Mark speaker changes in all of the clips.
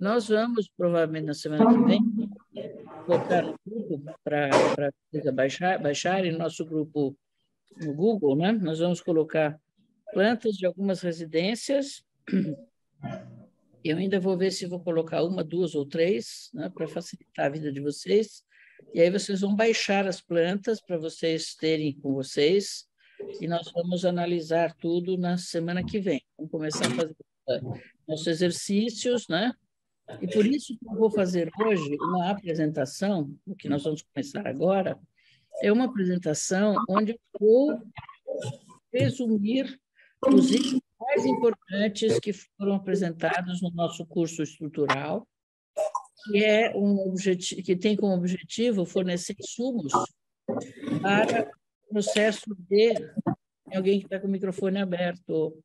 Speaker 1: Nós vamos, provavelmente, na semana que vem, colocar no grupo para baixarem nosso grupo no Google, né? Nós vamos colocar plantas de algumas residências. Eu ainda vou ver se vou colocar uma, duas ou três, né, para facilitar a vida de vocês. E aí vocês vão baixar as plantas para vocês terem com vocês, e nós vamos analisar tudo na semana que vem. Vamos começar a fazer nossos exercícios, né? E por isso que eu vou fazer hoje uma apresentação, o que nós vamos começar agora, é uma apresentação onde eu vou resumir os itens mais importantes que foram apresentados no nosso curso estrutural, que é que tem como objetivo fornecer insumos para o processo de... Tem alguém que está com o microfone aberto,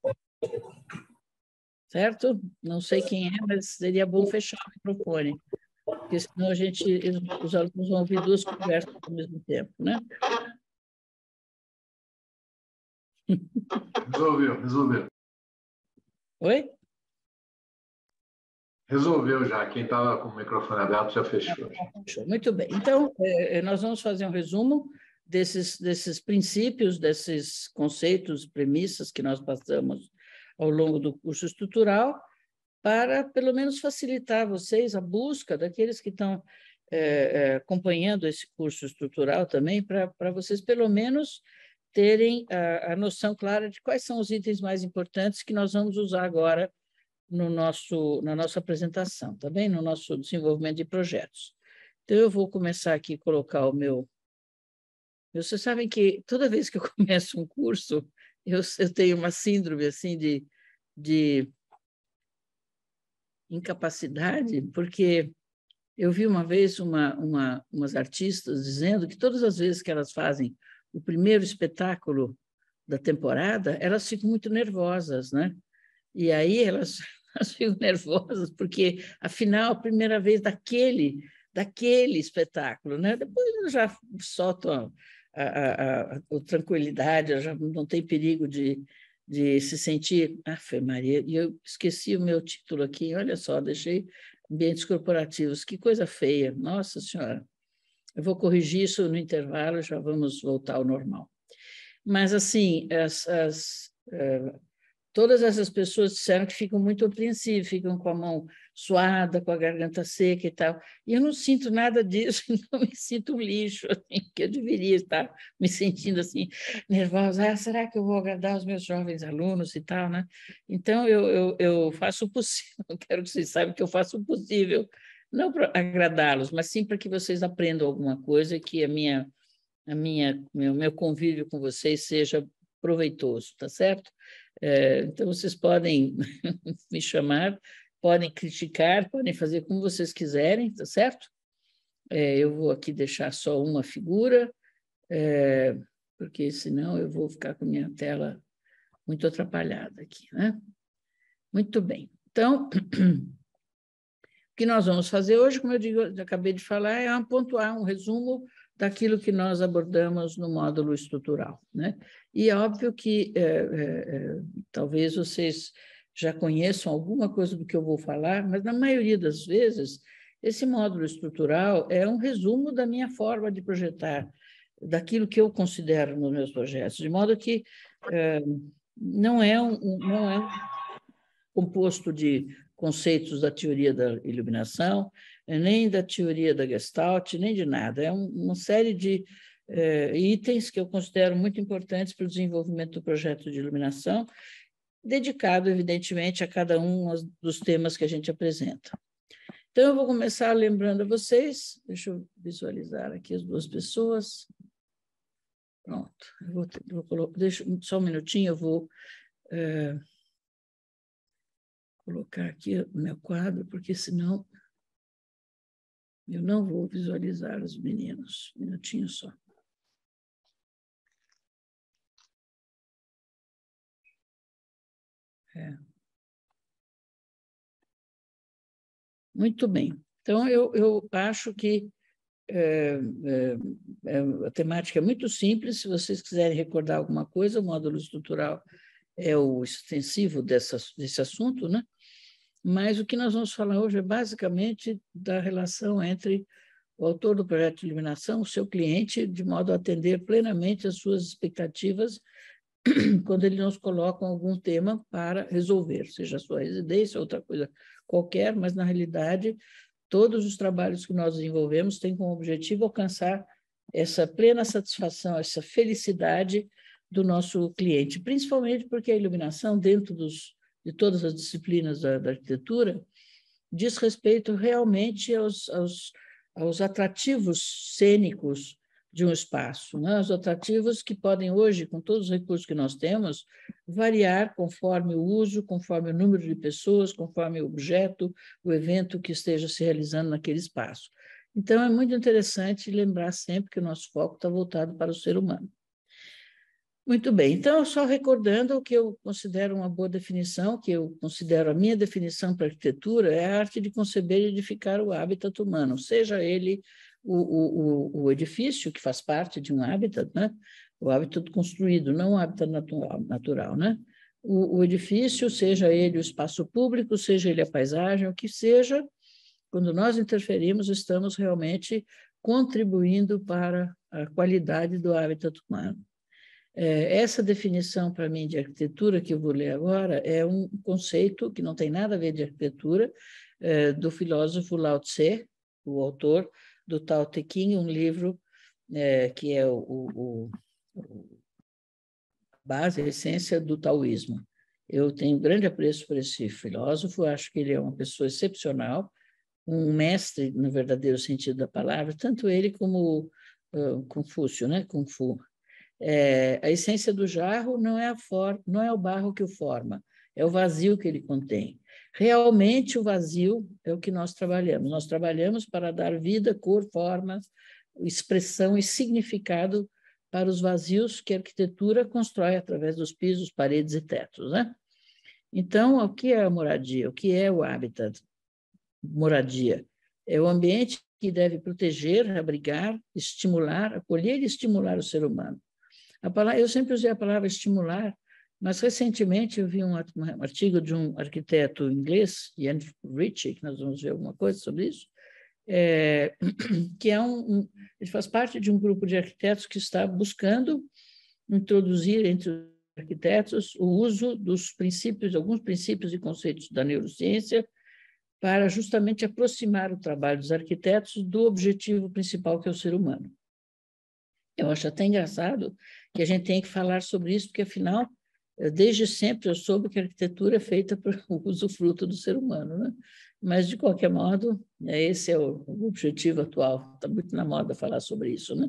Speaker 1: certo? Não sei quem é, mas seria bom fechar o microfone, porque senão os alunos vão ouvir duas conversas ao mesmo tempo, né?
Speaker 2: Resolveu.
Speaker 1: Oi?
Speaker 2: Resolveu já. Quem estava com o microfone aberto já fechou.
Speaker 1: Muito bem. Então, nós vamos fazer um resumo desses princípios, desses conceitos, premissas que nós passamos ao longo do curso estrutural, para, pelo menos, facilitar vocês a busca daqueles que estão acompanhando esse curso estrutural também, para vocês, pelo menos, terem a noção clara de quais são os itens mais importantes que nós vamos usar agora na nossa apresentação, tá bem? No nosso desenvolvimento de projetos. Então, eu vou começar aqui a colocar o meu... Vocês sabem que toda vez que eu começo um curso, eu tenho uma síndrome assim de incapacidade, porque eu vi uma vez umas artistas dizendo que todas as vezes que elas fazem o primeiro espetáculo da temporada, elas ficam muito nervosas, né? E aí elas ficam nervosas porque, afinal, a primeira vez daquele espetáculo, né? Depois elas já soltam a tranquilidade, já não tem perigo de se sentir... Afe Maria, e eu esqueci o meu título aqui, olha só, deixei ambientes corporativos, que coisa feia, nossa senhora. Eu vou corrigir isso no intervalo, já vamos voltar ao normal. Mas, assim, todas essas pessoas disseram que ficam muito apreensivas, ficam com a mão suada, com a garganta seca e tal. E eu não sinto nada disso, então me sinto um lixo, assim, que eu deveria estar me sentindo assim, nervosa. Será que eu vou agradar os meus jovens alunos e tal, né? Então, eu faço o possível, quero que vocês saibam que eu faço o possível, não para agradá-los, mas sim para que vocês aprendam alguma coisa e que meu convívio com vocês seja proveitoso, tá certo? Então, vocês podem me chamar, podem criticar, podem fazer como vocês quiserem, tá certo? Eu vou aqui deixar só uma figura, porque senão eu vou ficar com minha tela muito atrapalhada aqui, né? Muito bem. Então, o que nós vamos fazer hoje, como eu acabei de falar, é pontuar um resumo daquilo que nós abordamos no módulo estrutural, né? E é óbvio que talvez vocês já conheçam alguma coisa do que eu vou falar, mas na maioria das vezes esse módulo estrutural é um resumo da minha forma de projetar, daquilo que eu considero nos meus projetos, de modo que não é composto de conceitos da teoria da iluminação, nem da teoria da Gestalt, nem de nada. É uma série de itens que eu considero muito importantes para o desenvolvimento do projeto de iluminação, dedicado, evidentemente, a cada um dos temas que a gente apresenta. Então, eu vou começar lembrando a vocês, deixa eu visualizar aqui as duas pessoas. Pronto, vou colocar, deixa só um minutinho, eu vou... colocar aqui o meu quadro, porque senão eu não vou visualizar os meninos. Um minutinho só. Muito bem. Então, eu acho que a temática é muito simples. Se vocês quiserem recordar alguma coisa, o módulo estrutural é o extensivo desse assunto, né? mas o que nós vamos falar hoje é basicamente da relação entre o autor do projeto de iluminação, o seu cliente, de modo a atender plenamente as suas expectativas quando ele nos coloca algum tema para resolver, seja a sua residência, outra coisa qualquer, mas, na realidade, todos os trabalhos que nós desenvolvemos têm como objetivo alcançar essa plena satisfação, essa felicidade do nosso cliente, principalmente porque a iluminação, dentro de todas as disciplinas da arquitetura, diz respeito realmente aos atrativos cênicos de um espaço, né? Os atrativos que podem hoje, com todos os recursos que nós temos, variar conforme o uso, conforme o número de pessoas, conforme o objeto, o evento que esteja se realizando naquele espaço. Então, é muito interessante lembrar sempre que o nosso foco está voltado para o ser humano. Muito bem, então, só recordando o que eu considero uma boa definição, que eu considero a minha definição para a arquitetura, é a arte de conceber e edificar o hábitat humano, seja ele o edifício, que faz parte de um hábitat, né? O hábitat construído, não o hábitat natural, né? O edifício, seja ele o espaço público, seja ele a paisagem, o que seja, quando nós interferimos, estamos realmente contribuindo para a qualidade do hábitat humano. Essa definição, para mim, de arquitetura, que eu vou ler agora, é um conceito que não tem nada a ver de arquitetura, do filósofo Lao Tse, o autor do Tao Te Ching, um livro que é a base, a essência do taoísmo. Eu tenho grande apreço por esse filósofo, acho que ele é uma pessoa excepcional, um mestre, no verdadeiro sentido da palavra, tanto ele como Confúcio, né? Kung Fu. A essência do jarro não é o barro que o forma, é o vazio que ele contém. Realmente, o vazio é o que nós trabalhamos. Nós trabalhamos para dar vida, cor, forma, expressão e significado para os vazios que a arquitetura constrói através dos pisos, paredes e tetos, né? Então, o que é a moradia? O que é o habitat? Moradia é o ambiente que deve proteger, abrigar, estimular, acolher e estimular o ser humano. Eu sempre usei a palavra estimular, mas recentemente eu vi um artigo de um arquiteto inglês, Ian Ritchie, que nós vamos ver alguma coisa sobre isso, que ele faz parte de um grupo de arquitetos que está buscando introduzir entre os arquitetos o uso dos princípios, alguns princípios e conceitos da neurociência, para justamente aproximar o trabalho dos arquitetos do objetivo principal, que é o ser humano. Eu acho até engraçado que a gente tem que falar sobre isso, porque, afinal, desde sempre eu soube que a arquitetura é feita para o usufruto do ser humano, né? Mas, de qualquer modo, esse é o objetivo atual. Está muito na moda falar sobre isso, né?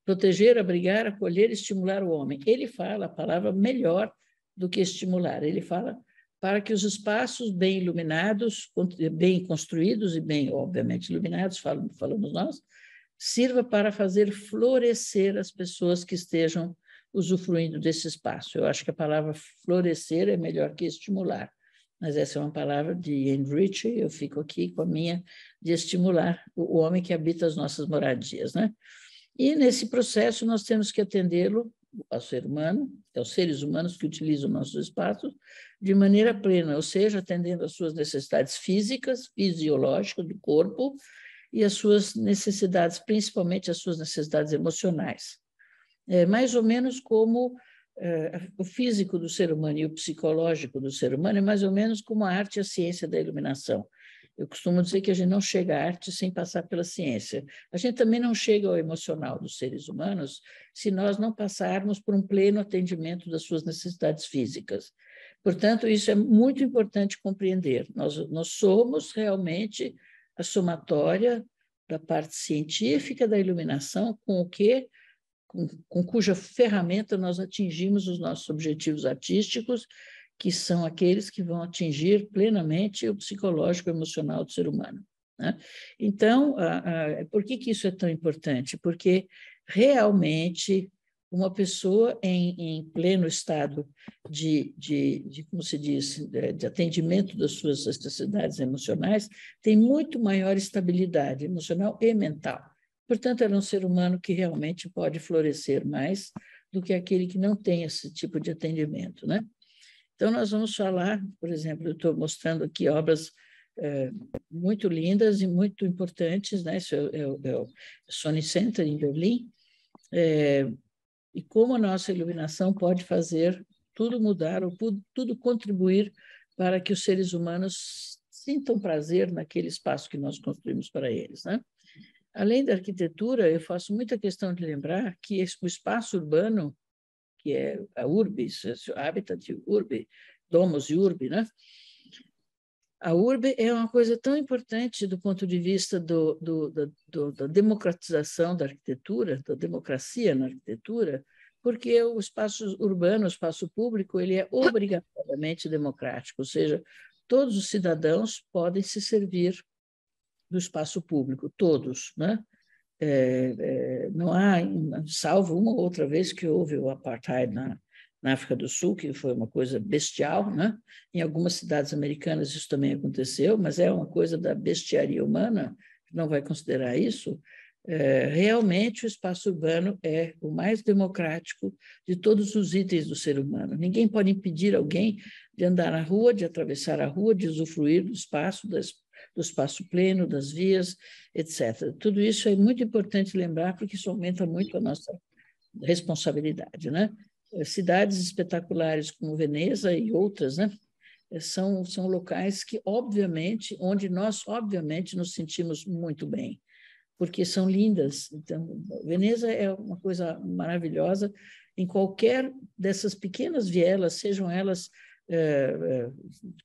Speaker 1: Proteger, abrigar, acolher e estimular o homem. Ele fala a palavra melhor do que estimular. Ele fala para que os espaços bem iluminados, bem construídos e bem, obviamente, iluminados, falamos nós, sirva para fazer florescer as pessoas que estejam usufruindo desse espaço. Eu acho que a palavra florescer é melhor que estimular, mas essa é uma palavra de Ian Ritchie, eu fico aqui com a minha de estimular o homem que habita as nossas moradias, né? E, nesse processo, nós temos que atendê-lo ao ser humano, aos seres humanos que utilizam nossos espaços, de maneira plena, ou seja, atendendo às suas necessidades físicas, fisiológicas do corpo, e as suas necessidades, principalmente as suas necessidades emocionais. Mais ou menos como o físico do ser humano e o psicológico do ser humano, é mais ou menos como a arte e a ciência da iluminação. Eu costumo dizer que a gente não chega à arte sem passar pela ciência. A gente também não chega ao emocional dos seres humanos se nós não passarmos por um pleno atendimento das suas necessidades físicas. Portanto, isso é muito importante compreender. Nós somos realmente a somatória da parte científica da iluminação com cuja ferramenta nós atingimos os nossos objetivos artísticos, que são aqueles que vão atingir plenamente o psicológico e emocional do ser humano, né? Então, por que isso é tão importante? Porque realmente uma pessoa em pleno estado como se diz, de atendimento das suas necessidades emocionais, tem muito maior estabilidade emocional e mental. Portanto, ela é um ser humano que realmente pode florescer mais do que aquele que não tem esse tipo de atendimento, né? Então, nós vamos falar, por exemplo, eu estou mostrando aqui obras muito lindas e muito importantes, né? Isso é o Sony Center, em Berlim, e como a nossa iluminação pode fazer tudo mudar, ou tudo contribuir para que os seres humanos sintam prazer naquele espaço que nós construímos para eles, né? Além da arquitetura, eu faço muita questão de lembrar que o espaço urbano, que é a urbis, habitat urbi, domus urbi, né? A urbe é uma coisa tão importante do ponto de vista da democratização da arquitetura, da democracia na arquitetura, porque o espaço urbano, o espaço público, ele é obrigatoriamente democrático, ou seja, todos os cidadãos podem se servir do espaço público, todos, né? Não há, salvo uma ou outra vez que houve o apartheid na África do Sul, que foi uma coisa bestial, né? Em algumas cidades americanas isso também aconteceu, mas é uma coisa da bestiaria humana, não vai considerar isso. Realmente o espaço urbano é o mais democrático de todos os itens do ser humano. Ninguém pode impedir alguém de andar na rua, de atravessar a rua, de usufruir do espaço, do espaço pleno, das vias, etc. Tudo isso é muito importante lembrar, porque isso aumenta muito a nossa responsabilidade, né? Cidades espetaculares como Veneza e outras, né? São locais que, obviamente, onde nós, obviamente, nos sentimos muito bem, porque são lindas. Então, Veneza é uma coisa maravilhosa em qualquer dessas pequenas vielas, sejam elas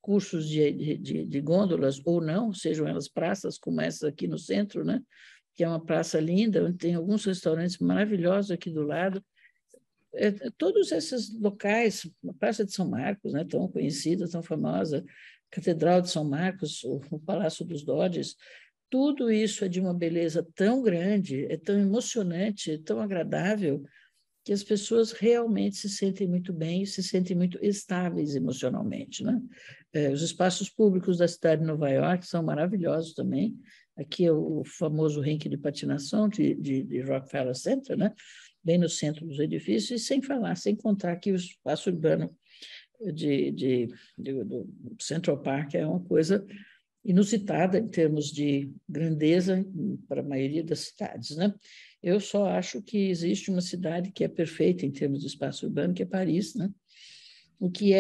Speaker 1: cursos de gôndolas ou não, sejam elas praças como essa aqui no centro, né? Que é uma praça linda, onde tem alguns restaurantes maravilhosos aqui do lado. Todos esses locais, a Praça de São Marcos, né, tão conhecida, tão famosa, Catedral de São Marcos, o Palácio dos Dodges, tudo isso é de uma beleza tão grande, é tão emocionante, é tão agradável, que as pessoas realmente se sentem muito bem, se sentem muito estáveis emocionalmente, né? Os espaços públicos da cidade de Nova York são maravilhosos também. Aqui é o famoso rink de patinação de Rockefeller Center, né? Bem no centro dos edifícios, e sem contar que o espaço urbano do Central Park é uma coisa inusitada em termos de grandeza para a maioria das cidades, né? Eu só acho que existe uma cidade que é perfeita em termos de espaço urbano, que é Paris, né? O que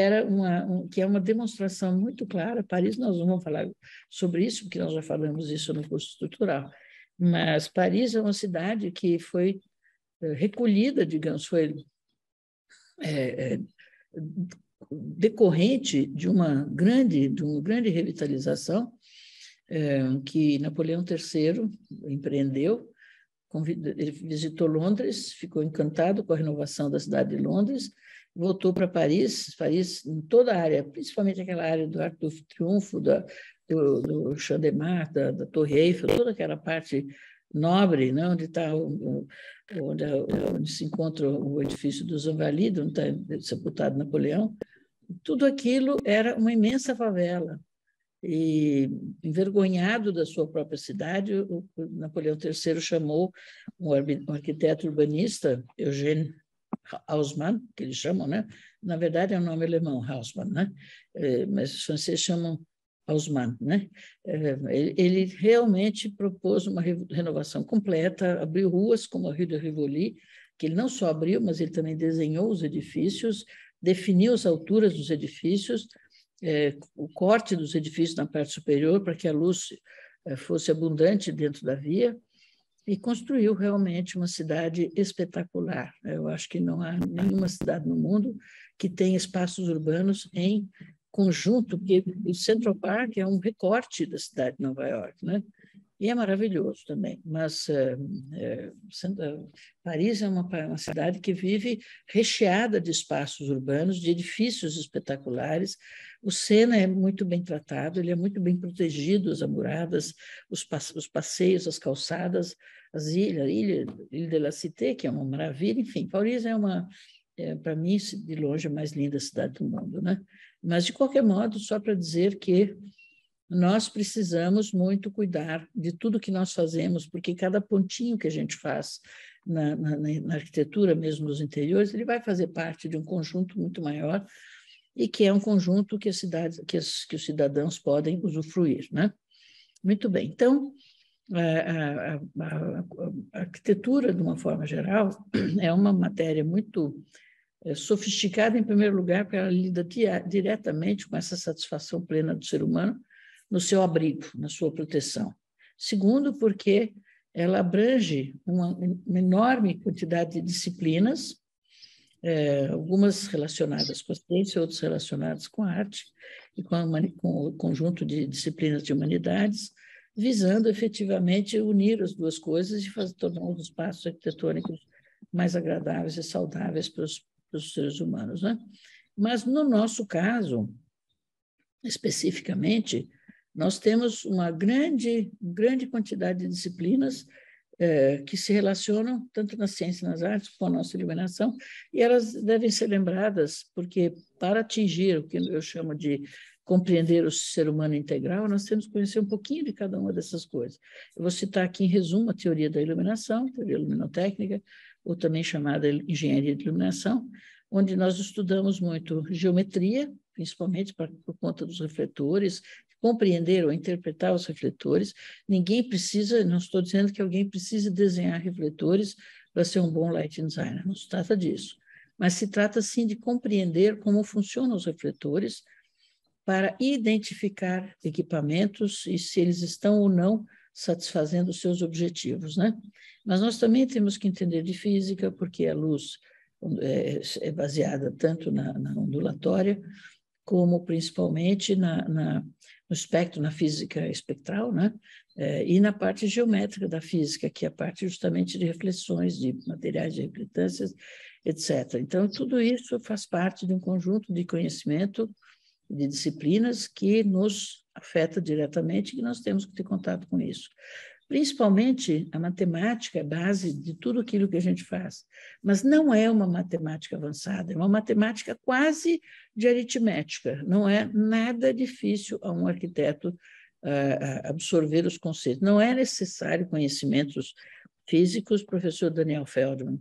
Speaker 1: que é uma demonstração muito clara. Paris, nós não vamos falar sobre isso, porque nós já falamos isso no curso estrutural, mas Paris é uma cidade que foi recolhida, digamos, foi decorrente de uma grande revitalização que Napoleão III empreendeu. Ele visitou Londres, ficou encantado com a renovação da cidade de Londres, voltou para Paris, em toda a área, principalmente aquela área do Arco do Triunfo, do Champ de Mars, da Torre Eiffel, toda aquela parte nobre, né, onde se encontra o edifício dos Invalides, onde está sepultado Napoleão. Tudo aquilo era uma imensa favela. E, envergonhado da sua própria cidade, o Napoleão III chamou um arquiteto urbanista, Eugène Haussmann, que eles chamam, né? Na verdade é um nome alemão, Haussmann, né? Mas os franceses chamam Haussmann, né? Ele realmente propôs uma renovação completa, abriu ruas como a Rue de Rivoli, que ele não só abriu, mas ele também desenhou os edifícios, definiu as alturas dos edifícios, o corte dos edifícios na parte superior para que a luz fosse abundante dentro da via, e construiu realmente uma cidade espetacular. Eu acho que não há nenhuma cidade no mundo que tenha espaços urbanos em conjunto, porque o Central Park é um recorte da cidade de Nova York, né? E é maravilhoso também, mas Paris é uma cidade que vive recheada de espaços urbanos, de edifícios espetaculares. O Sena é muito bem tratado, ele é muito bem protegido, as amuradas, os passeios, as calçadas, as ilha de la Cité, que é uma maravilha. Enfim, Paris para mim, de longe, a mais linda cidade do mundo, né? Mas, de qualquer modo, só para dizer que nós precisamos muito cuidar de tudo que nós fazemos, porque cada pontinho que a gente faz na arquitetura, mesmo nos interiores, ele vai fazer parte de um conjunto muito maior, e que é um conjunto que os cidadãos podem usufruir, né? Muito bem. Então, a arquitetura, de uma forma geral, é uma matéria muito sofisticada, em primeiro lugar, porque ela lida diretamente com essa satisfação plena do ser humano no seu abrigo, na sua proteção. Segundo, porque ela abrange uma enorme quantidade de disciplinas, algumas relacionadas com a ciência, outras relacionadas com a arte e com o conjunto de disciplinas de humanidades, visando efetivamente unir as duas coisas e tornar os espaços arquitetônicos mais agradáveis e saudáveis para os seres humanos, né? Mas, no nosso caso, especificamente, nós temos uma grande quantidade de disciplinas que se relacionam tanto na ciência e nas artes com a nossa iluminação, e elas devem ser lembradas, porque para atingir o que eu chamo de compreender o ser humano integral, nós temos que conhecer um pouquinho de cada uma dessas coisas. Eu vou citar aqui em resumo a teoria da iluminação, teoria luminotécnica, ou também chamada engenharia de iluminação, onde nós estudamos muito geometria, principalmente por conta dos refletores, compreender ou interpretar os refletores. Ninguém precisa, não estou dizendo que alguém precise desenhar refletores para ser um bom lighting designer, não se trata disso. Mas se trata, sim, de compreender como funcionam os refletores para identificar equipamentos e se eles estão ou não satisfazendo os seus objetivos, né? Mas nós também temos que entender de física, porque a luz é baseada tanto na ondulatória, como principalmente no espectro, na física espectral, né? E na parte geométrica da física, que é a parte justamente de reflexões de materiais de refletâncias, etc. Então, tudo isso faz parte de um conjunto de conhecimento, de disciplinas que nos afeta diretamente, e nós temos que ter contato com isso. Principalmente, a matemática é base de tudo aquilo que a gente faz, mas não é uma matemática avançada, é uma matemática quase de aritmética, não é nada difícil a um arquiteto absorver os conceitos. Não é necessário conhecimentos físicos. O professor Daniel Feldman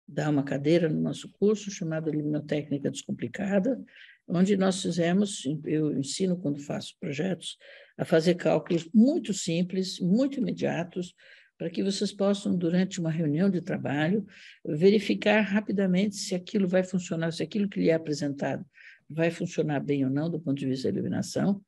Speaker 1: dá uma cadeira no nosso curso chamada Luminotécnica Descomplicada, onde nós fizemos, eu ensino quando faço projetos, a fazer cálculos muito simples, muito imediatos, para que vocês possam, durante uma reunião de trabalho, verificar rapidamente se aquilo vai funcionar, se aquilo que lhe é apresentado vai funcionar bem ou não, do ponto de vista da iluminação,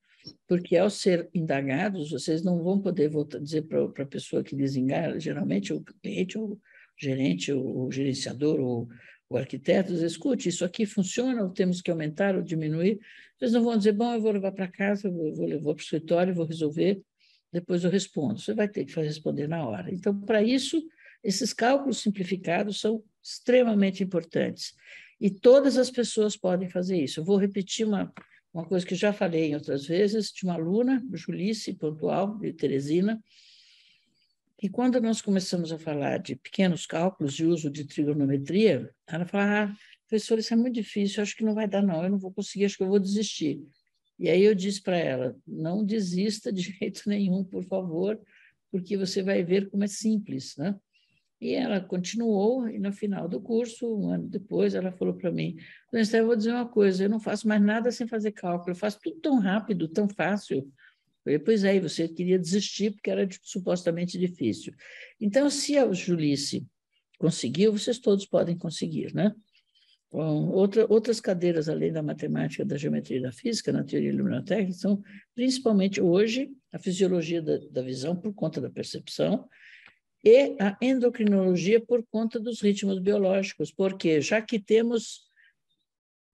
Speaker 1: porque, ao ser indagados, vocês não vão poder dizer para a pessoa que desengaja, geralmente o cliente, ou o gerente, ou o gerenciador, ou o arquiteto, diz: escute, isso aqui funciona, ou temos que aumentar ou diminuir. Vocês não vão dizer: bom, eu vou levar para casa, vou levar para o escritório, vou resolver, depois eu respondo. Você vai ter que responder na hora. Então, para isso, esses cálculos simplificados são extremamente importantes. E todas as pessoas podem fazer isso. Eu vou repetir uma coisa que já falei em outras vezes, de uma aluna, Julice Pontual, de Teresina, que quando nós começamos a falar de pequenos cálculos de uso de trigonometria, ela fala: professora, isso é muito difícil, acho que não vai dar não, eu não vou conseguir, acho que eu vou desistir. E aí eu disse para ela: não desista de jeito nenhum, por favor, porque você vai ver como é simples, né? E ela continuou, e no final do curso, um ano depois, ela falou para mim: eu vou dizer uma coisa, eu não faço mais nada sem fazer cálculo, eu faço tudo tão rápido, tão fácil. Eu falei: pois é, e você queria desistir porque era supostamente difícil. Então, se a Julice conseguiu, vocês todos podem conseguir, né? Bom, outras cadeiras, além da matemática, da geometria e da física, na teoria luminotécnica, são principalmente hoje a fisiologia da visão por conta da percepção, e a endocrinologia por conta dos ritmos biológicos, porque já que temos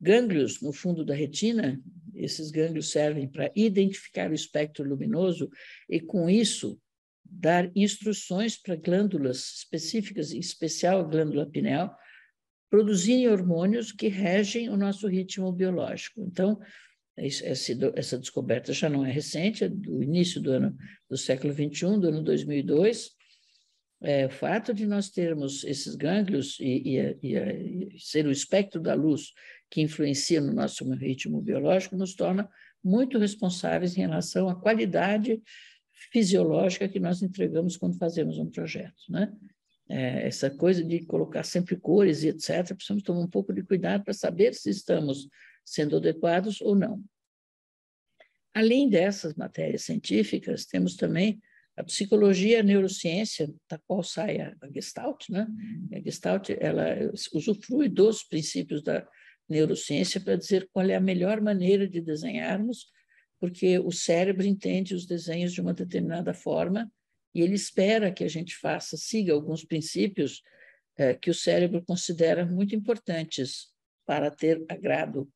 Speaker 1: gânglios no fundo da retina, esses gânglios servem para identificar o espectro luminoso e, com isso, dar instruções para glândulas específicas, em especial a glândula pineal, produzirem hormônios que regem o nosso ritmo biológico. Então, essa descoberta já não é recente, é do início do século XXI, do ano 2002, o fato de nós termos esses gânglios e ser o espectro da luz que influencia no nosso ritmo biológico nos torna muito responsáveis em relação à qualidade fisiológica que nós entregamos quando fazemos um projeto, né? Essa coisa de colocar sempre cores e etc., precisamos tomar um pouco de cuidado para saber se estamos sendo adequados ou não. Além dessas matérias científicas, temos também a psicologia e a neurociência, da qual sai a Gestalt, né? A Gestalt, ela usufrui dos princípios da neurociência para dizer qual é a melhor maneira de desenharmos, porque o cérebro entende os desenhos de uma determinada forma e ele espera que a gente siga alguns princípios que o cérebro considera muito importantes para ter agrado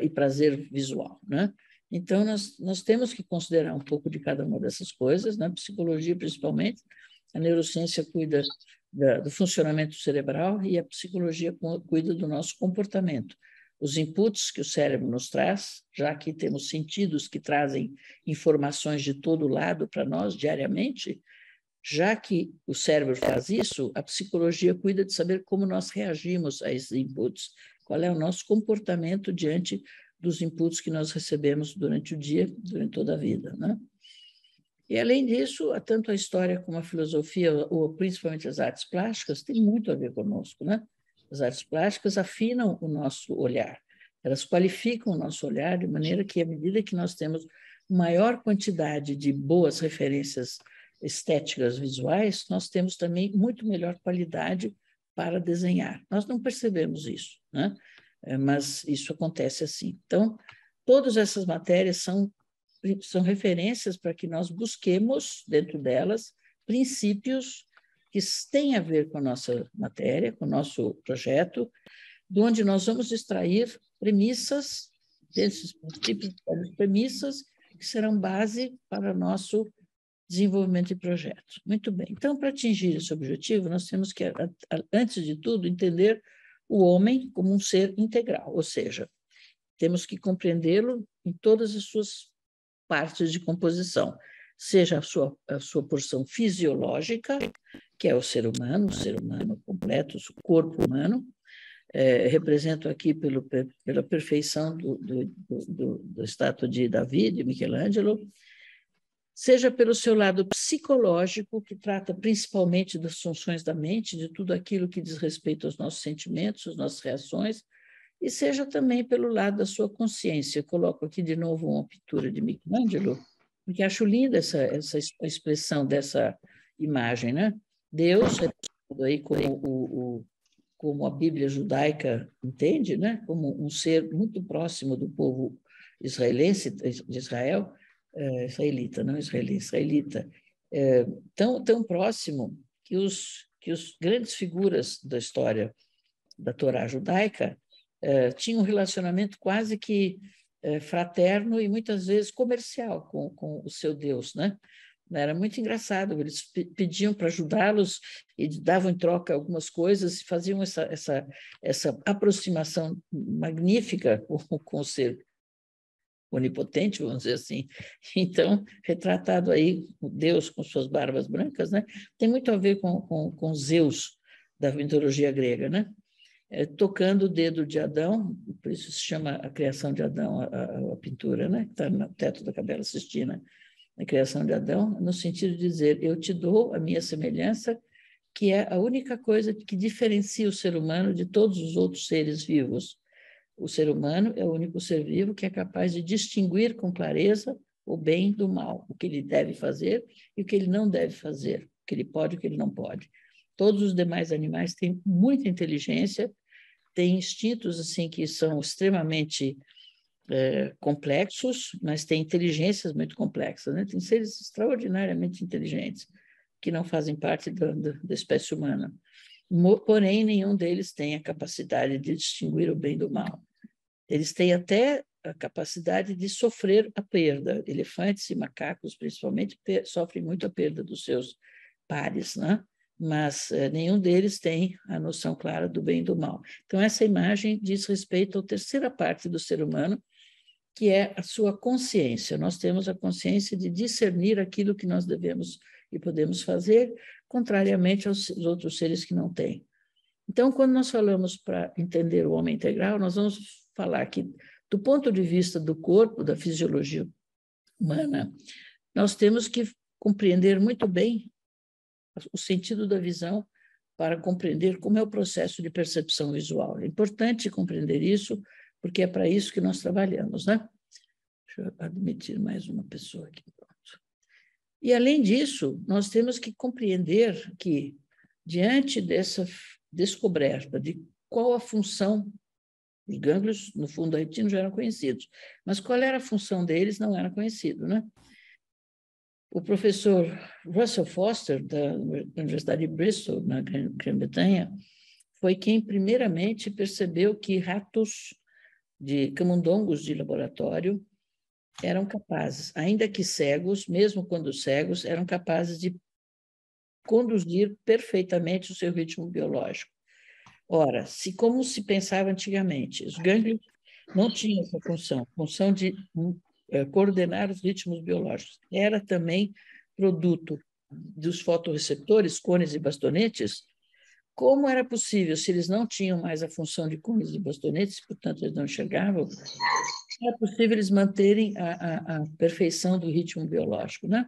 Speaker 1: e prazer visual, né? Então, nós temos que considerar um pouco de cada uma dessas coisas, na psicologia principalmente. A neurociência cuida do funcionamento cerebral e a psicologia cuida do nosso comportamento. Os inputs que o cérebro nos traz, já que temos sentidos que trazem informações de todo lado para nós diariamente, já que o cérebro faz isso, a psicologia cuida de saber como nós reagimos a esses inputs, qual é o nosso comportamento diante dos inputs que nós recebemos durante o dia, durante toda a vida, né? E, além disso, tanto a história como a filosofia, ou principalmente as artes plásticas, têm muito a ver conosco, né? As artes plásticas afinam o nosso olhar, elas qualificam o nosso olhar de maneira que, à medida que nós temos maior quantidade de boas referências estéticas visuais, nós temos também muito melhor qualidade para desenhar. Nós não percebemos isso, né? Mas isso acontece assim. Então, todas essas matérias são referências para que nós busquemos, dentro delas, princípios que têm a ver com a nossa matéria, com o nosso projeto, de onde nós vamos extrair premissas, desses princípios, premissas que serão base para o nosso desenvolvimento de projetos. Muito bem. Então, para atingir esse objetivo, nós temos que, antes de tudo, entender o homem como um ser integral, ou seja, temos que compreendê-lo em todas as suas partes de composição, seja a sua porção fisiológica, que é o ser humano completo, o corpo humano, represento aqui pela perfeição do estátua de Davi, de Michelangelo, seja pelo seu lado psicológico, que trata principalmente das funções da mente, de tudo aquilo que diz respeito aos nossos sentimentos, às nossas reações, e seja também pelo lado da sua consciência. Eu coloco aqui de novo uma pintura de Michelangelo, porque acho linda essa expressão dessa imagem, né? Deus, aí como a Bíblia judaica entende, né? Como um ser muito próximo do povo israelense, de Israel, israelita, não israelense, israelita, tão próximo que os grandes figuras da história da Torá judaica tinham um relacionamento quase que fraterno e muitas vezes comercial com o seu Deus, né? Era muito engraçado, eles pediam para ajudá-los e davam em troca algumas coisas e faziam essa aproximação magnífica com o ser onipotente, vamos dizer assim. Então, retratado aí, Deus com suas barbas brancas, né? Tem muito a ver com Zeus, da mitologia grega, né? Tocando o dedo de Adão, por isso se chama a criação de Adão, a pintura, né? Que está no teto da Capela Sistina, a criação de Adão, no sentido de dizer, eu te dou a minha semelhança, que é a única coisa que diferencia o ser humano de todos os outros seres vivos. O ser humano é o único ser vivo que é capaz de distinguir com clareza o bem do mal, o que ele deve fazer e o que ele não deve fazer, o que ele pode e o que ele não pode. Todos os demais animais têm muita inteligência, têm instintos assim que são extremamente complexos, mas têm inteligências muito complexas, né? Tem seres extraordinariamente inteligentes que não fazem parte da espécie humana. Porém, nenhum deles tem a capacidade de distinguir o bem do mal. Eles têm até a capacidade de sofrer a perda. Elefantes e macacos, principalmente, sofrem muito a perda dos seus pares, né? Mas nenhum deles tem a noção clara do bem e do mal. Então, essa imagem diz respeito à terceira parte do ser humano, que é a sua consciência. Nós temos a consciência de discernir aquilo que nós devemos e podemos fazer, contrariamente aos outros seres que não têm. Então, quando nós falamos para entender o homem integral, nós vamos falar que, do ponto de vista do corpo, da fisiologia humana, nós temos que compreender muito bem o sentido da visão para compreender como é o processo de percepção visual. É importante compreender isso porque é para isso que nós trabalhamos, né? Deixa eu admitir mais uma pessoa aqui. Pronto. E, além disso, nós temos que compreender que, diante dessa descoberta de qual a função, os gânglios, no fundo da retina, já eram conhecidos, mas qual era a função deles não era conhecido, né? O professor Russell Foster, da Universidade de Bristol, na Grã-Bretanha, foi quem, primeiramente, percebeu que ratos de camundongos de laboratório eram capazes, ainda que cegos, mesmo quando cegos, eram capazes de conduzir perfeitamente o seu ritmo biológico. Ora, como se pensava antigamente, os gânglios não tinham essa função de coordenar os ritmos biológicos. Era também produto dos fotorreceptores, cones e bastonetes. Como era possível, se eles não tinham mais a função de cones e bastonetes, portanto, eles não enxergavam, era possível eles manterem a perfeição do ritmo biológico, né?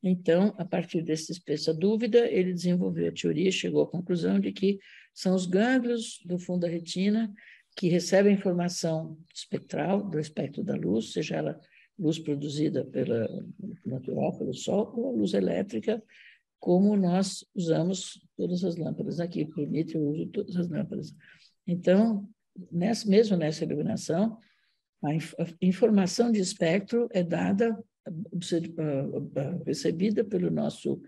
Speaker 1: Então, a partir dessa dúvida, ele desenvolveu a teoria e chegou à conclusão de que são os gânglios do fundo da retina que recebem informação espectral do espectro da luz, seja ela luz produzida natural, pelo sol, ou a luz elétrica, como nós usamos todas as lâmpadas. Aqui, por Mitre, eu uso todas as lâmpadas. Então, mesmo nessa iluminação, a informação de espectro é dada, recebida pelo nosso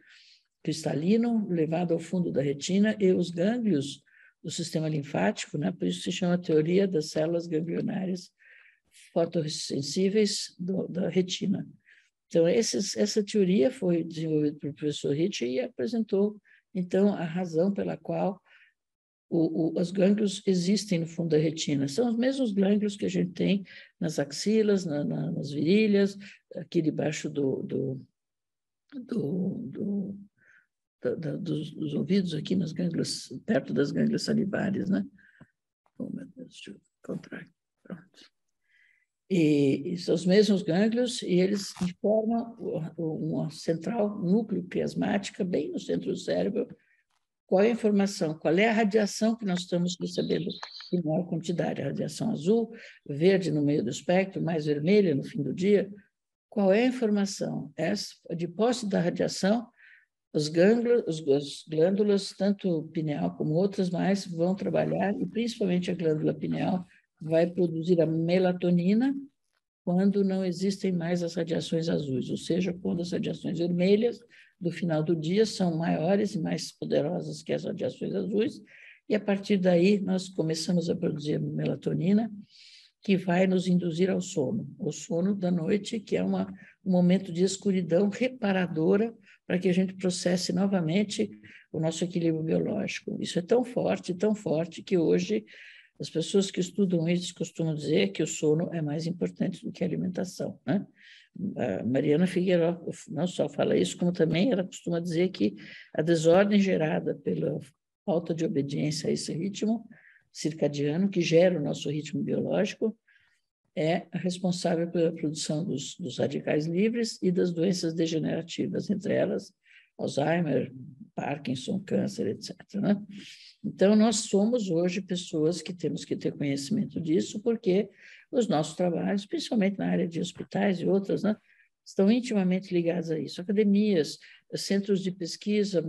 Speaker 1: cristalino, levado ao fundo da retina, e os gânglios do sistema linfático, né? Por isso se chama a teoria das células ganglionárias fotossensíveis da retina. Então, essa teoria foi desenvolvida pelo professor Ritchie e apresentou, então, a razão pela qual os gânglios existem no fundo da retina. São os mesmos gânglios que a gente tem nas axilas, nas virilhas, aqui debaixo dos ouvidos, aqui nas gânglias, perto das gânglias salivares, né? Oh, meu Deus, deixa eu encontrar. Pronto. E são os mesmos gânglios, e eles formam uma central núcleo quiasmática bem no centro do cérebro. Qual é a informação? Qual é a radiação que nós estamos recebendo em maior quantidade? A radiação azul, verde no meio do espectro, mais vermelha no fim do dia. Qual é a informação? De posse da radiação, as glândulas, tanto pineal como outras mais, vão trabalhar, e principalmente a glândula pineal vai produzir a melatonina quando não existem mais as radiações azuis, ou seja, quando as radiações vermelhas do final do dia são maiores e mais poderosas que as radiações azuis, e a partir daí nós começamos a produzir melatonina, que vai nos induzir ao sono da noite, que é um momento de escuridão reparadora para que a gente processe novamente o nosso equilíbrio biológico. Isso é tão forte, que hoje as pessoas que estudam isso costumam dizer que o sono é mais importante do que a alimentação, né? A Mariana Figueiró não só fala isso, como também ela costuma dizer que a desordem gerada pela falta de obediência a esse ritmo circadiano, que gera o nosso ritmo biológico, é responsável pela produção dos radicais livres e das doenças degenerativas, entre elas Alzheimer, Parkinson, câncer, etc., né? Então, nós somos hoje pessoas que temos que ter conhecimento disso, porque os nossos trabalhos, principalmente na área de hospitais e outras, né, estão intimamente ligados a isso. Academias, centros de pesquisa,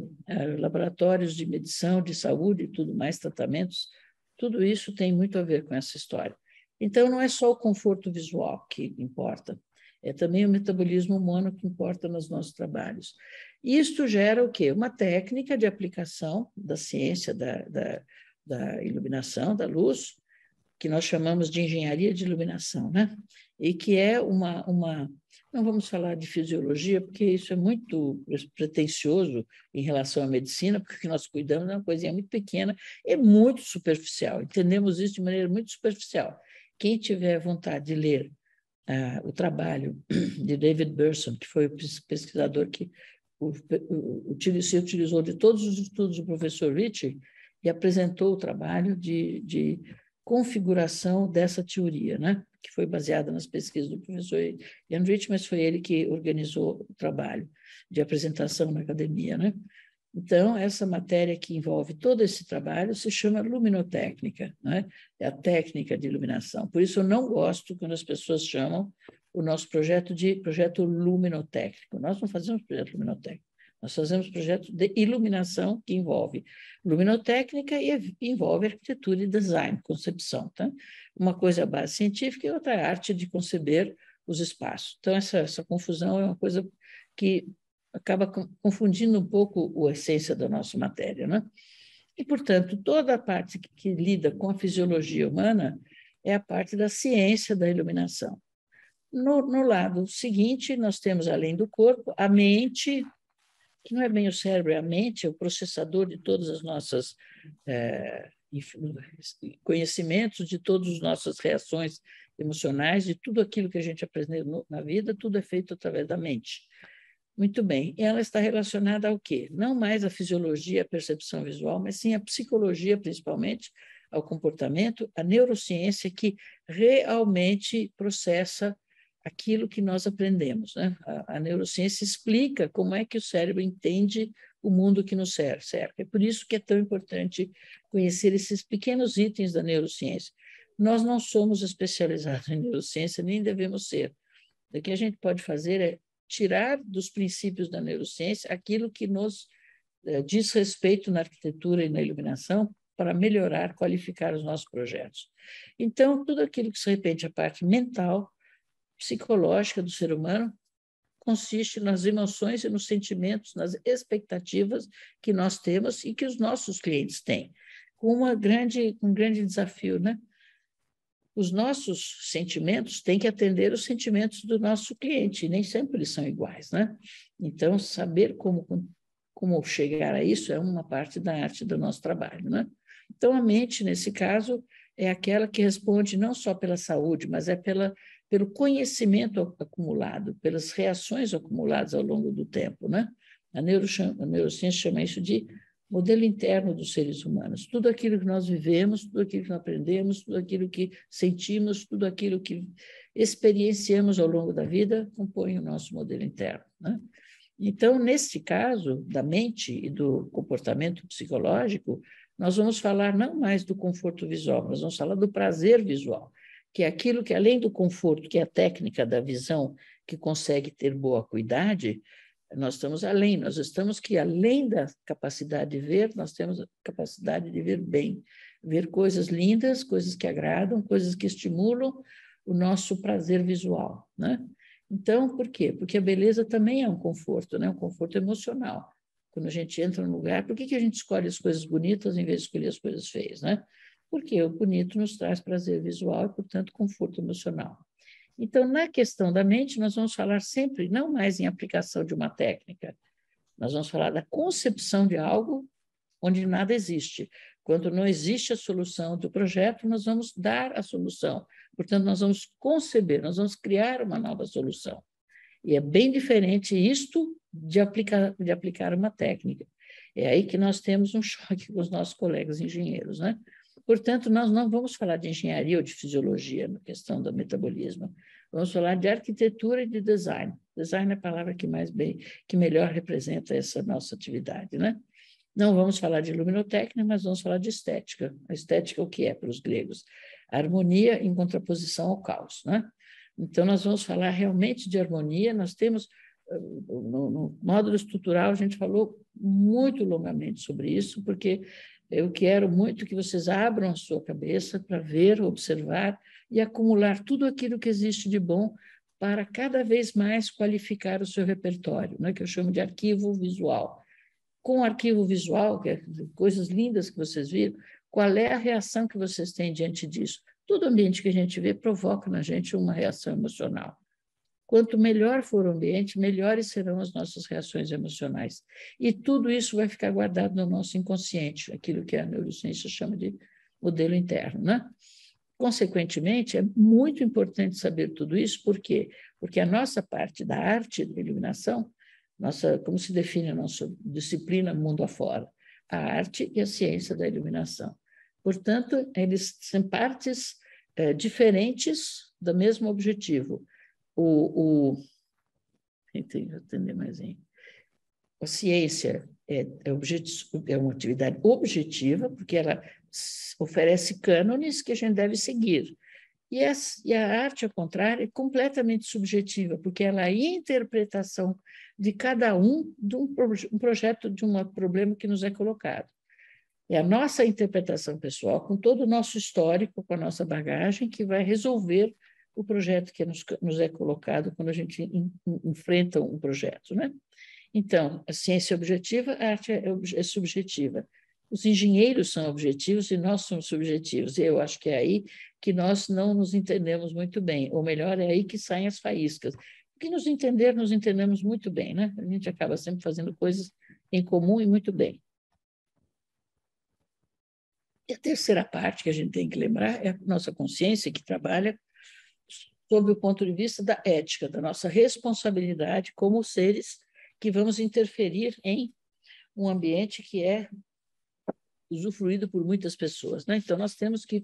Speaker 1: laboratórios de medição, de saúde e tudo mais, tratamentos, tudo isso tem muito a ver com essa história. Então, não é só o conforto visual que importa, é também o metabolismo humano que importa nos nossos trabalhos. Isto gera o quê? Uma técnica de aplicação da ciência da iluminação, da luz, que nós chamamos de engenharia de iluminação, né? E que é não vamos falar de fisiologia, porque isso é muito pretensioso em relação à medicina, porque o que nós cuidamos é uma coisinha muito pequena e muito superficial. Entendemos isso de maneira muito superficial. Quem tiver vontade de ler o trabalho de David Berson, que foi o pesquisador que se utilizou de todos os estudos do professor Ritchie e apresentou o trabalho de configuração dessa teoria, né? Que foi baseada nas pesquisas do professor Ian Ritchie, mas foi ele que organizou o trabalho de apresentação na academia, né? Então, essa matéria que envolve todo esse trabalho se chama luminotécnica, né? É a técnica de iluminação. Por isso, eu não gosto quando as pessoas chamam o nosso projeto de projeto luminotécnico. Nós não fazemos projeto luminotécnico, nós fazemos projeto de iluminação que envolve luminotécnica e envolve arquitetura e design, concepção. Tá? Uma coisa é a base científica e outra é a arte de conceber os espaços. Então, essa confusão é uma coisa que acaba confundindo um pouco a essência da nossa matéria, né? E, portanto, toda a parte que lida com a fisiologia humana é a parte da ciência da iluminação. No lado seguinte, nós temos, além do corpo, a mente, que não é bem o cérebro, é a mente, é o processador de todas as nossas conhecimentos, de todas as nossas reações emocionais, de tudo aquilo que a gente aprendeu na vida, tudo é feito através da mente. Muito bem. E ela está relacionada ao quê? Não mais à fisiologia, à percepção visual, mas sim à psicologia, principalmente, ao comportamento, à neurociência que realmente processa aquilo que nós aprendemos, né? A neurociência explica como é que o cérebro entende o mundo que nos cerca. É por isso que é tão importante conhecer esses pequenos itens da neurociência. Nós não somos especializados em neurociência, nem devemos ser. O que a gente pode fazer é tirar dos princípios da neurociência aquilo que nos diz respeito na arquitetura e na iluminação para melhorar, qualificar os nossos projetos. Então, tudo aquilo que se repente a parte mental, psicológica do ser humano, consiste nas emoções e nos sentimentos, nas expectativas que nós temos e que os nossos clientes têm, com um grande desafio, né? Os nossos sentimentos têm que atender os sentimentos do nosso cliente, e nem sempre eles são iguais, né? Então, saber como chegar a isso é uma parte da arte do nosso trabalho, né? Então, a mente, nesse caso, é aquela que responde não só pela saúde, mas é pelo conhecimento acumulado, pelas reações acumuladas ao longo do tempo, né? A neurociência chama isso de modelo interno dos seres humanos. Tudo aquilo que nós vivemos, tudo aquilo que nós aprendemos, tudo aquilo que sentimos, tudo aquilo que experienciamos ao longo da vida compõe o nosso modelo interno, né? Então, nesse caso da mente e do comportamento psicológico, nós vamos falar não mais do conforto visual, nós vamos falar do prazer visual, que é aquilo que, além do conforto, que é a técnica da visão que consegue ter boa acuidade, nós estamos que, além da capacidade de ver, nós temos a capacidade de ver bem, ver coisas lindas, coisas que agradam, coisas que estimulam o nosso prazer visual, né? Então, por quê? Porque a beleza também é um conforto, né? Um conforto emocional. Quando a gente entra num lugar, por que a gente escolhe as coisas bonitas em vez de escolher as coisas feias, né? Porque o bonito nos traz prazer visual e, portanto, conforto emocional. Então, na questão da mente, nós vamos falar sempre, não mais em aplicação de uma técnica, nós vamos falar da concepção de algo onde nada existe. Quando não existe a solução do projeto, nós vamos dar a solução. Portanto, nós vamos conceber, nós vamos criar uma nova solução. E é bem diferente isto de aplicar uma técnica. É aí que nós temos um choque com os nossos colegas engenheiros, né? Portanto, nós não vamos falar de engenharia ou de fisiologia na questão do metabolismo. Vamos falar de arquitetura e de design. Design é a palavra que melhor representa essa nossa atividade, né? Não vamos falar de luminotécnica, mas vamos falar de estética. A estética, o que é para os gregos? A harmonia em contraposição ao caos, né? Então, nós vamos falar realmente de harmonia. Nós temos, no módulo estrutural, a gente falou muito longamente sobre isso, porque eu quero muito que vocês abram a sua cabeça para ver, observar e acumular tudo aquilo que existe de bom para cada vez mais qualificar o seu repertório, né, que eu chamo de arquivo visual. Com o arquivo visual, que é coisas lindas que vocês viram, qual é a reação que vocês têm diante disso? Todo ambiente que a gente vê provoca na gente uma reação emocional. Quanto melhor for o ambiente, melhores serão as nossas reações emocionais. E tudo isso vai ficar guardado no nosso inconsciente, aquilo que a neurociência chama de modelo interno, né? Consequentemente, é muito importante saber tudo isso, por quê? Porque a nossa parte da arte da iluminação, como se define a nossa disciplina mundo afora? A arte e a ciência da iluminação. Portanto, eles são partes diferentes do mesmo objetivo. Tenho que atender mais em. A ciência é uma atividade objetiva, porque ela oferece cânones que a gente deve seguir. E a arte, ao contrário, é completamente subjetiva, porque ela é a interpretação de cada um de um projeto, de um problema que nos é colocado. É a nossa interpretação pessoal, com todo o nosso histórico, com a nossa bagagem, que vai resolver o projeto que nos é colocado quando a gente enfrenta um projeto, né? Então, a ciência é objetiva, a arte é subjetiva. Os engenheiros são objetivos e nós somos subjetivos. E eu acho que é aí que nós não nos entendemos muito bem. Ou melhor, é aí que saem as faíscas. Porque nos entendemos muito bem, né? A gente acaba sempre fazendo coisas em comum e muito bem. E a terceira parte que a gente tem que lembrar é a nossa consciência, que trabalha sob o ponto de vista da ética, da nossa responsabilidade como seres que vamos interferir em um ambiente que é usufruído por muitas pessoas, né? Então, nós temos que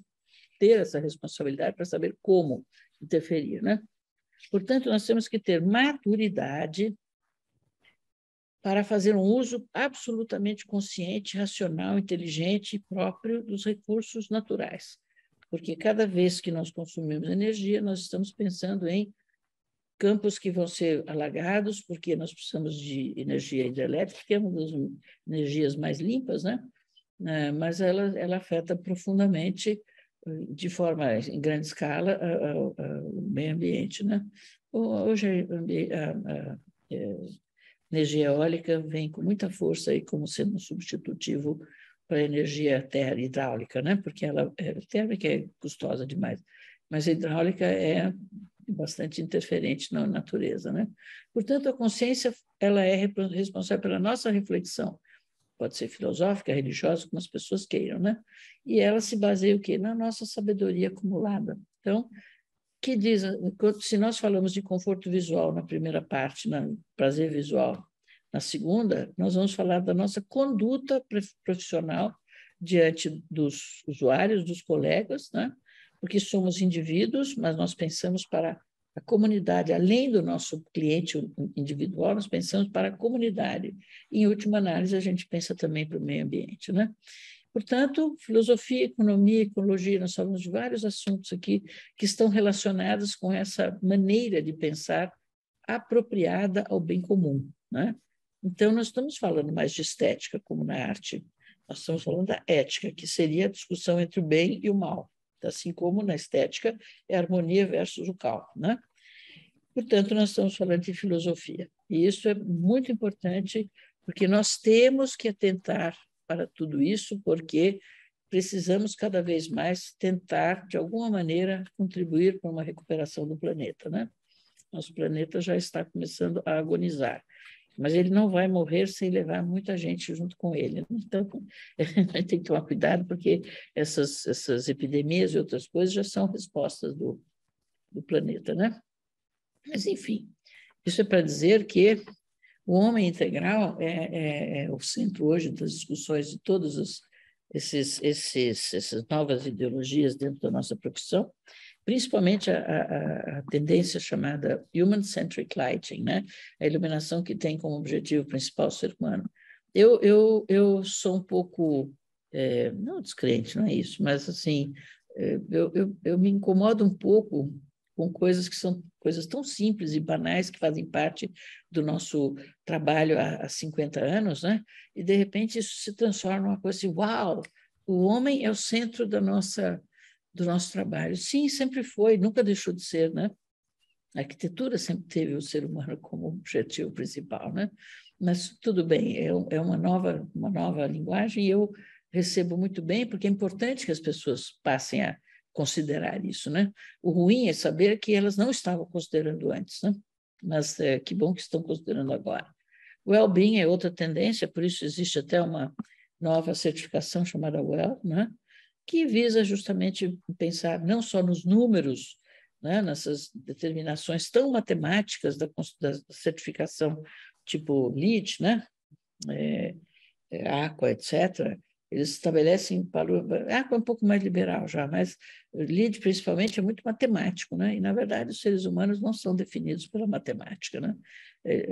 Speaker 1: ter essa responsabilidade para saber como interferir, né? Portanto, nós temos que ter maturidade para fazer um uso absolutamente consciente, racional, inteligente e próprio dos recursos naturais. Porque cada vez que nós consumimos energia, nós estamos pensando em campos que vão ser alagados, porque nós precisamos de energia hidrelétrica, que é uma das energias mais limpas, né? Mas ela afeta profundamente, de forma em grande escala, o meio ambiente, né? Hoje, a energia eólica vem com muita força aí como sendo um substitutivo para a energia hidráulica, né? Porque a térmica é custosa demais, mas a hidráulica é bastante interferente na natureza, né? Portanto, a consciência ela é responsável pela nossa reflexão, pode ser filosófica, religiosa, como as pessoas queiram, né? E ela se baseia o quê? Na nossa sabedoria acumulada. Então, que diz, se nós falamos de conforto visual na primeira parte, prazer visual, na segunda, nós vamos falar da nossa conduta profissional diante dos usuários, dos colegas, né? Porque somos indivíduos, mas nós pensamos para a comunidade, além do nosso cliente individual, nós pensamos para a comunidade. Em última análise, a gente pensa também para o meio ambiente, né? Portanto, filosofia, economia, ecologia, nós falamos de vários assuntos aqui que estão relacionados com essa maneira de pensar apropriada ao bem comum, né? Então, nós estamos falando mais de estética, como na arte. Nós estamos falando da ética, que seria a discussão entre o bem e o mal, assim como na estética é a harmonia versus o caos, né? Portanto, nós estamos falando de filosofia. E isso é muito importante, porque nós temos que atentar para tudo isso, porque precisamos cada vez mais tentar, de alguma maneira, contribuir para uma recuperação do planeta, né? Nosso planeta já está começando a agonizar, mas ele não vai morrer sem levar muita gente junto com ele. Então, a gente tem que tomar cuidado, porque essas epidemias e outras coisas já são respostas do planeta, né? Mas, enfim, isso é para dizer que o homem integral é o centro hoje das discussões de todas essas novas ideologias dentro da nossa profissão, principalmente a tendência chamada Human-Centric Lighting, né? A iluminação que tem como objetivo principal o ser humano. Eu sou um pouco, não descrente, não é isso, mas assim, eu me incomodo um pouco com coisas que são coisas tão simples e banais que fazem parte do nosso trabalho há 50 anos, né? E, de repente, isso se transforma numa coisa assim, uau, o homem é o centro do nosso trabalho. Sim, sempre foi, nunca deixou de ser, né? A arquitetura sempre teve o ser humano como objetivo principal, né? Mas tudo bem, é uma nova linguagem e eu recebo muito bem, porque é importante que as pessoas passem a considerar isso, né? O ruim é saber que elas não estavam considerando antes, né? Mas que bom que estão considerando agora. O well-being é outra tendência, por isso existe até uma nova certificação chamada WELL, né? Que visa justamente pensar não só nos números, né? Nessas determinações tão matemáticas da certificação tipo LEED, né? Aqua, etc., eles estabelecem para a Aqua é um pouco mais liberal já, mas o LEED, principalmente, é muito matemático, né? E, na verdade, os seres humanos não são definidos pela matemática, né?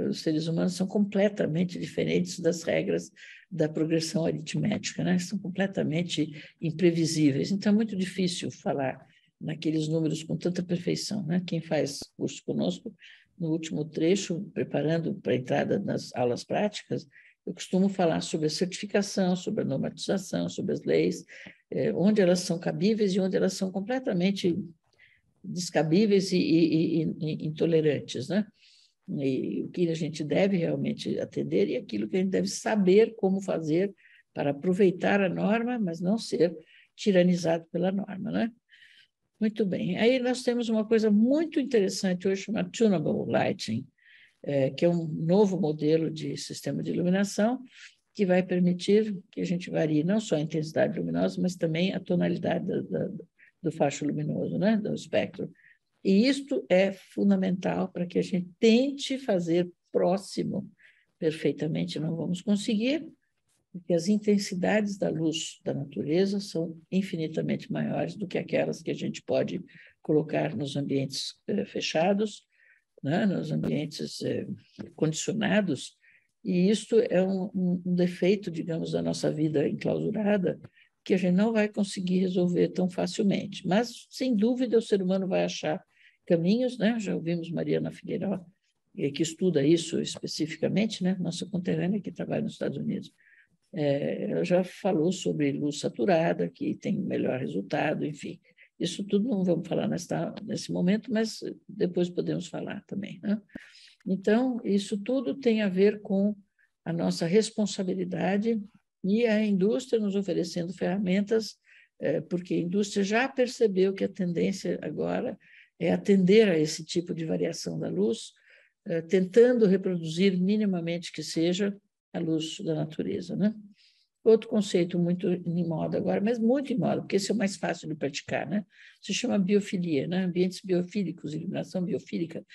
Speaker 1: os seres humanos são completamente diferentes das regras da progressão aritmética, né? São completamente imprevisíveis. Então, é muito difícil falar naqueles números com tanta perfeição, né? Quem faz curso conosco, no último trecho, preparando para a entrada nas aulas práticas, eu costumo falar sobre a certificação, sobre a normatização, sobre as leis, onde elas são cabíveis e onde elas são completamente descabíveis e intolerantes, né? E o que a gente deve realmente atender e aquilo que a gente deve saber como fazer para aproveitar a norma, mas não ser tiranizado pela norma, né? Muito bem. Aí nós temos uma coisa muito interessante hoje chamada Tunable Lighting, que é um novo modelo de sistema de iluminação que vai permitir que a gente varie não só a intensidade luminosa, mas também a tonalidade do facho luminoso, né? Do espectro. E isto é fundamental para que a gente tente fazer próximo. Perfeitamente não vamos conseguir, porque as intensidades da luz da natureza são infinitamente maiores do que aquelas que a gente pode colocar nos ambientes fechados, né? Nos ambientes condicionados, e isto é um defeito, digamos, da nossa vida enclausurada, que a gente não vai conseguir resolver tão facilmente. Mas, sem dúvida, o ser humano vai achar caminhos, né? Já ouvimos Mariana Figueiró, que estuda isso especificamente, né? Nossa conterrânea que trabalha nos Estados Unidos. Ela já falou sobre luz saturada, que tem melhor resultado, enfim. Isso tudo não vamos falar nesse momento, mas depois podemos falar também, né? Então, isso tudo tem a ver com a nossa responsabilidade e a indústria nos oferecendo ferramentas, porque a indústria já percebeu que a tendência agora é atender a esse tipo de variação da luz, tentando reproduzir minimamente que seja a luz da natureza, né? Outro conceito muito em moda agora, mas muito em moda, porque esse é o mais fácil de praticar, né? Se chama biofilia, né? Ambientes biofílicos, iluminação biofílica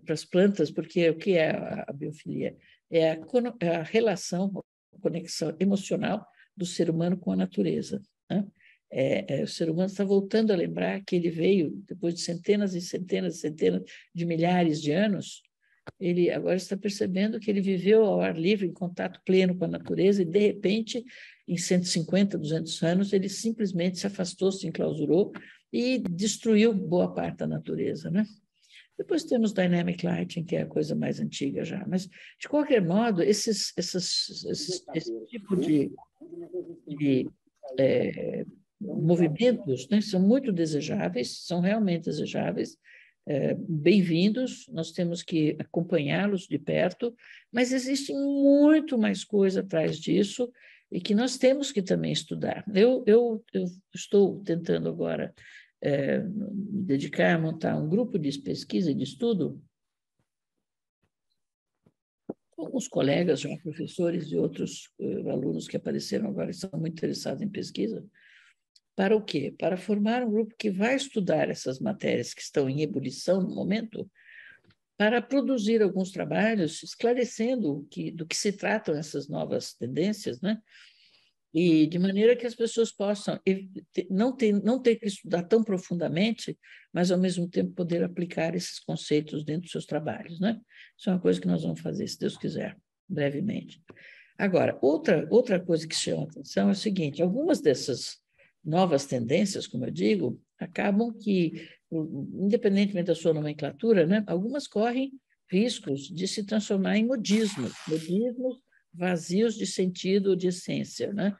Speaker 1: para as plantas, porque o que é a biofilia? É a relação, a conexão emocional do ser humano com a natureza, né? O ser humano está voltando a lembrar que ele veio, depois de centenas e centenas e centenas de milhares de anos, ele agora está percebendo que ele viveu ao ar livre, em contato pleno com a natureza, e, de repente, em 150, 200 anos, ele simplesmente se afastou, se enclausurou e destruiu boa parte da natureza, né? Depois temos Dynamic Lighting, que é a coisa mais antiga já. Mas, de qualquer modo, esse tipo de movimentos, né, são muito desejáveis, são realmente desejáveis, bem-vindos, nós temos que acompanhá-los de perto, mas existe muito mais coisa atrás disso e que nós temos que também estudar. Eu estou tentando agora me dedicar a montar um grupo de pesquisa e de estudo com os colegas, já professores e outros alunos que apareceram agora e são muito interessados em pesquisa. Para o quê? Para formar um grupo que vai estudar essas matérias que estão em ebulição no momento, para produzir alguns trabalhos esclarecendo do que se tratam essas novas tendências, né? E de maneira que as pessoas possam não ter que estudar tão profundamente, mas, ao mesmo tempo, poder aplicar esses conceitos dentro dos seus trabalhos, né? Isso é uma coisa que nós vamos fazer, se Deus quiser, brevemente. Agora, outra coisa que chama a atenção é o seguinte: algumas dessas novas tendências, como eu digo, acabam que, independentemente da sua nomenclatura, né, algumas correm riscos de se transformar em modismos vazios de sentido ou de essência, né?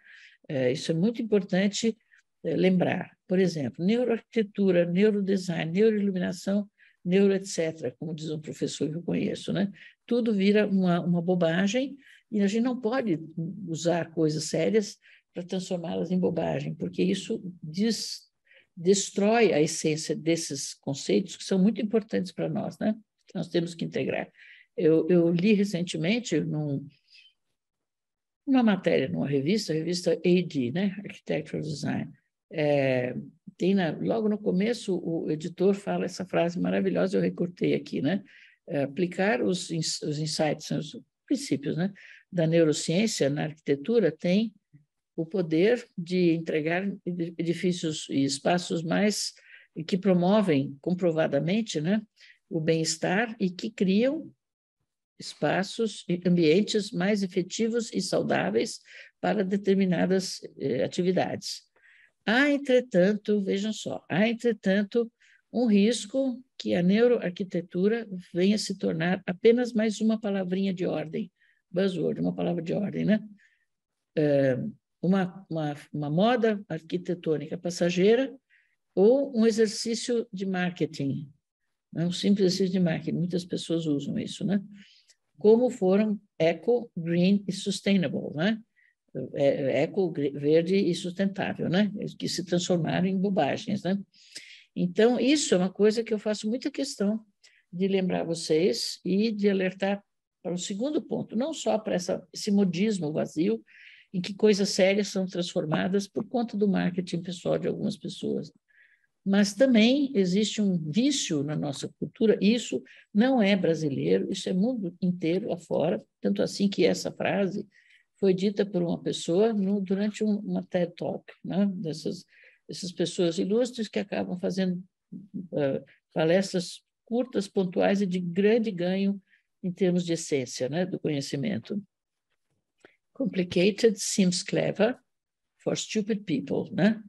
Speaker 1: Isso é muito importante lembrar. Por exemplo, neuroarquitetura, neurodesign, neuroiluminação, etc., como diz um professor que eu conheço, né? Tudo vira uma bobagem e a gente não pode usar coisas sérias para transformá-las em bobagem, porque isso destrói a essência desses conceitos que são muito importantes para nós, né? Nós temos que integrar. Eu li recentemente uma matéria numa revista, a revista AD, né? Architectural Design. Logo no começo, o editor fala essa frase maravilhosa, eu recortei aqui, né? Aplicar os insights, os princípios, né, da neurociência na arquitetura tem o poder de entregar edifícios e espaços que promovem comprovadamente, né, o bem-estar e que criam espaços e ambientes mais efetivos e saudáveis para determinadas atividades. Há, entretanto, vejam só, há, entretanto, um risco que a neuroarquitetura venha se tornar apenas mais uma palavrinha de ordem, buzzword, uma palavra de ordem, né? Uma moda arquitetônica passageira ou um exercício de marketing, né? Um simples exercício de marketing, muitas pessoas usam isso, né? Como foram eco, green e sustainable, né? Eco, verde e sustentável, né? Que se transformaram em bobagens, né? Então, isso é uma coisa que eu faço muita questão de lembrar vocês e de alertar para o segundo ponto, não só para esse modismo vazio, em que coisas sérias são transformadas por conta do marketing pessoal de algumas pessoas, mas também existe um vício na nossa cultura, isso não é brasileiro, isso é mundo inteiro afora, tanto assim que essa frase foi dita por uma pessoa durante uma TED Talk, né? Dessas pessoas ilustres que acabam fazendo palestras curtas, pontuais e de grande ganho em termos de essência, né? Do conhecimento. Complicated seems clever for stupid people, né?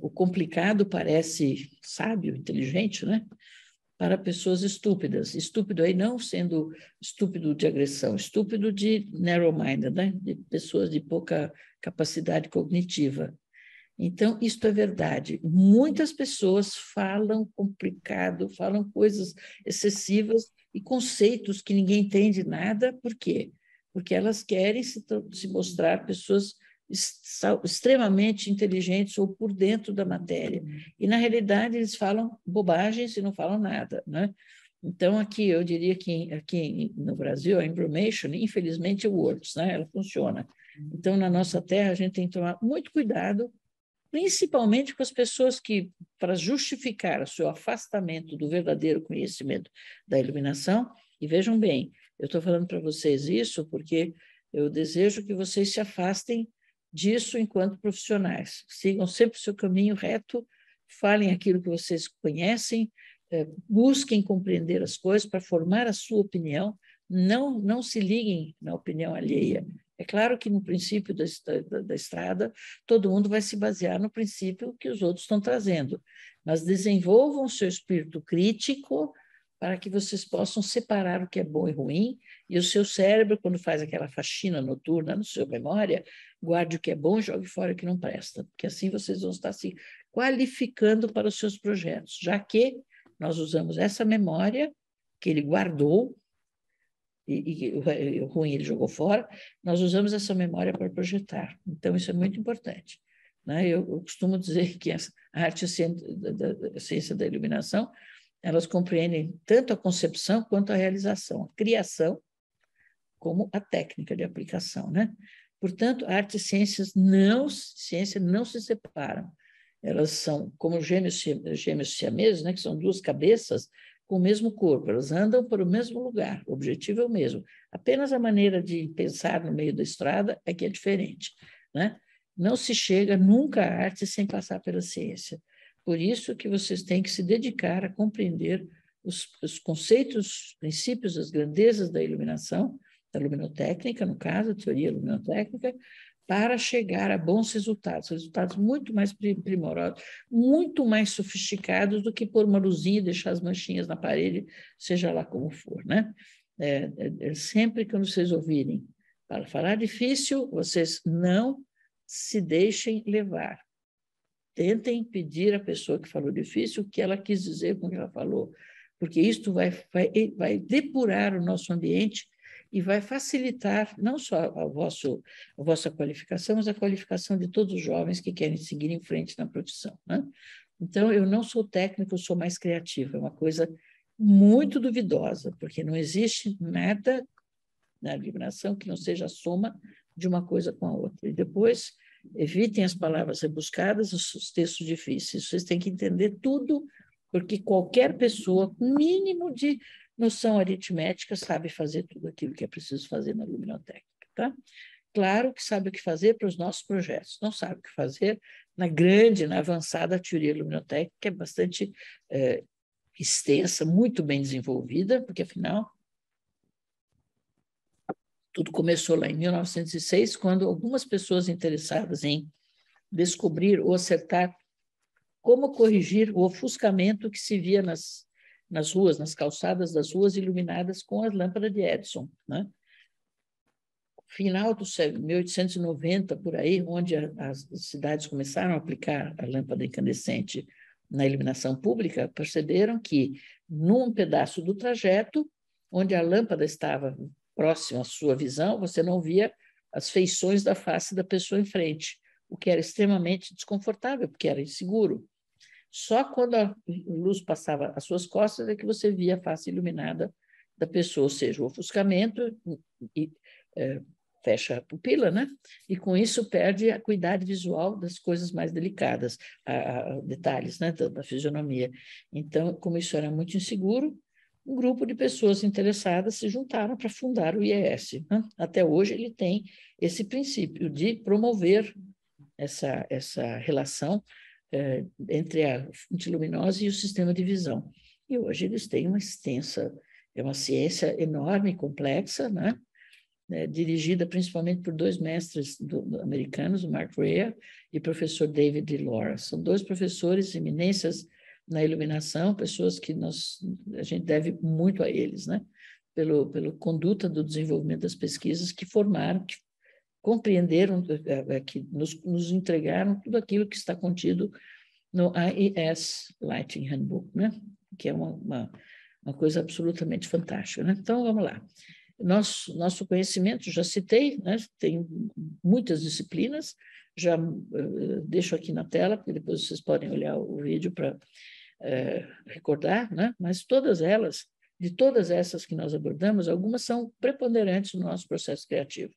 Speaker 1: O complicado parece sábio, inteligente, né? Para pessoas estúpidas. Estúpido aí não sendo estúpido de agressão, estúpido de narrow-minded, né? De pessoas de pouca capacidade cognitiva. Então, isto é verdade. Muitas pessoas falam complicado, falam coisas excessivas e conceitos que ninguém entende nada. Por quê? Porque elas querem se mostrar pessoas extremamente inteligentes ou por dentro da matéria. E, na realidade, eles falam bobagens e não falam nada, né? Então, aqui, eu diria que aqui no Brasil, a information, infelizmente, works, né? Ela funciona. Então, na nossa terra, a gente tem que tomar muito cuidado, principalmente com as pessoas que, para justificar o seu afastamento do verdadeiro conhecimento da iluminação, e vejam bem, eu estou falando para vocês isso porque eu desejo que vocês se afastem disso enquanto profissionais. Sigam sempre o seu caminho reto, falem aquilo que vocês conhecem, busquem compreender as coisas para formar a sua opinião, não se liguem na opinião alheia. É claro que no princípio da estrada, todo mundo vai se basear no princípio que os outros estão trazendo, mas desenvolvam o seu espírito crítico para que vocês possam separar o que é bom e ruim, e o seu cérebro, quando faz aquela faxina noturna na sua memória, guarde o que é bom e jogue fora o que não presta, porque assim vocês vão estar se qualificando para os seus projetos, já que nós usamos essa memória que ele guardou, e o ruim ele jogou fora, nós usamos essa memória para projetar. Então, isso é muito importante, né? Eu costumo dizer que a arte e a ciência da iluminação, elas compreendem tanto a concepção quanto a realização, a criação, como a técnica de aplicação, né? Portanto, arte e ciência não se separam. Elas são como gêmeos siameses, né? Que são duas cabeças com o mesmo corpo, elas andam para o mesmo lugar, o objetivo é o mesmo. Apenas a maneira de pensar no meio da estrada é que é diferente, né? Não se chega nunca à arte sem passar pela ciência. Por isso que vocês têm que se dedicar a compreender os conceitos, princípios, as grandezas da iluminação, da luminotécnica, no caso, a teoria luminotécnica, para chegar a bons resultados muito mais primorosos, muito mais sofisticados do que pôr uma luzinha e deixar as manchinhas na parede, seja lá como for, né? Sempre que vocês ouvirem para falar difícil, vocês não se deixem levar. Tentem pedir à pessoa que falou difícil o que ela quis dizer com o que ela falou, porque isto vai depurar o nosso ambiente e vai facilitar não só a vossa qualificação, mas a qualificação de todos os jovens que querem seguir em frente na profissão, né? Então, eu não sou técnico, eu sou mais criativa, é uma coisa muito duvidosa, porque não existe nada na iluminação que não seja a soma de uma coisa com a outra. E depois, evitem as palavras rebuscadas, os textos difíceis, vocês têm que entender tudo, porque qualquer pessoa com mínimo de noção aritmética sabe fazer tudo aquilo que é preciso fazer na luminotécnica, tá? Claro que sabe o que fazer para os nossos projetos, não sabe o que fazer na avançada teoria luminotécnica, que é bastante extensa, muito bem desenvolvida, porque, afinal, Tudo começou lá em 1906, quando algumas pessoas interessadas em descobrir ou acertar como corrigir o ofuscamento que se via nas ruas, nas calçadas das ruas iluminadas com as lâmpadas de Edison, né? Final do século 1890, por aí, onde as cidades começaram a aplicar a lâmpada incandescente na iluminação pública, perceberam que, num pedaço do trajeto, onde a lâmpada estava próxima à sua visão, você não via as feições da face da pessoa em frente, o que era extremamente desconfortável, porque era inseguro. Só quando a luz passava às suas costas é que você via a face iluminada da pessoa, ou seja, o ofuscamento fecha a pupila, né? E com isso perde a acuidade visual das coisas mais delicadas, detalhes, né, da fisionomia. Então, como isso era muito inseguro, um grupo de pessoas interessadas se juntaram para fundar o IES, né? Até hoje ele tem esse princípio de promover essa relação entre a fonte luminosa e o sistema de visão. E hoje eles têm uma extensa, é uma ciência enorme, complexa, né? Dirigida principalmente por dois mestres americanos, o Mark Rea e o professor David Laura. São dois professores eminências na iluminação, pessoas que a gente deve muito a eles, né? Pela conduta do desenvolvimento das pesquisas que formaram, que compreenderam, que nos entregaram tudo aquilo que está contido no IES Lighting Handbook, né? Que é uma coisa absolutamente fantástica, né? Então, vamos lá. Nosso conhecimento, já citei, né? Tem muitas disciplinas, já deixo aqui na tela, porque depois vocês podem olhar o vídeo para recordar, né? Mas todas elas, de todas essas que nós abordamos, algumas são preponderantes no nosso processo criativo.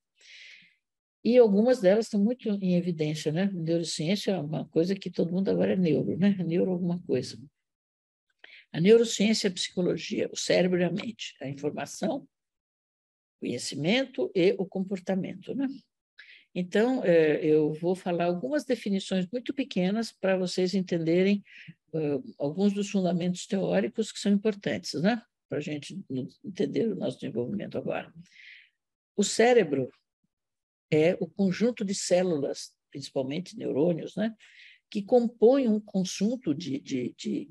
Speaker 1: E algumas delas estão muito em evidência, né? Neurociência é uma coisa que todo mundo agora é neuro, né? Neuro alguma coisa. A neurociência é a psicologia, o cérebro e a mente, a informação, conhecimento e o comportamento, né? Então, eu vou falar algumas definições muito pequenas para vocês entenderem alguns dos fundamentos teóricos que são importantes, né? Para a gente entender o nosso desenvolvimento agora. O cérebro é o conjunto de células, principalmente neurônios, né? Que compõem um conjunto de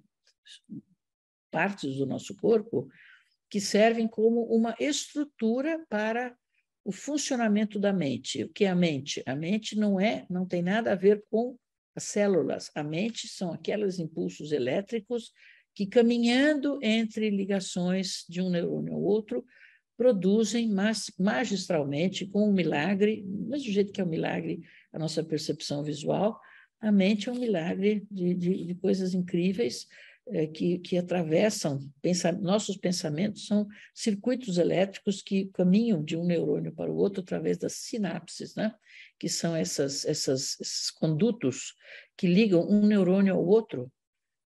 Speaker 1: partes do nosso corpo que servem como uma estrutura para o funcionamento da mente. O que é a mente? A mente não tem nada a ver com as células. A mente são aqueles impulsos elétricos que, caminhando entre ligações de um neurônio ao outro, produzem magistralmente, com um milagre, do mesmo jeito que é um milagre a nossa percepção visual, a mente é um milagre de coisas incríveis, que atravessam, nossos pensamentos são circuitos elétricos que caminham de um neurônio para o outro através das sinapses, né? Que são esses condutos que ligam um neurônio ao outro,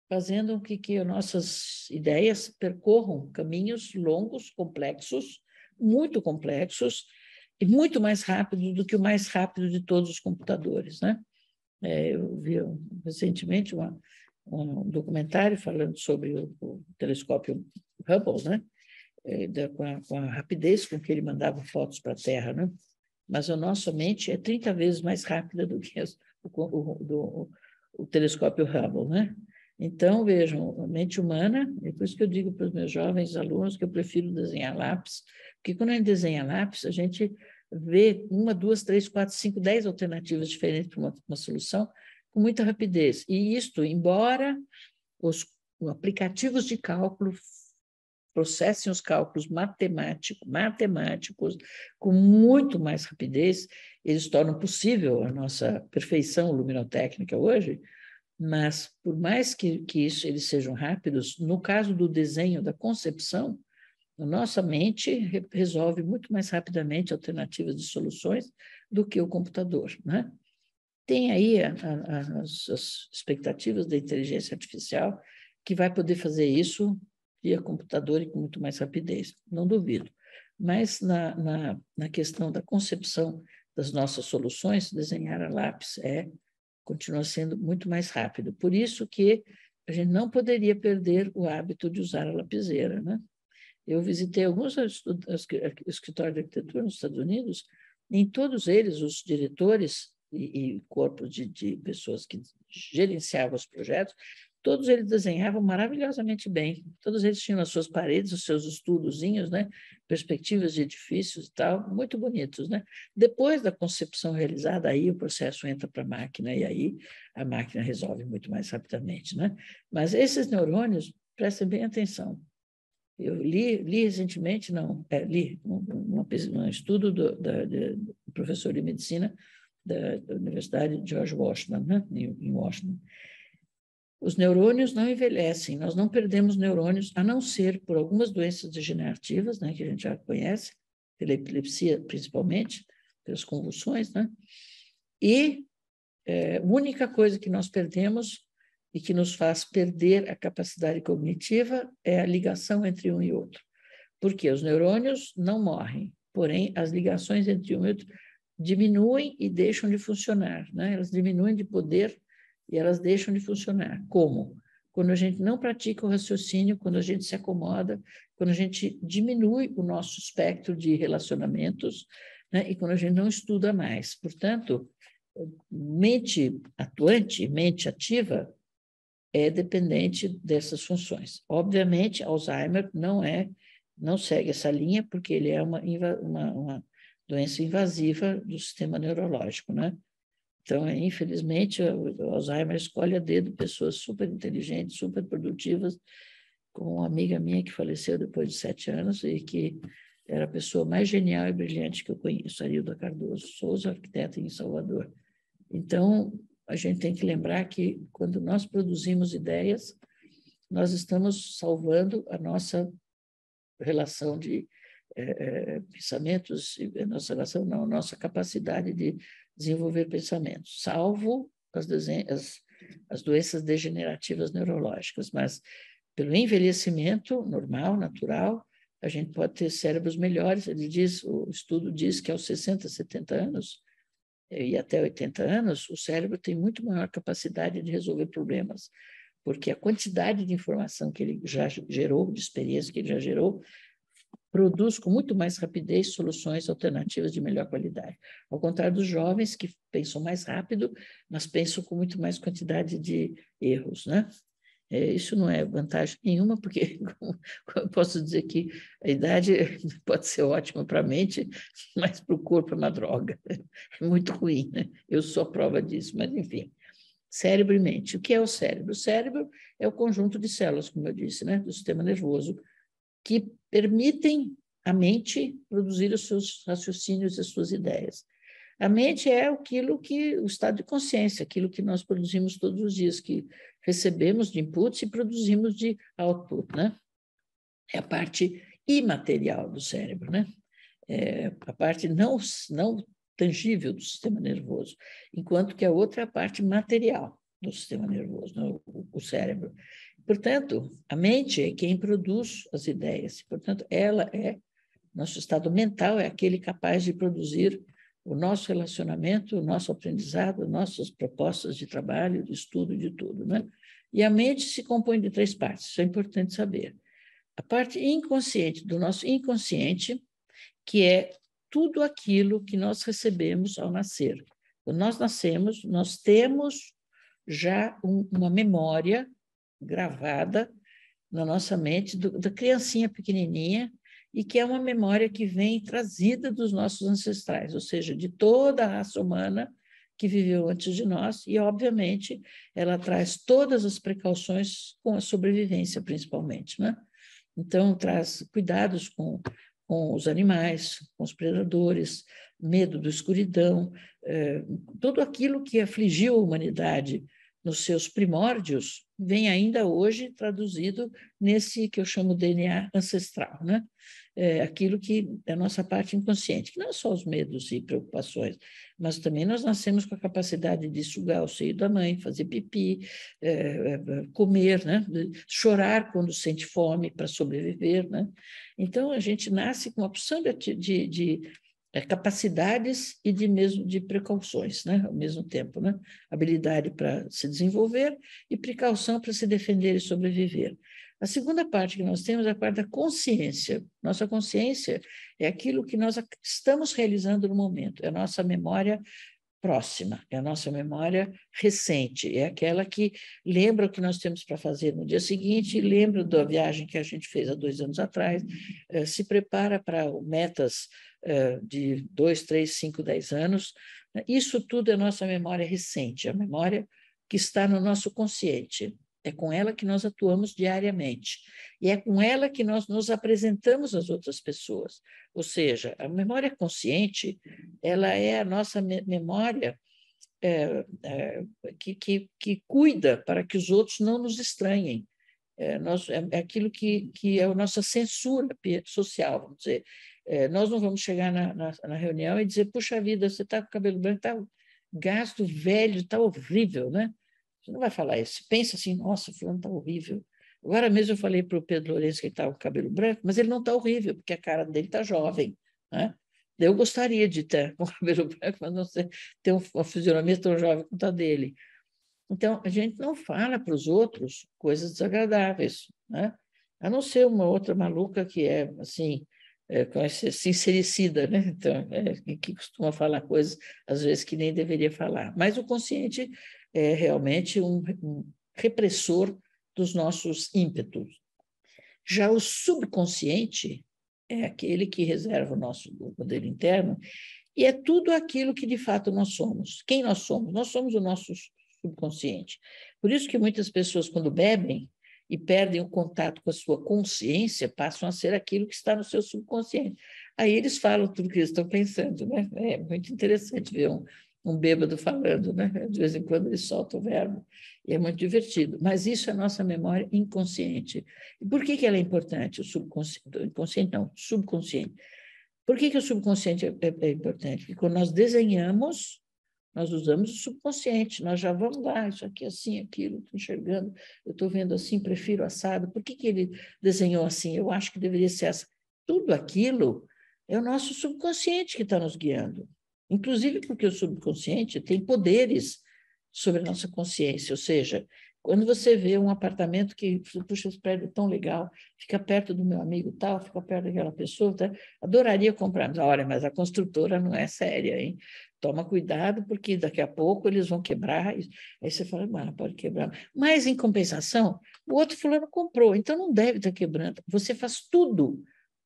Speaker 1: fazendo com que as nossas ideias percorram caminhos longos, complexos, muito complexos, e muito mais rápido do que o mais rápido de todos os computadores, né? Eu vi recentemente um documentário falando sobre o telescópio Hubble, né? Com a rapidez com que ele mandava fotos para a Terra, né? Mas a nossa mente é 30 vezes mais rápida do que o telescópio Hubble, né? Então, vejam, a mente humana, é por isso que eu digo para os meus jovens alunos que eu prefiro desenhar lápis, porque quando a gente desenha lápis, a gente vê 1, 2, 3, 4, 5, 10 alternativas diferentes para uma solução com muita rapidez. E isto, embora os aplicativos de cálculo processem os cálculos matemáticos com muito mais rapidez, eles tornam possível a nossa perfeição luminotécnica hoje, mas por mais que eles sejam rápidos, no caso do desenho, da concepção, a nossa mente resolve muito mais rapidamente alternativas de soluções do que o computador, né? Tem aí as expectativas da inteligência artificial que vai poder fazer isso via computador e com muito mais rapidez, não duvido. Mas na questão da concepção das nossas soluções, desenhar a lápis continua sendo muito mais rápido. Por isso que a gente não poderia perder o hábito de usar a lapiseira, né? Eu visitei alguns escritórios de arquitetura nos Estados Unidos, em todos eles, os diretores e corpo de pessoas que gerenciavam os projetos, todos eles desenhavam maravilhosamente bem. Todos eles tinham nas suas paredes os seus estudozinhos, né? Perspectivas de edifícios e tal, muito bonitos, né? Depois da concepção realizada, aí o processo entra para a máquina e aí a máquina resolve muito mais rapidamente, né? Mas esses neurônios, prestem bem atenção. Eu li recentemente, li um estudo do professor de medicina da Universidade de George Washington, né? Em Washington. Os neurônios não envelhecem, nós não perdemos neurônios, a não ser por algumas doenças degenerativas, né, que a gente já conhece, pela epilepsia principalmente, pelas convulsões, né? E a única coisa que nós perdemos e que nos faz perder a capacidade cognitiva é a ligação entre um e outro. Porque os neurônios não morrem, porém as ligações entre um e outro diminuem e deixam de funcionar, né? Elas diminuem de poder e elas deixam de funcionar. Como? Quando a gente não pratica o raciocínio, quando a gente se acomoda, quando a gente diminui o nosso espectro de relacionamentos, né? E quando a gente não estuda mais. Portanto, mente atuante, mente ativa, é dependente dessas funções. Obviamente, Alzheimer não segue essa linha, porque ele é uma doença invasiva do sistema neurológico, né? Então, infelizmente, o Alzheimer escolhe a dedo pessoas super inteligentes, super produtivas, como uma amiga minha que faleceu depois de 7 anos e que era a pessoa mais genial e brilhante que eu conheço, Arilda Cardoso Souza, arquiteta em Salvador. Então, a gente tem que lembrar que, quando nós produzimos ideias, nós estamos salvando a nossa relação de pensamentos, a nossa capacidade de desenvolver pensamentos, salvo as doenças degenerativas neurológicas, mas pelo envelhecimento normal, natural, a gente pode ter cérebros melhores. O estudo diz que aos 60, 70 anos e até 80 anos, o cérebro tem muito maior capacidade de resolver problemas, porque a quantidade de informação que ele já gerou, de experiência que ele já gerou, produz com muito mais rapidez soluções alternativas de melhor qualidade. Ao contrário dos jovens, que pensam mais rápido, mas pensam com muito mais quantidade de erros, né? Isso não é vantagem nenhuma, porque eu posso dizer que a idade pode ser ótima para a mente, mas para o corpo é uma droga. É muito ruim, né? Eu sou a prova disso, mas enfim. Cérebro e mente. O que é o cérebro? O cérebro é o conjunto de células, como eu disse, né? Do sistema nervoso, que permitem à mente produzir os seus raciocínios e as suas ideias. A mente é o estado de consciência, aquilo que nós produzimos todos os dias, que recebemos de inputs e produzimos de output, né? É a parte imaterial do cérebro, né? É a parte não tangível do sistema nervoso, enquanto que a outra é a parte material do sistema nervoso, né? O cérebro. Portanto, a mente é quem produz as ideias, portanto, nosso estado mental é aquele capaz de produzir o nosso relacionamento, o nosso aprendizado, nossas propostas de trabalho, de estudo, de tudo, né? E a mente se compõe de 3 partes, isso é importante saber. A parte inconsciente do nosso inconsciente, que é tudo aquilo que nós recebemos ao nascer. Quando nós nascemos, nós temos já uma memória gravada na nossa mente da criancinha pequenininha, e que é uma memória que vem trazida dos nossos ancestrais, ou seja, de toda a raça humana que viveu antes de nós, e, obviamente, ela traz todas as precauções com a sobrevivência, principalmente, né? Então, traz cuidados com os animais, com os predadores, medo da escuridão, tudo aquilo que afligiu a humanidade nos seus primórdios, vem ainda hoje traduzido nesse que eu chamo DNA ancestral, né? Aquilo que é a nossa parte inconsciente, que não é só os medos e preocupações, mas também nós nascemos com a capacidade de sugar o seio da mãe, fazer pipi, comer, né? Chorar quando sente fome para sobreviver, né? Então, a gente nasce com uma opção de capacidades e mesmo de precauções, né? Ao mesmo tempo, né? Habilidade para se desenvolver e precaução para se defender e sobreviver. A segunda parte que nós temos é a parte da consciência. Nossa consciência é aquilo que nós estamos realizando no momento, é a nossa memória próxima, é a nossa memória recente, é aquela que lembra o que nós temos para fazer no dia seguinte, lembra da viagem que a gente fez há 2 anos atrás, se prepara para metas de 2, 3, 5, 10 anos. Isso tudo é nossa memória recente, a memória que está no nosso consciente. É com ela que nós atuamos diariamente. E é com ela que nós nos apresentamos às outras pessoas. Ou seja, a memória consciente, ela é a nossa memória que cuida para que os outros não nos estranhem. É aquilo que é a nossa censura social, vamos dizer. Nós não vamos chegar na reunião e dizer, puxa vida, você está com o cabelo branco, está gasto, velho, está horrível, né? Você não vai falar isso. Você pensa assim, nossa, fulano está horrível. Agora mesmo eu falei para o Pedro Lourenço que ele estava com o cabelo branco, mas ele não está horrível, porque a cara dele está jovem, né? Eu gostaria de ter com o cabelo branco, mas não sei, ter uma fisionomia tão jovem quanto a dele. Então, a gente não fala para os outros coisas desagradáveis, né? A não ser uma outra maluca que é, assim, sincericida, né? Então, que costuma falar coisas, às vezes, que nem deveria falar. Mas o consciente é realmente um repressor dos nossos ímpetos. Já o subconsciente é aquele que reserva o nosso poder interno e é tudo aquilo que, de fato, nós somos. Quem nós somos? Nós somos o nosso subconsciente. Por isso que muitas pessoas, quando bebem e perdem o contato com a sua consciência, passam a ser aquilo que está no seu subconsciente. Aí eles falam tudo o que eles estão pensando, né? É muito interessante ver um bêbado falando, né? De vez em quando ele solta o verbo, e é muito divertido. Mas isso é a nossa memória inconsciente. E por que ela é importante? O inconsciente não, subconsciente. Por que o subconsciente é importante? Porque quando nós desenhamos, nós usamos o subconsciente, nós já vamos lá, isso aqui assim, aquilo, estou enxergando, eu estou vendo assim, prefiro assado. Por que ele desenhou assim? Eu acho que deveria ser essa. Tudo aquilo é o nosso subconsciente que está nos guiando. Inclusive porque o subconsciente tem poderes sobre a nossa consciência, ou seja, quando você vê um apartamento que, puxa, esse prédio é tão legal, fica perto do meu amigo tal, fica perto daquela pessoa, tá? Adoraria comprar. Mas, olha, mas a construtora não é séria, hein? Toma cuidado, porque daqui a pouco eles vão quebrar. Aí você fala, pode quebrar. Mas, em compensação, o outro fulano comprou, então não deve estar quebrando. Você faz tudo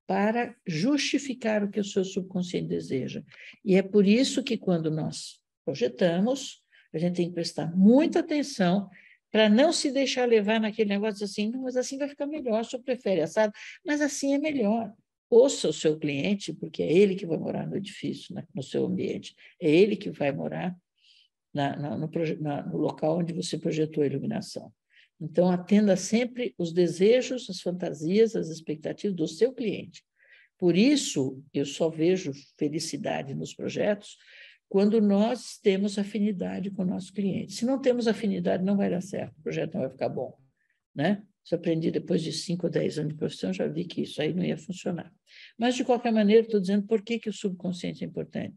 Speaker 1: para justificar o que o seu subconsciente deseja. E é por isso que, quando nós projetamos, a gente tem que prestar muita atenção para não se deixar levar naquele negócio assim, não, mas assim vai ficar melhor, o senhor prefere assado, mas assim é melhor. Ouça o seu cliente, porque é ele que vai morar no edifício, no seu ambiente, é ele que vai morar no local onde você projetou a iluminação. Então, atenda sempre os desejos, as fantasias, as expectativas do seu cliente. Por isso, eu só vejo felicidade nos projetos quando nós temos afinidade com o nosso cliente. Se não temos afinidade, não vai dar certo, o projeto não vai ficar bom, né? Isso aprendi depois de 5 ou 10 anos de profissão, já vi que isso aí não ia funcionar. Mas, de qualquer maneira, estou dizendo por que o subconsciente é importante.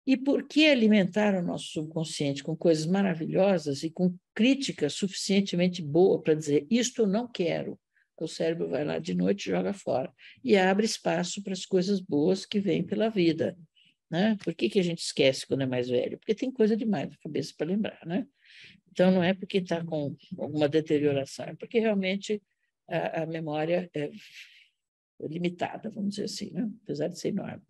Speaker 1: E por que alimentar o nosso subconsciente com coisas maravilhosas e com crítica suficientemente boa para dizer isto eu não quero? O cérebro vai lá de noite e joga fora. E abre espaço para as coisas boas que vêm pela vida. Né? Por que a gente esquece quando é mais velho? Porque tem coisa demais na cabeça para lembrar, né? Então, não é porque está com alguma deterioração, é porque realmente a memória é limitada, vamos dizer assim, né? Apesar de ser enorme.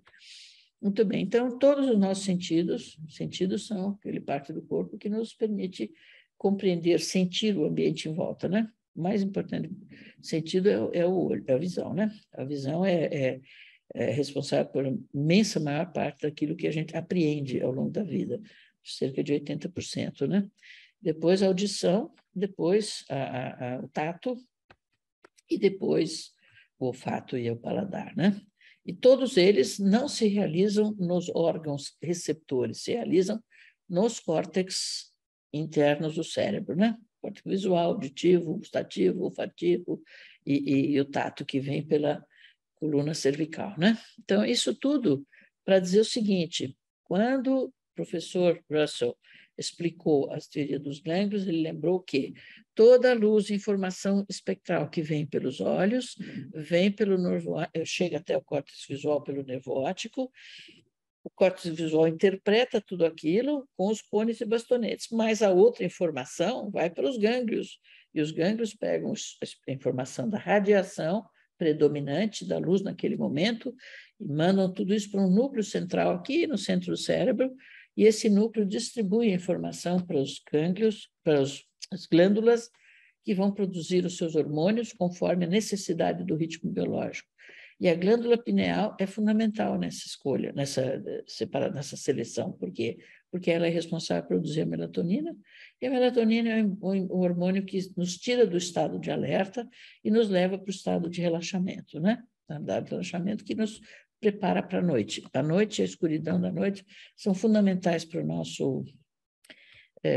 Speaker 1: Muito bem, então, todos os nossos sentidos são aquele parte do corpo que nos permite compreender, sentir o ambiente em volta, né? O mais importante sentido é o olho, é a visão, né? A visão é responsável por imensa maior parte daquilo que a gente apreende ao longo da vida, cerca de 80%, né? Depois a audição, depois o tato e depois o olfato e o paladar, né? E todos eles não se realizam nos órgãos receptores, se realizam nos córtex internos do cérebro, né? Córtex visual, auditivo, gustativo, olfativo e o tato que vem pela coluna cervical, né? Então, isso tudo para dizer o seguinte, quando o professor Russell explicou as teorias dos gânglios, ele lembrou que toda a luz e informação espectral que vem pelos olhos, vem pelo nervo, chega até o córtex visual pelo nervo óptico, o córtex visual interpreta tudo aquilo com os cones e bastonetes, mas a outra informação vai para os gânglios, e os gânglios pegam a informação da radiação predominante da luz naquele momento e mandam tudo isso para um núcleo central aqui no centro do cérebro, e esse núcleo distribui a informação para os gânglios, para as glândulas, que vão produzir os seus hormônios conforme a necessidade do ritmo biológico. E a glândula pineal é fundamental nessa escolha, nessa seleção. Por quê? Porque ela é responsável por produzir a melatonina, e a melatonina é um hormônio que nos tira do estado de alerta e nos leva para o estado de relaxamento, né? Estado de relaxamento que nos prepara para a noite. A noite e a escuridão da noite são fundamentais para o nosso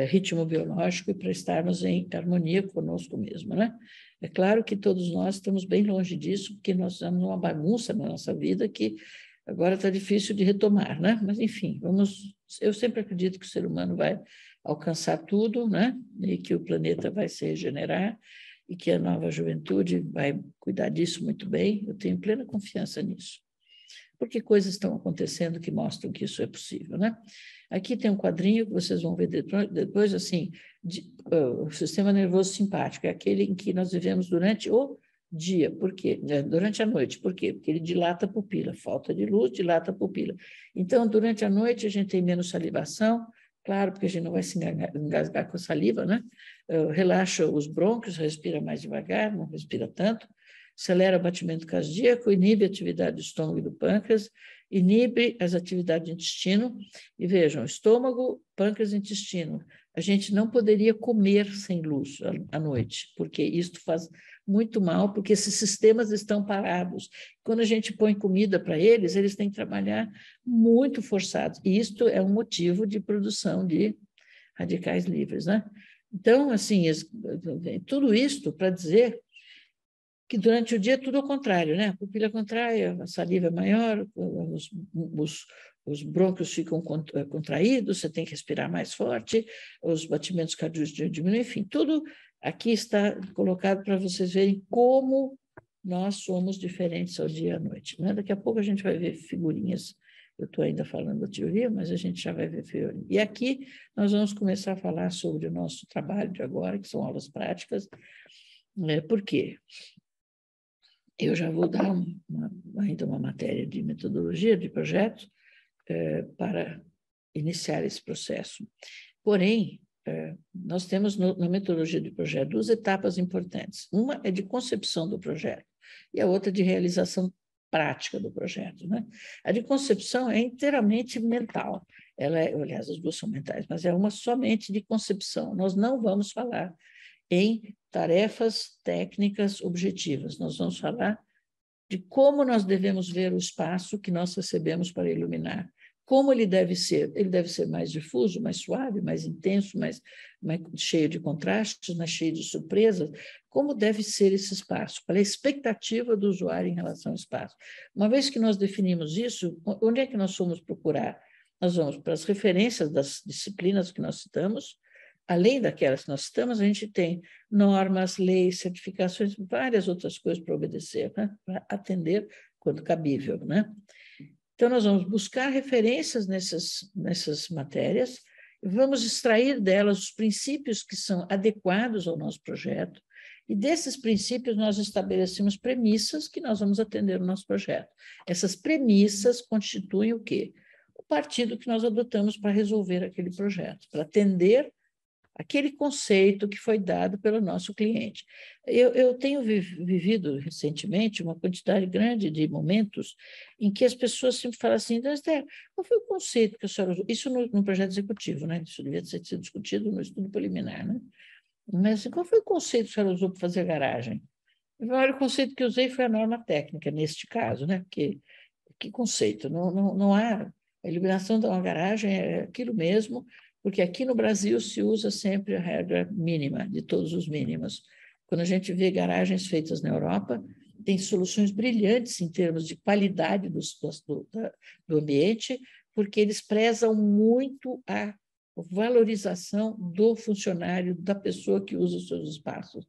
Speaker 1: ritmo biológico e para estarmos em harmonia conosco mesmo, né? É claro que todos nós estamos bem longe disso, porque nós estamos numa bagunça na nossa vida que agora está difícil de retomar, né? Mas, enfim, eu sempre acredito que o ser humano vai alcançar tudo, né? E que o planeta vai se regenerar e que a nova juventude vai cuidar disso muito bem. Eu tenho plena confiança nisso. Porque coisas estão acontecendo que mostram que isso é possível, né? Aqui tem um quadrinho que vocês vão ver depois, assim, o sistema nervoso simpático, é aquele em que nós vivemos durante o dia. Por quê? Durante a noite. Por quê? Porque ele dilata a pupila. Falta de luz, dilata a pupila. Então, durante a noite, a gente tem menos salivação, claro, porque a gente não vai se engasgar com a saliva, né? Relaxa os brônquios, respira mais devagar, não respira tanto, acelera o batimento cardíaco, inibe a atividade do estômago e do pâncreas, inibe as atividades do intestino. E vejam, estômago, pâncreas e intestino. A gente não poderia comer sem luz à noite, porque isto faz muito mal, porque esses sistemas estão parados. Quando a gente põe comida para eles, eles têm que trabalhar muito forçados. E isto é um motivo de produção de radicais livres, né? Então, assim, tudo isto para dizer que durante o dia é tudo ao contrário, né? A pupila contrai, a saliva é maior, os brônquios ficam contraídos, você tem que respirar mais forte, os batimentos cardíacos diminuem, enfim, tudo aqui está colocado para vocês verem como nós somos diferentes ao dia e à noite, né? Daqui a pouco a gente vai ver figurinhas, eu estou ainda falando da teoria, mas a gente já vai ver figurinhas. E aqui nós vamos começar a falar sobre o nosso trabalho de agora, que são aulas práticas. Por quê? Eu já vou dar ainda uma matéria de metodologia de projeto para iniciar esse processo. Porém, nós temos na metodologia de projeto 2 etapas importantes. Uma é de concepção do projeto e a outra de realização prática do projeto, né? A de concepção é inteiramente mental. Aliás, as duas são mentais, mas é uma somente de concepção. Nós não vamos falar em tarefas técnicas objetivas. Nós vamos falar de como nós devemos ver o espaço que nós recebemos para iluminar. Como ele deve ser? Ele deve ser mais difuso, mais suave, mais intenso, mais cheio de contrastes, mais cheio de surpresas. Como deve ser esse espaço? Qual é a expectativa do usuário em relação ao espaço? Uma vez que nós definimos isso, onde é que nós vamos procurar? Nós vamos para as referências das disciplinas que nós citamos. Além daquelas que nós citamos, a gente tem normas, leis, certificações, várias outras coisas para obedecer, né? Para atender quando cabível, né? Então, nós vamos buscar referências nessas matérias, vamos extrair delas os princípios que são adequados ao nosso projeto, e desses princípios nós estabelecemos premissas que nós vamos atender no nosso projeto. Essas premissas constituem o quê? O partido que nós adotamos para resolver aquele projeto, para atender aquele conceito que foi dado pelo nosso cliente. Eu tenho vivido recentemente uma quantidade grande de momentos em que as pessoas sempre falam assim, Esther, qual foi o conceito que a senhora usou? Isso no projeto executivo, né? Isso devia ter sido discutido no estudo preliminar, né? Mas assim, qual foi o conceito que a senhora usou para fazer a garagem? O conceito que eu usei foi a norma técnica, neste caso, né? Que conceito? Não há... A iluminação de uma garagem é aquilo mesmo, porque aqui no Brasil se usa sempre a regra mínima, de todos os mínimos. Quando a gente vê garagens feitas na Europa, tem soluções brilhantes em termos de qualidade do ambiente, porque eles prezam muito a valorização do funcionário, da pessoa que usa os seus espaços.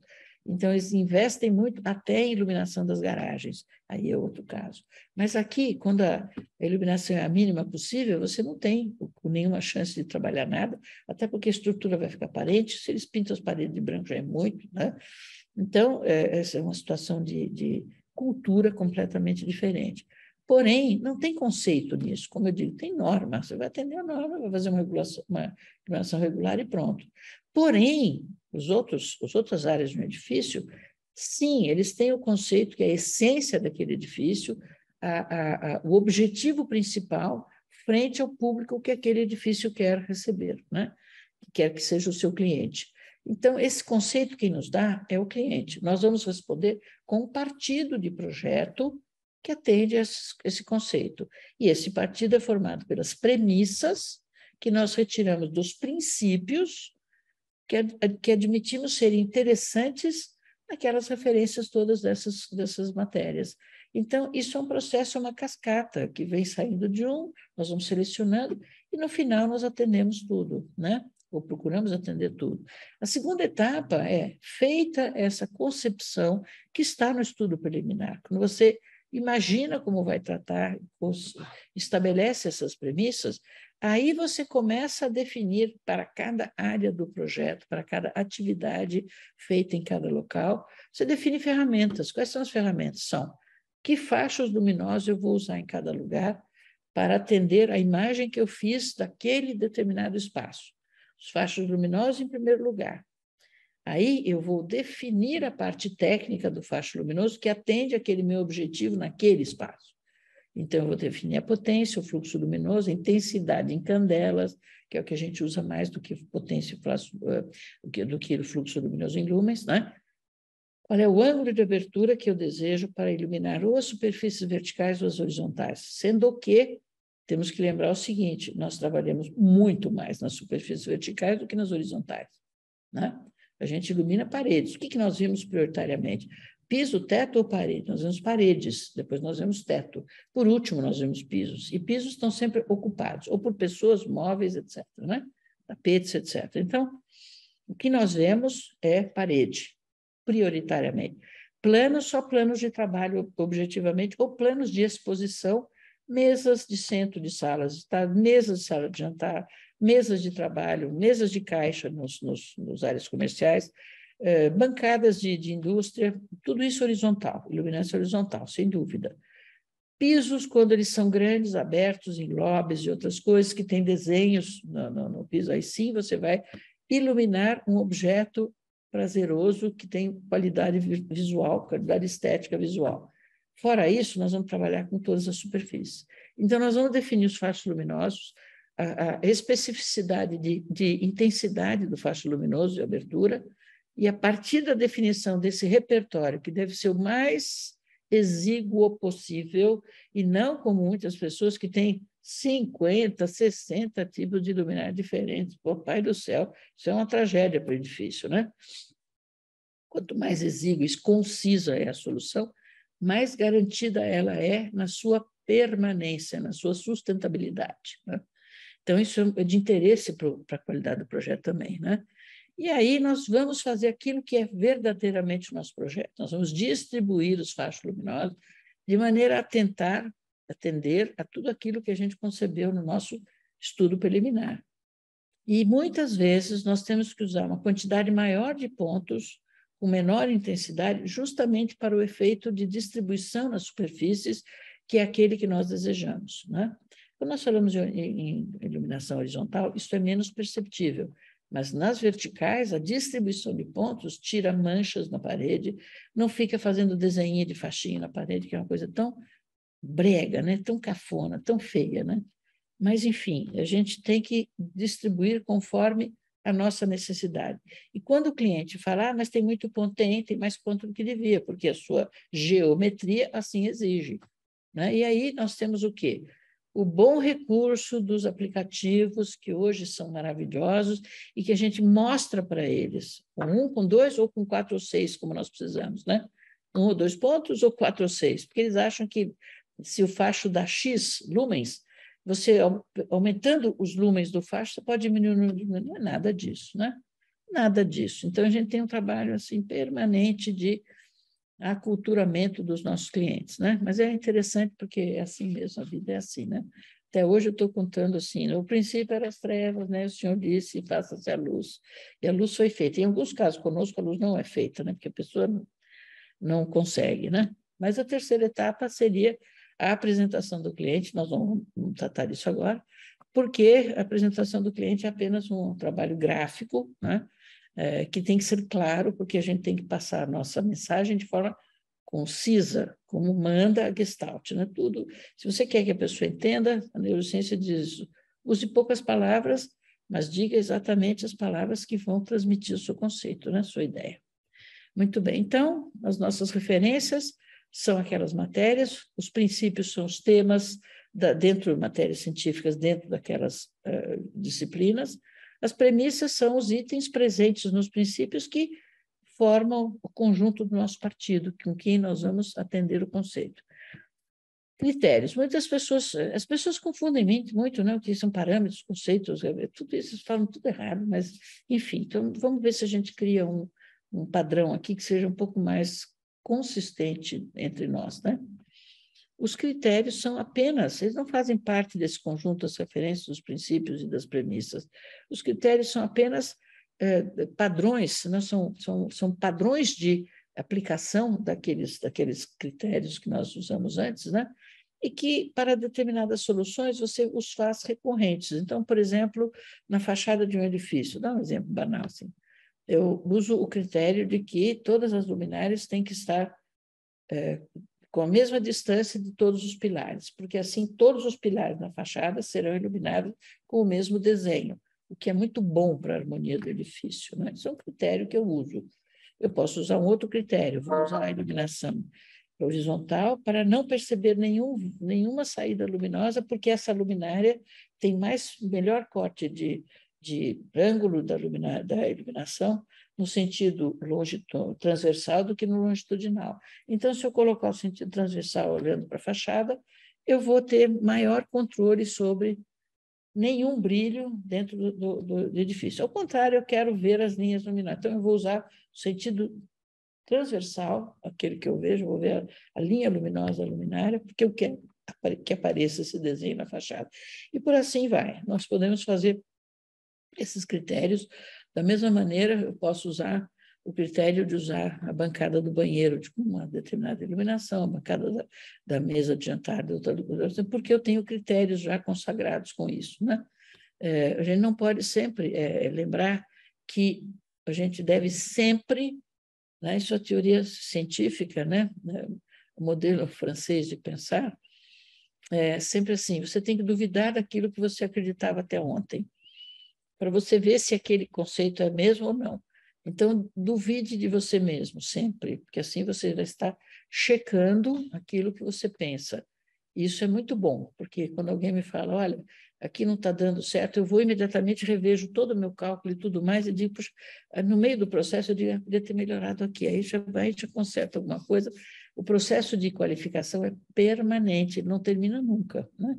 Speaker 1: Então, eles investem muito até em iluminação das garagens, aí é outro caso. Mas aqui, quando a iluminação é a mínima possível, você não tem nenhuma chance de trabalhar nada, até porque a estrutura vai ficar aparente, se eles pintam as paredes de branco já é muito, né? Então, essa é uma situação de cultura completamente diferente. Porém, não tem conceito nisso, como eu digo, tem norma, você vai atender a norma, vai fazer uma iluminação regular e pronto. Porém, as outras áreas de um edifício, sim, eles têm o conceito que é a essência daquele edifício, o objetivo principal frente ao público que aquele edifício quer receber, né? Que quer que seja o seu cliente. Então, esse conceito quem nos dá é o cliente. Nós vamos responder com um partido de projeto que atende a esse conceito. E esse partido é formado pelas premissas que nós retiramos dos princípios que admitimos serem interessantes naquelas referências todas dessas matérias. Então, isso é um processo, é uma cascata que vem saindo de nós vamos selecionando e, no final, nós atendemos tudo, né? Ou procuramos atender tudo. A segunda etapa é, feita essa concepção que está no estudo preliminar, quando você imagina como vai tratar, estabelece essas premissas, aí você começa a definir para cada área do projeto, para cada atividade feita em cada local, você define ferramentas. Quais são as ferramentas? São que faixas luminosas eu vou usar em cada lugar para atender a imagem que eu fiz daquele determinado espaço. Os faixas luminosas em primeiro lugar. Aí eu vou definir a parte técnica do facho luminoso que atende aquele meu objetivo naquele espaço. Então, eu vou definir a potência, o fluxo luminoso, a intensidade em candelas, que é o que a gente usa mais do que potência, do que o fluxo luminoso em lumens, né? Qual é o ângulo de abertura que eu desejo para iluminar ou as superfícies verticais ou as horizontais? Sendo que temos que lembrar o seguinte, nós trabalhamos muito mais nas superfícies verticais do que nas horizontais, né? A gente ilumina paredes. O que nós vimos prioritariamente? Piso, teto ou parede? Nós vemos paredes, depois nós vemos teto. Por último, nós vemos pisos. E pisos estão sempre ocupados, ou por pessoas, móveis, etc., né? Tapetes, etc. Então, o que nós vemos é parede, prioritariamente. Planos, só planos de trabalho objetivamente, ou planos de exposição, mesas de centro de salas, mesas de sala de jantar, mesas de trabalho, mesas de caixa nos áreas comerciais, bancadas de indústria, tudo isso horizontal, iluminação horizontal, sem dúvida. Pisos, quando eles são grandes, abertos, em lobbies e outras coisas, que tem desenhos no piso, aí sim você vai iluminar um objeto prazeroso que tem qualidade visual, qualidade estética visual. Fora isso, nós vamos trabalhar com todas as superfícies. Então, nós vamos definir os fachos luminosos, a especificidade de intensidade do facho luminoso de abertura, e a partir da definição desse repertório, que deve ser o mais exíguo possível, e não como muitas pessoas que têm 50, 60 tipos de luminária diferentes. Pô, pai do céu, isso é uma tragédia para o edifício, né? Quanto mais exígua e concisa é a solução, mais garantida ela é na sua permanência, na sua sustentabilidade, né? Então, isso é de interesse para a qualidade do projeto também, né? E aí nós vamos fazer aquilo que é verdadeiramente o nosso projeto. Nós vamos distribuir os fachos luminosos de maneira a tentar atender a tudo aquilo que a gente concebeu no nosso estudo preliminar. E muitas vezes nós temos que usar uma quantidade maior de pontos com menor intensidade, justamente para o efeito de distribuição nas superfícies, que é aquele que nós desejamos, né? Quando nós falamos em iluminação horizontal, isso é menos perceptível, mas nas verticais, a distribuição de pontos tira manchas na parede, não fica fazendo desenho de faixinha na parede, que é uma coisa tão brega, né? Tão cafona, tão feia, né? Mas, enfim, a gente tem que distribuir conforme a nossa necessidade. E quando o cliente fala, mas tem muito ponto, tem mais ponto do que devia, porque a sua geometria assim exige, né? E aí nós temos o quê? O bom recurso dos aplicativos, que hoje são maravilhosos, e que a gente mostra para eles, com 2 ou com 4 ou 6, como nós precisamos, né? 1 ou 2 pontos ou 4 ou 6, porque eles acham que se o facho dá X lumens, você, aumentando os lúmenes do facho, você pode diminuir o número de lúmenes. Não é nada disso, né? Nada disso. Então, a gente tem um trabalho assim, permanente de aculturamento dos nossos clientes, né? Mas é interessante porque é assim mesmo, a vida é assim, né? Até hoje eu estou contando assim, o princípio era as trevas, né? O Senhor disse, faça-se a luz. E a luz foi feita. Em alguns casos, conosco, a luz não é feita, né? Porque a pessoa não consegue, né? Mas a terceira etapa seria a apresentação do cliente, nós vamos tratar disso agora, porque a apresentação do cliente é apenas um trabalho gráfico, né? Que tem que ser claro, porque a gente tem que passar a nossa mensagem de forma concisa, como manda a Gestalt, né? Tudo. Se você quer que a pessoa entenda, a neurociência diz, use poucas palavras, mas diga exatamente as palavras que vão transmitir o seu conceito, né? A sua ideia. Muito bem, então, as nossas referências são aquelas matérias, os princípios são os temas dentro de matérias científicas, dentro daquelas disciplinas, as premissas são os itens presentes nos princípios que formam o conjunto do nosso partido, com quem nós vamos atender o conceito. Critérios. Muitas pessoas, as pessoas confundem muito, né? O que são parâmetros, conceitos, tudo isso, falam tudo errado, mas, enfim, então vamos ver se a gente cria um padrão aqui que seja um pouco mais consistente entre nós, né? Os critérios são apenas, eles não fazem parte desse conjunto das referências, dos princípios e das premissas. Os critérios são apenas padrões, não são padrões de aplicação daqueles critérios que nós usamos antes, né? E que, para determinadas soluções, você os faz recorrentes. Então, por exemplo, na fachada de um edifício, dá um exemplo banal, assim. Eu uso o critério de que todas as luminárias têm que estar com a mesma distância de todos os pilares, porque assim todos os pilares na fachada serão iluminados com o mesmo desenho, o que é muito bom para a harmonia do edifício, né? Isso é um critério que eu uso. Eu posso usar um outro critério, vou usar a iluminação horizontal para não perceber nenhuma saída luminosa, porque essa luminária tem melhor corte de ângulo da iluminação no sentido transversal do que no longitudinal. Então, se eu colocar o sentido transversal olhando para a fachada, eu vou ter maior controle sobre nenhum brilho dentro do edifício. Ao contrário, eu quero ver as linhas luminosas. Então, eu vou usar o sentido transversal, aquele que eu vejo, vou ver a linha luminosa luminária, porque eu quero que apareça esse desenho na fachada. E por assim vai. Nós podemos fazer esses critérios. Da mesma maneira, eu posso usar o critério de usar a bancada do banheiro de uma determinada iluminação, a bancada da mesa de jantar de outra, porque eu tenho critérios já consagrados com isso, né? A gente não pode sempre lembrar que a gente deve sempre, né, isso é a teoria científica, né? O modelo francês de pensar, sempre assim, você tem que duvidar daquilo que você acreditava até ontem, para você ver se aquele conceito é mesmo ou não. Então, duvide de você mesmo, sempre, porque assim você já está checando aquilo que você pensa. Isso é muito bom, porque quando alguém me fala, olha, aqui não está dando certo, eu vou imediatamente, revejo todo o meu cálculo e tudo mais, e digo, puxa, no meio do processo, eu digo, eu podia ter melhorado aqui, aí já conserta alguma coisa. O processo de qualificação é permanente, não termina nunca, né?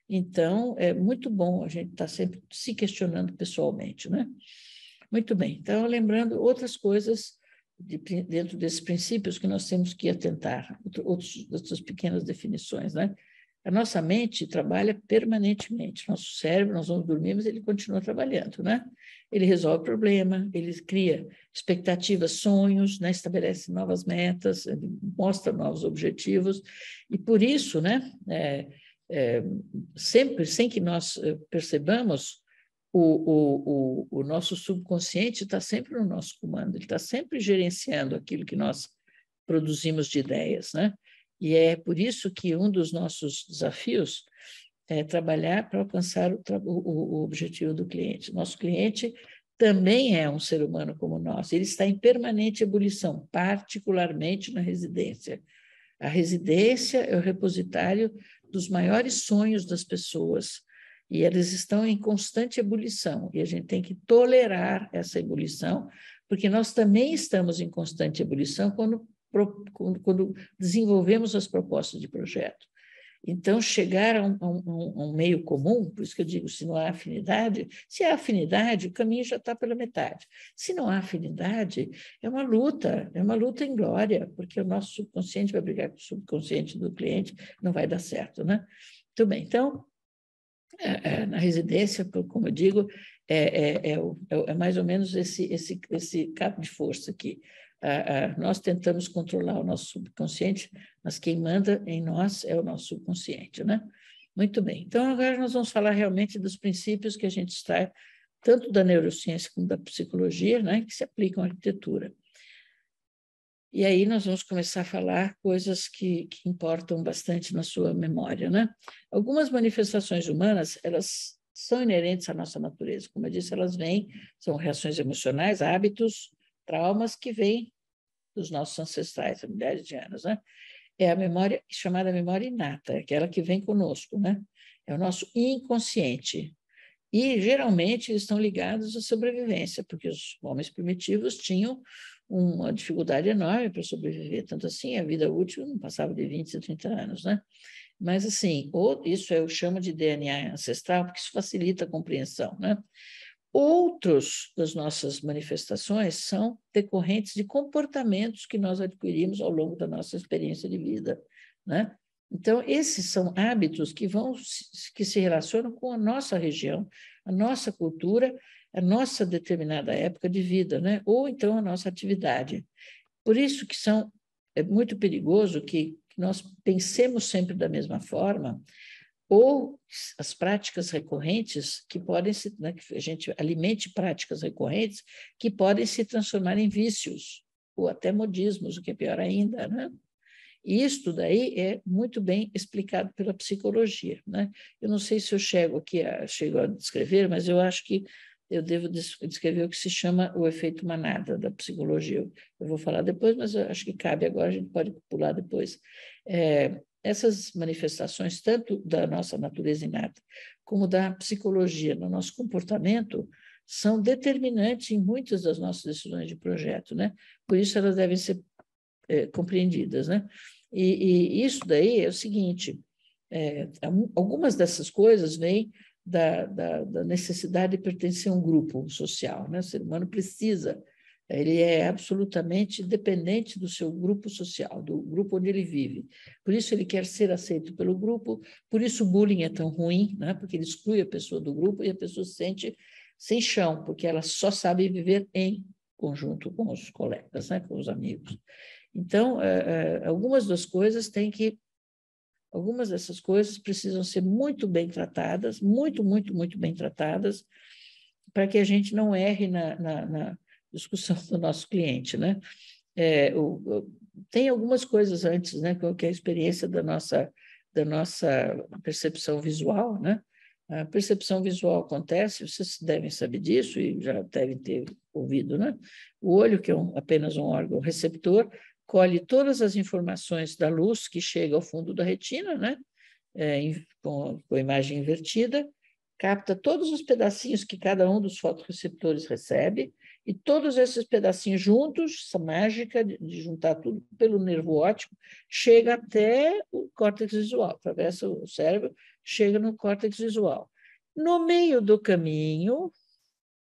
Speaker 1: Então, é muito bom a gente estar sempre se questionando pessoalmente, né? Muito bem. Então, lembrando outras coisas dentro desses princípios que nós temos que atentar, outras pequenas definições, né? A nossa mente trabalha permanentemente. Nosso cérebro, nós vamos dormir, mas ele continua trabalhando, né? Ele resolve problema, ele cria expectativas, sonhos, né? Estabelece novas metas, ele mostra novos objetivos. E por isso, né? Sempre, sem que nós percebamos, o nosso subconsciente está sempre no nosso comando, ele está sempre gerenciando aquilo que nós produzimos de ideias, né? E é por isso que um dos nossos desafios é trabalhar para alcançar o objetivo do cliente. Nosso cliente também é um ser humano como nós, ele está em permanente ebulição, particularmente na residência. A residência é o repositário dos maiores sonhos das pessoas, e eles estão em constante ebulição, e a gente tem que tolerar essa ebulição, porque nós também estamos em constante ebulição quando desenvolvemos as propostas de projeto. Então, chegar a um meio comum, por isso que eu digo, se não há afinidade, se há afinidade, o caminho já está pela metade. Se não há afinidade, é uma luta em glória, porque o nosso subconsciente vai brigar com o subconsciente do cliente, não vai dar certo, né? Muito bem, então, na residência, como eu digo, é mais ou menos esse cabo de força aqui. Nós tentamos controlar o nosso subconsciente, mas quem manda em nós é o nosso subconsciente, né? Muito bem. Então, agora nós vamos falar realmente dos princípios que a gente extrai, tanto da neurociência como da psicologia, né, que se aplicam à arquitetura. E aí nós vamos começar a falar coisas que importam bastante na sua memória, né? Algumas manifestações humanas, elas são inerentes à nossa natureza. Como eu disse, elas são reações emocionais, hábitos, traumas que vêm dos nossos ancestrais há milhares de anos, né? É a memória chamada memória inata, aquela que vem conosco, né? É o nosso inconsciente. E, geralmente, eles estão ligados à sobrevivência, porque os homens primitivos tinham uma dificuldade enorme para sobreviver, tanto assim, a vida útil não passava de 20 a 30 anos, né? Mas, assim, isso eu chamo de DNA ancestral, porque isso facilita a compreensão, né? Outros das nossas manifestações são decorrentes de comportamentos que nós adquirimos ao longo da nossa experiência de vida, né? Então, esses são hábitos que se relacionam com a nossa região, a nossa cultura, a nossa determinada época de vida, né? Ou então a nossa atividade. Por isso que é muito perigoso que nós pensemos sempre da mesma forma, ou as práticas recorrentes que podem se, né, que a gente alimente práticas recorrentes que podem se transformar em vícios, ou até modismos, o que é pior ainda, né? E isso daí é muito bem explicado pela psicologia, né? Eu não sei se eu chego a descrever, mas eu acho que eu devo descrever o que se chama o efeito manada da psicologia. Eu vou falar depois, mas eu acho que cabe agora, a gente pode pular depois. Essas manifestações, tanto da nossa natureza inata como da psicologia no nosso comportamento, são determinantes em muitas das nossas decisões de projeto, né? Por isso elas devem ser compreendidas, né? E isso daí é o seguinte, algumas dessas coisas vêm da necessidade de pertencer a um grupo social, né? O ser humano precisa, ele é absolutamente dependente do seu grupo social, do grupo onde ele vive. Por isso ele quer ser aceito pelo grupo, por isso o bullying é tão ruim, né? Porque ele exclui a pessoa do grupo e a pessoa se sente sem chão, porque ela só sabe viver em conjunto com os colegas, né? Com os amigos. Então, algumas dessas coisas precisam ser muito bem tratadas, muito bem tratadas, para que a gente não erre na discussão do nosso cliente, né? Tem algumas coisas antes, né? Que é a experiência da nossa percepção visual, né? A percepção visual acontece, vocês devem saber disso e já devem ter ouvido, né? O olho, que é apenas um órgão receptor, colhe todas as informações da luz que chega ao fundo da retina, né? Com a imagem invertida, capta todos os pedacinhos que cada um dos fotorreceptores recebe, e todos esses pedacinhos juntos, essa mágica de juntar tudo pelo nervo óptico, chega até o córtex visual, atravessa o cérebro, chega no córtex visual. No meio do caminho,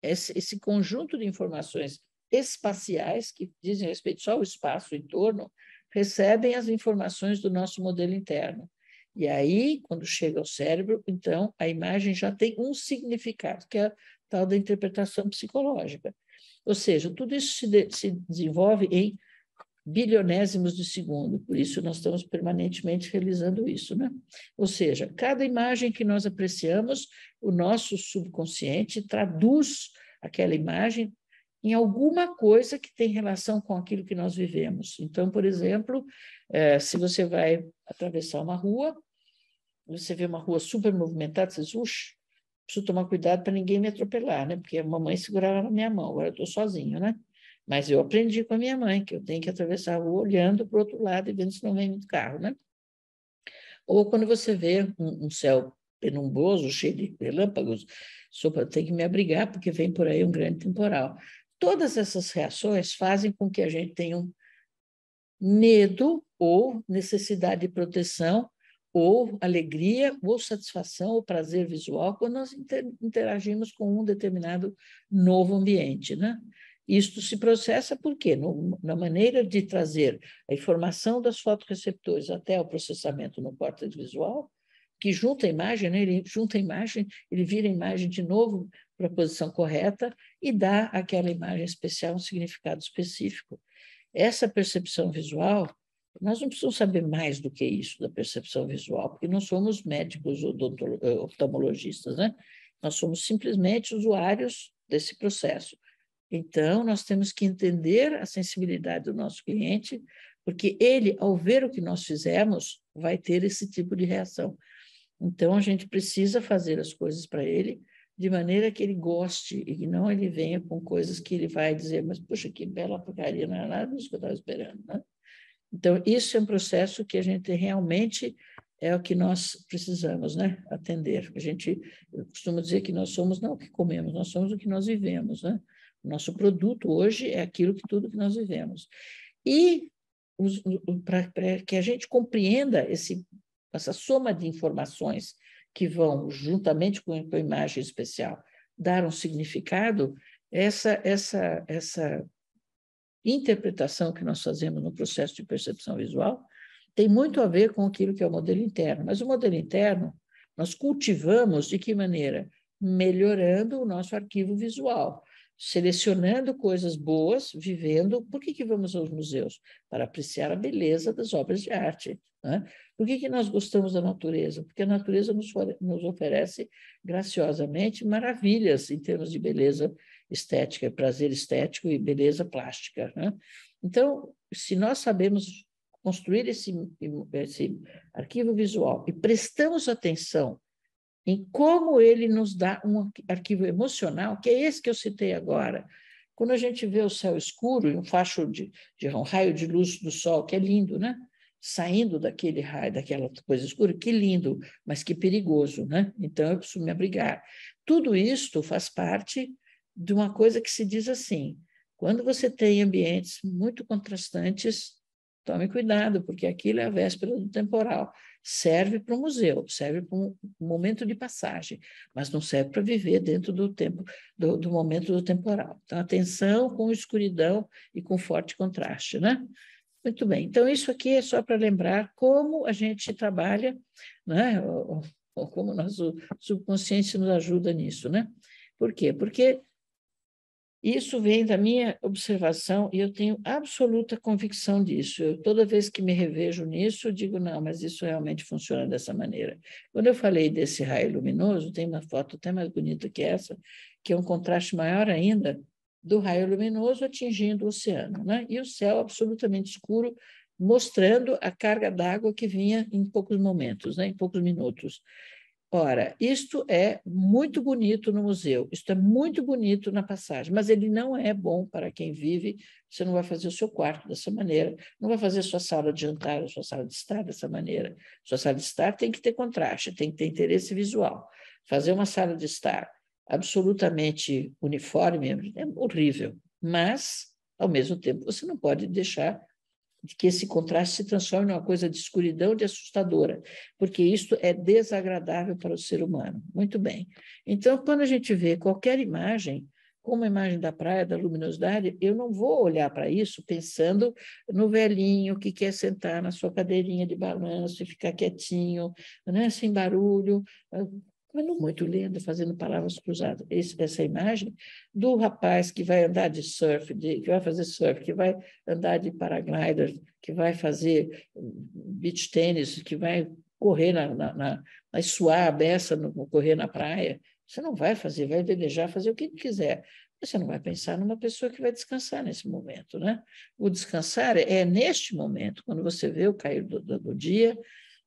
Speaker 1: esse conjunto de informações espaciais, que dizem respeito só ao espaço em torno, recebem as informações do nosso modelo interno. E aí, quando chega ao cérebro, então, a imagem já tem um significado, que é a tal da interpretação psicológica. Ou seja, tudo isso se desenvolve em bilionésimos de segundo, por isso nós estamos permanentemente realizando isso, né? Ou seja, cada imagem que nós apreciamos, o nosso subconsciente traduz aquela imagem em alguma coisa que tem relação com aquilo que nós vivemos. Então, por exemplo, se você vai atravessar uma rua, você vê uma rua super movimentada, você diz, uxa, preciso tomar cuidado para ninguém me atropelar, né? Porque a mamãe segurava na minha mão, agora eu estou sozinho, né? Mas eu aprendi com a minha mãe que eu tenho que atravessar a rua olhando para o outro lado e vendo se não vem muito carro, né? Ou quando você vê um céu penumbroso, cheio de relâmpagos, tem que me abrigar porque vem por aí um grande temporal. Todas essas reações fazem com que a gente tenha um medo ou necessidade de proteção ou alegria, ou satisfação, ou prazer visual, quando nós interagimos com um determinado novo ambiente, né? Isto se processa por quê? Na maneira de trazer a informação das fotorreceptores até o processamento no córtex visual, que junta a imagem, né? Ele junta a imagem, ele vira a imagem de novo para a posição correta e dá àquela imagem especial um significado específico. Essa percepção visual, nós não precisamos saber mais do que isso da percepção visual, porque não somos médicos ou oftalmologistas, né? Nós somos simplesmente usuários desse processo. Então, nós temos que entender a sensibilidade do nosso cliente, porque ele, ao ver o que nós fizemos, vai ter esse tipo de reação. Então, a gente precisa fazer as coisas para ele de maneira que ele goste e que não ele venha com coisas que ele vai dizer, mas, puxa, que bela porcaria, não era nada disso que eu estava esperando, né? Então, isso é um processo que a gente realmente é o que nós precisamos, né? Atender. Eu costumo dizer que nós somos não o que comemos, nós somos o que nós vivemos, né? O nosso produto hoje é tudo que nós vivemos. E para que a gente compreenda essa soma de informações que vão, juntamente com a imagem especial, dar um significado, essa interpretação que nós fazemos no processo de percepção visual tem muito a ver com aquilo que é o modelo interno. Mas o modelo interno, nós cultivamos de que maneira? Melhorando o nosso arquivo visual, selecionando coisas boas, vivendo. Por que vamos aos museus? Para apreciar a beleza das obras de arte, né? Por que nós gostamos da natureza? Porque a natureza nos oferece graciosamente maravilhas em termos de beleza estética, prazer estético e beleza plástica, né? Então, se nós sabemos construir esse arquivo visual e prestamos atenção em como ele nos dá um arquivo emocional, que é esse que eu citei agora. Quando a gente vê o céu escuro e um um raio de luz do sol, que é lindo, né? Saindo daquele raio, daquela coisa escura, que lindo, mas que perigoso, né? Então, eu preciso me abrigar. Tudo isto faz parte de uma coisa que se diz assim, quando você tem ambientes muito contrastantes, tome cuidado, porque aquilo é a véspera do temporal. Serve para o museu, serve para um momento de passagem, mas não serve para viver dentro do tempo, do momento do temporal. Então, atenção com escuridão e com forte contraste, né? Muito bem. Então, isso aqui é só para lembrar como a gente trabalha, né? Ou como o nosso subconsciente nos ajuda nisso, né? Por quê? Porque isso vem da minha observação e eu tenho absoluta convicção disso. Toda vez que me revejo nisso, eu digo, não, mas isso realmente funciona dessa maneira. Quando eu falei desse raio luminoso, tem uma foto até mais bonita que essa, que é um contraste maior ainda do raio luminoso atingindo o oceano, né? E o céu absolutamente escuro, mostrando a carga d'água que vinha em poucos momentos, né? Em poucos minutos. Ora, isto é muito bonito no museu, isto é muito bonito na passagem, mas ele não é bom para quem vive. Você não vai fazer o seu quarto dessa maneira, não vai fazer sua sala de jantar, a sua sala de estar dessa maneira. Sua sala de estar tem que ter contraste, tem que ter interesse visual. Fazer uma sala de estar absolutamente uniforme é horrível, mas, ao mesmo tempo, você não pode deixar de que esse contraste se transforme numa coisa de escuridão, de assustadora, porque isto é desagradável para o ser humano. Muito bem. Então, quando a gente vê qualquer imagem, como a imagem da praia, da luminosidade, eu não vou olhar para isso pensando no velhinho que quer sentar na sua cadeirinha de balanço e ficar quietinho, né, sem barulho, muito lindo, fazendo palavras cruzadas. Essa imagem do rapaz que vai andar de surf, que vai fazer surf, que vai andar de paraglider, que vai fazer beach tênis, que vai correr vai suar a beça, correr na praia. Você não vai fazer, vai velejar, fazer o que quiser. Você não vai pensar numa pessoa que vai descansar nesse momento, né? O descansar é neste momento, quando você vê o cair do dia,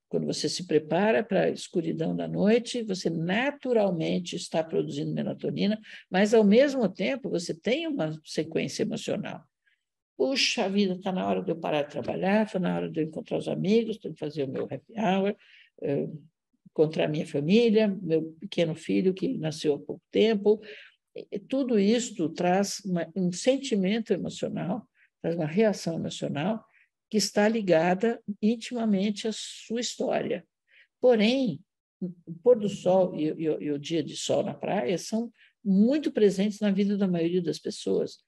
Speaker 1: quando você se prepara para a escuridão da noite, você naturalmente está produzindo melatonina, mas, ao mesmo tempo, você tem uma sequência emocional. Puxa vida, está na hora de eu parar de trabalhar, está na hora de eu encontrar os amigos, tenho que fazer o meu happy hour, encontrar minha família, meu pequeno filho que nasceu há pouco tempo. Tudo isso traz um sentimento emocional, traz uma reação emocional, que está ligada intimamente à sua história. Porém, o pôr do sol e o dia de sol na praia são muito presentes na vida da maioria das pessoas,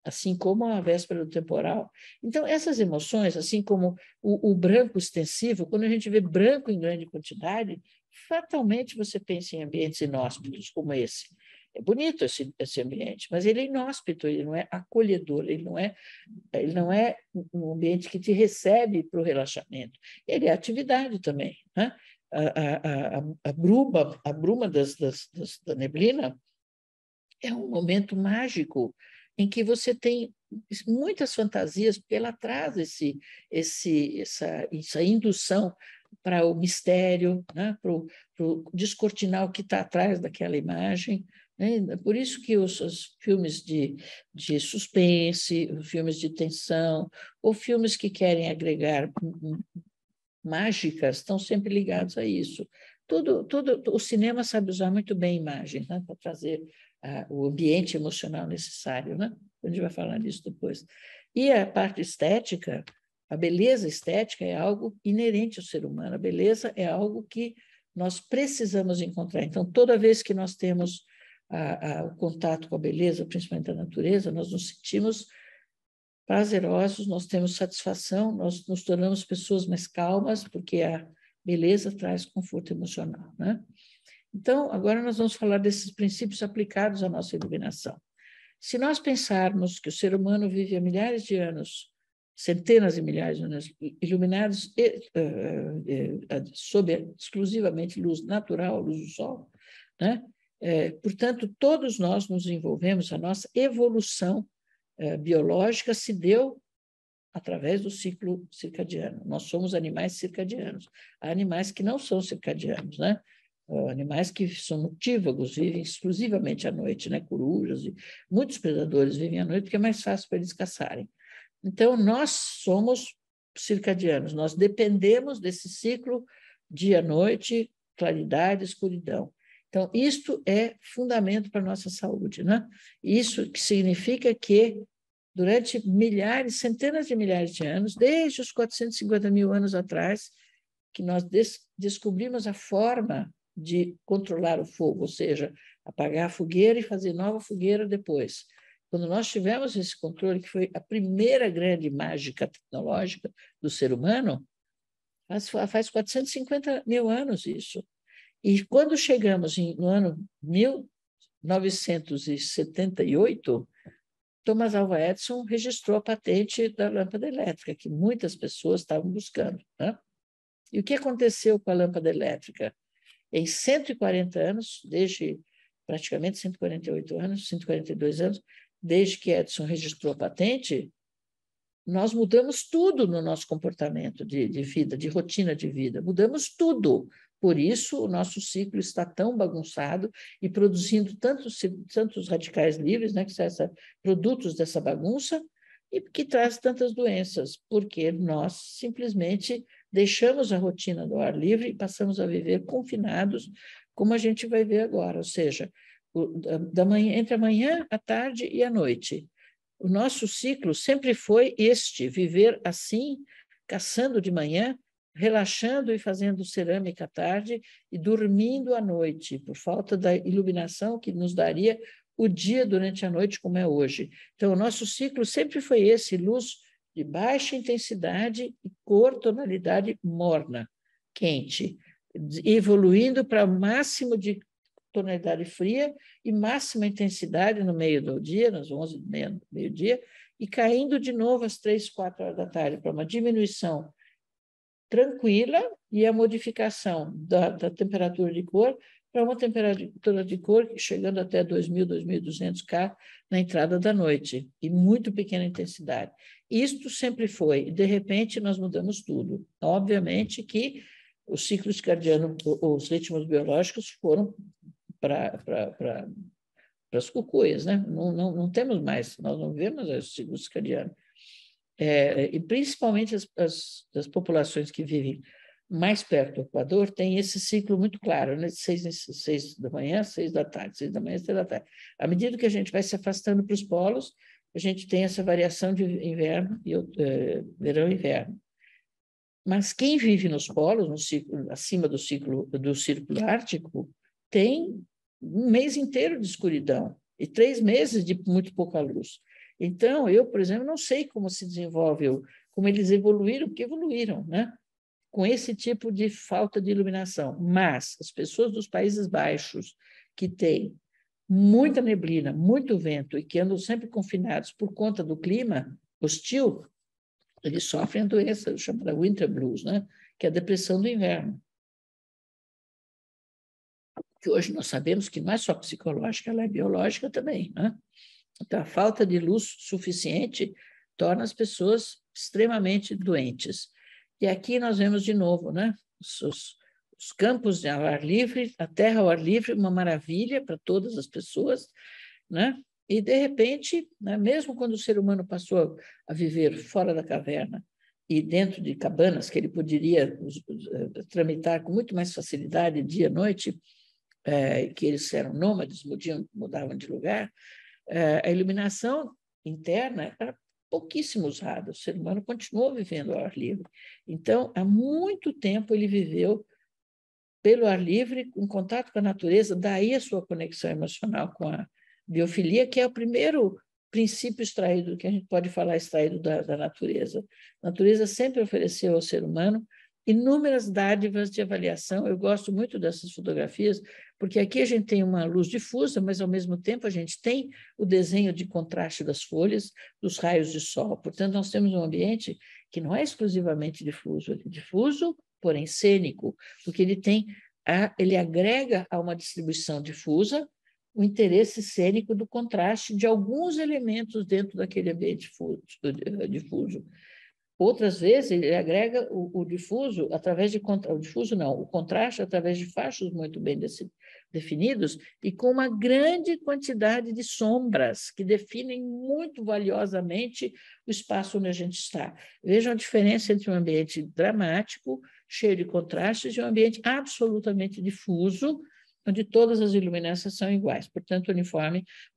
Speaker 1: assim como a véspera do temporal. Então, essas emoções, assim como o branco extensivo, quando a gente vê branco em grande quantidade, fatalmente você pensa em ambientes inóspitos como esse. É bonito esse ambiente, mas ele é inóspito, ele não é acolhedor, ele não é um ambiente que te recebe para o relaxamento. Ele é atividade também, né? A bruma da neblina é um momento mágico em que você tem muitas fantasias, porque ela traz essa indução para o mistério, né? Para o descortinar o que está atrás daquela imagem. Né? Por isso que os filmes de suspense, os filmes de tensão, ou filmes que querem agregar mágicas estão sempre ligados a isso. O cinema sabe usar muito bem imagens, né, para trazer o ambiente emocional necessário, né? A gente vai falar disso depois. E a parte estética, a beleza estética é algo inerente ao ser humano. A beleza é algo que nós precisamos encontrar. Então, toda vez que nós temos o contato com a beleza, principalmente da natureza, nós nos sentimos prazerosos, nós temos satisfação, nós nos tornamos pessoas mais calmas, porque a beleza traz conforto emocional, né? Então, agora nós vamos falar desses princípios aplicados à nossa iluminação. Se nós pensarmos que o ser humano vive há milhares de anos, centenas de milhares de anos, iluminados sob exclusivamente luz natural, luz do sol, né? Portanto, todos nós nos envolvemos, a nossa evolução biológica se deu através do ciclo circadiano. Nós somos animais circadianos. Há animais que não são circadianos, né? Animais que são noctívagos, vivem exclusivamente à noite, né? Corujas e muitos predadores vivem à noite porque é mais fácil para eles caçarem. Então, nós somos circadianos, nós dependemos desse ciclo dia-noite, claridade, escuridão. Então, isto é fundamento para a nossa saúde, né? Isso que significa que, durante milhares, centenas de milhares de anos, desde os 450 mil anos atrás, que nós descobrimos a forma de controlar o fogo, ou seja, apagar a fogueira e fazer nova fogueira depois. Quando nós tivemos esse controle, que foi a primeira grande mágica tecnológica do ser humano, faz 450 mil anos isso. E quando chegamos no ano 1978, Thomas Alva Edison registrou a patente da lâmpada elétrica, que muitas pessoas estavam buscando, né? E o que aconteceu com a lâmpada elétrica? Em 140 anos, desde praticamente 148 anos, 142 anos, desde que Edison registrou a patente, nós mudamos tudo no nosso comportamento de vida, de rotina de vida, mudamos tudo. Por isso, o nosso ciclo está tão bagunçado e produzindo tantos radicais livres, né, que são produtos dessa bagunça, e que traz tantas doenças, porque nós simplesmente deixamos a rotina do ar livre e passamos a viver confinados, como a gente vai ver agora, ou seja, entre a manhã, a tarde e a noite. O nosso ciclo sempre foi viver assim, caçando de manhã, relaxando e fazendo cerâmica à tarde e dormindo à noite, por falta da iluminação que nos daria o dia durante a noite, como é hoje. Então, o nosso ciclo sempre foi esse, luz de baixa intensidade e cor, tonalidade morna, quente, evoluindo para o máximo de tonalidade fria e máxima intensidade no meio do dia, nas 11 do meio-dia, e caindo de novo às 3, 4 horas da tarde, para uma diminuição tranquila e a modificação da temperatura de cor para uma temperatura de cor chegando até 2.000, 2.200 K na entrada da noite, e muito pequena intensidade. Isto sempre foi, e de repente nós mudamos tudo. Obviamente que os ciclos circadianos, os ritmos biológicos foram para as cucuias, né? Não temos mais, nós não vemos o ciclo circadiano. E principalmente as populações que vivem mais perto do Equador têm esse ciclo muito claro, né? 6 da manhã, 6 da tarde, 6 da manhã, 6 da tarde. À medida que a gente vai se afastando para os polos, a gente tem essa variação de inverno, verão e inverno. Mas quem vive nos polos, acima do círculo ártico, tem um mês inteiro de escuridão e 3 meses de muito pouca luz. Então, eu, por exemplo, não sei como se desenvolve, como eles evoluíram, porque evoluíram, né? Com esse tipo de falta de iluminação. Mas as pessoas dos Países Baixos, que têm muita neblina, muito vento e que andam sempre confinados por conta do clima hostil, eles sofrem a doença chamada winter blues, né? Que é a depressão do inverno. Que hoje nós sabemos que não é só psicológica, ela é biológica também, né? Então, a falta de luz suficiente torna as pessoas extremamente doentes. E aqui nós vemos de novo, né? Os campos ao ar livre, a terra ao ar livre, uma maravilha para todas as pessoas, né? E, de repente, né, mesmo quando o ser humano passou a viver fora da caverna e dentro de cabanas que ele poderia tramitar com muito mais facilidade dia e noite, que eles eram nômades, mudavam de lugar, a iluminação interna era pouquíssimo usada. O ser humano continuou vivendo ao ar livre. Então, há muito tempo ele viveu pelo ar livre, em contato com a natureza, daí a sua conexão emocional com a biofilia, que é o primeiro princípio extraído, que a gente pode falar extraído da natureza. A natureza sempre ofereceu ao ser humano inúmeras dádivas de avaliação. Eu gosto muito dessas fotografias, porque aqui a gente tem uma luz difusa, mas, ao mesmo tempo, a gente tem o desenho de contraste das folhas, dos raios de sol. Portanto, nós temos um ambiente que não é exclusivamente difuso, ele é difuso, porém cênico, porque ele agrega a uma distribuição difusa o interesse cênico do contraste de alguns elementos dentro daquele ambiente difuso. Outras vezes, ele agrega o difuso através de... O difuso não, o contraste através de fachos muito bem definidos e com uma grande quantidade de sombras que definem muito valiosamente o espaço onde a gente está. Vejam a diferença entre um ambiente dramático, cheio de contrastes, e um ambiente absolutamente difuso, onde todas as iluminâncias são iguais. Portanto,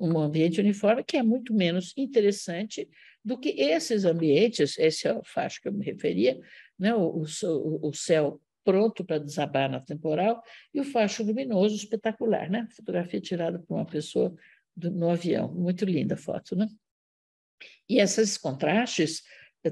Speaker 1: um ambiente uniforme que é muito menos interessante do que esses ambientes, esse é o facho que eu me referia, né? O céu pronto para desabar na temporal e o facho luminoso espetacular, né? Fotografia tirada por uma pessoa no avião, muito linda a foto, né? E esses contrastes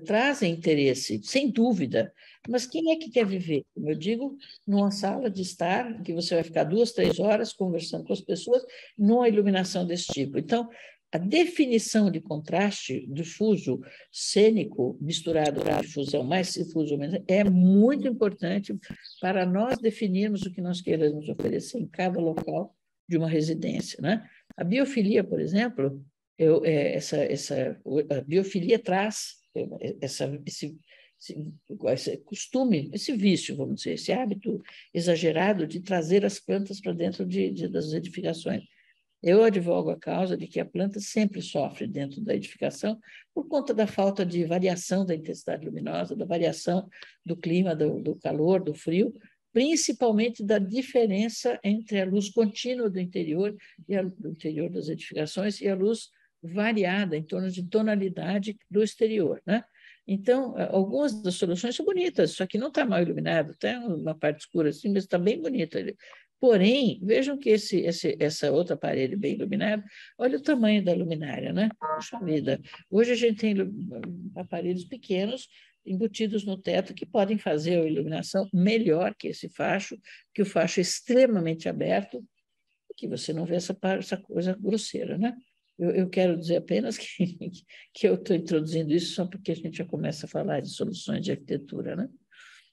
Speaker 1: trazem interesse, sem dúvida, mas quem é que quer viver, como eu digo, numa sala de estar, que você vai ficar 2, 3 horas conversando com as pessoas, numa iluminação desse tipo? Então, a definição de contraste, difuso, cênico, misturado com difusão, mais difuso, é muito importante para nós definirmos o que nós queremos oferecer em cada local de uma residência, né? A biofilia, por exemplo, a biofilia traz esse costume, esse vício, vamos dizer, esse hábito exagerado de trazer as plantas para dentro das edificações. Eu advogo a causa de que a planta sempre sofre dentro da edificação por conta da falta de variação da intensidade luminosa, da variação do clima, do calor, do frio, principalmente da diferença entre a luz contínua do interior das edificações e a luz variada em torno de tonalidade do exterior, né? Então, algumas das soluções são bonitas, só que não está mal iluminado, tem uma parte escura assim, mas está bem bonito. Porém, vejam que essa outra parede bem iluminada, olha o tamanho da luminária, né? Puxa vida. Hoje a gente tem aparelhos pequenos embutidos no teto que podem fazer a iluminação melhor que esse facho, que o facho é extremamente aberto, que você não vê essa coisa grosseira, né? Eu quero dizer apenas que eu estou introduzindo isso só porque a gente já começa a falar de soluções de arquitetura, né?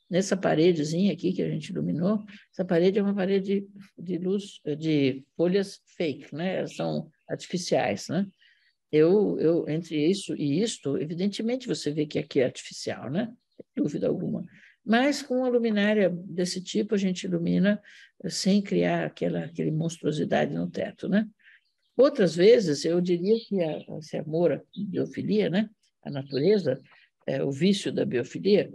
Speaker 1: Nessa paredezinha aqui que a gente iluminou, essa parede é uma parede de luz, de folhas fake, né? Elas são artificiais, né? Entre isso e isto, evidentemente você vê que aqui é artificial, né? Sem dúvida alguma. Mas com uma luminária desse tipo, a gente ilumina sem criar aquele monstruosidade no teto, né? Outras vezes, eu diria que esse amor à biofilia, né? A natureza, o vício da biofilia,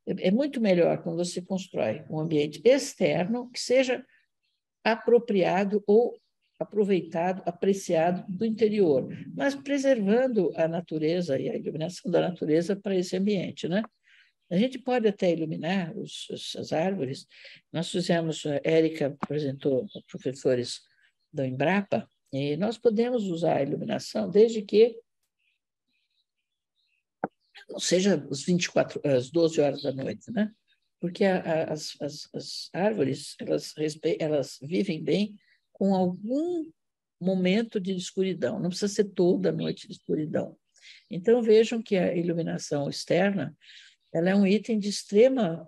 Speaker 1: é muito melhor quando você constrói um ambiente externo que seja apropriado ou aproveitado, apreciado do interior, mas preservando a natureza e a iluminação da natureza para esse ambiente, né? A gente pode até iluminar as árvores. Nós fizemos, a Érica apresentou aos professores da Embrapa, e nós podemos usar a iluminação desde que não seja às 12 horas da noite, né? Porque as árvores, elas vivem bem com algum momento de escuridão, não precisa ser toda noite de escuridão. Então, vejam que a iluminação externa ela é um item de extrema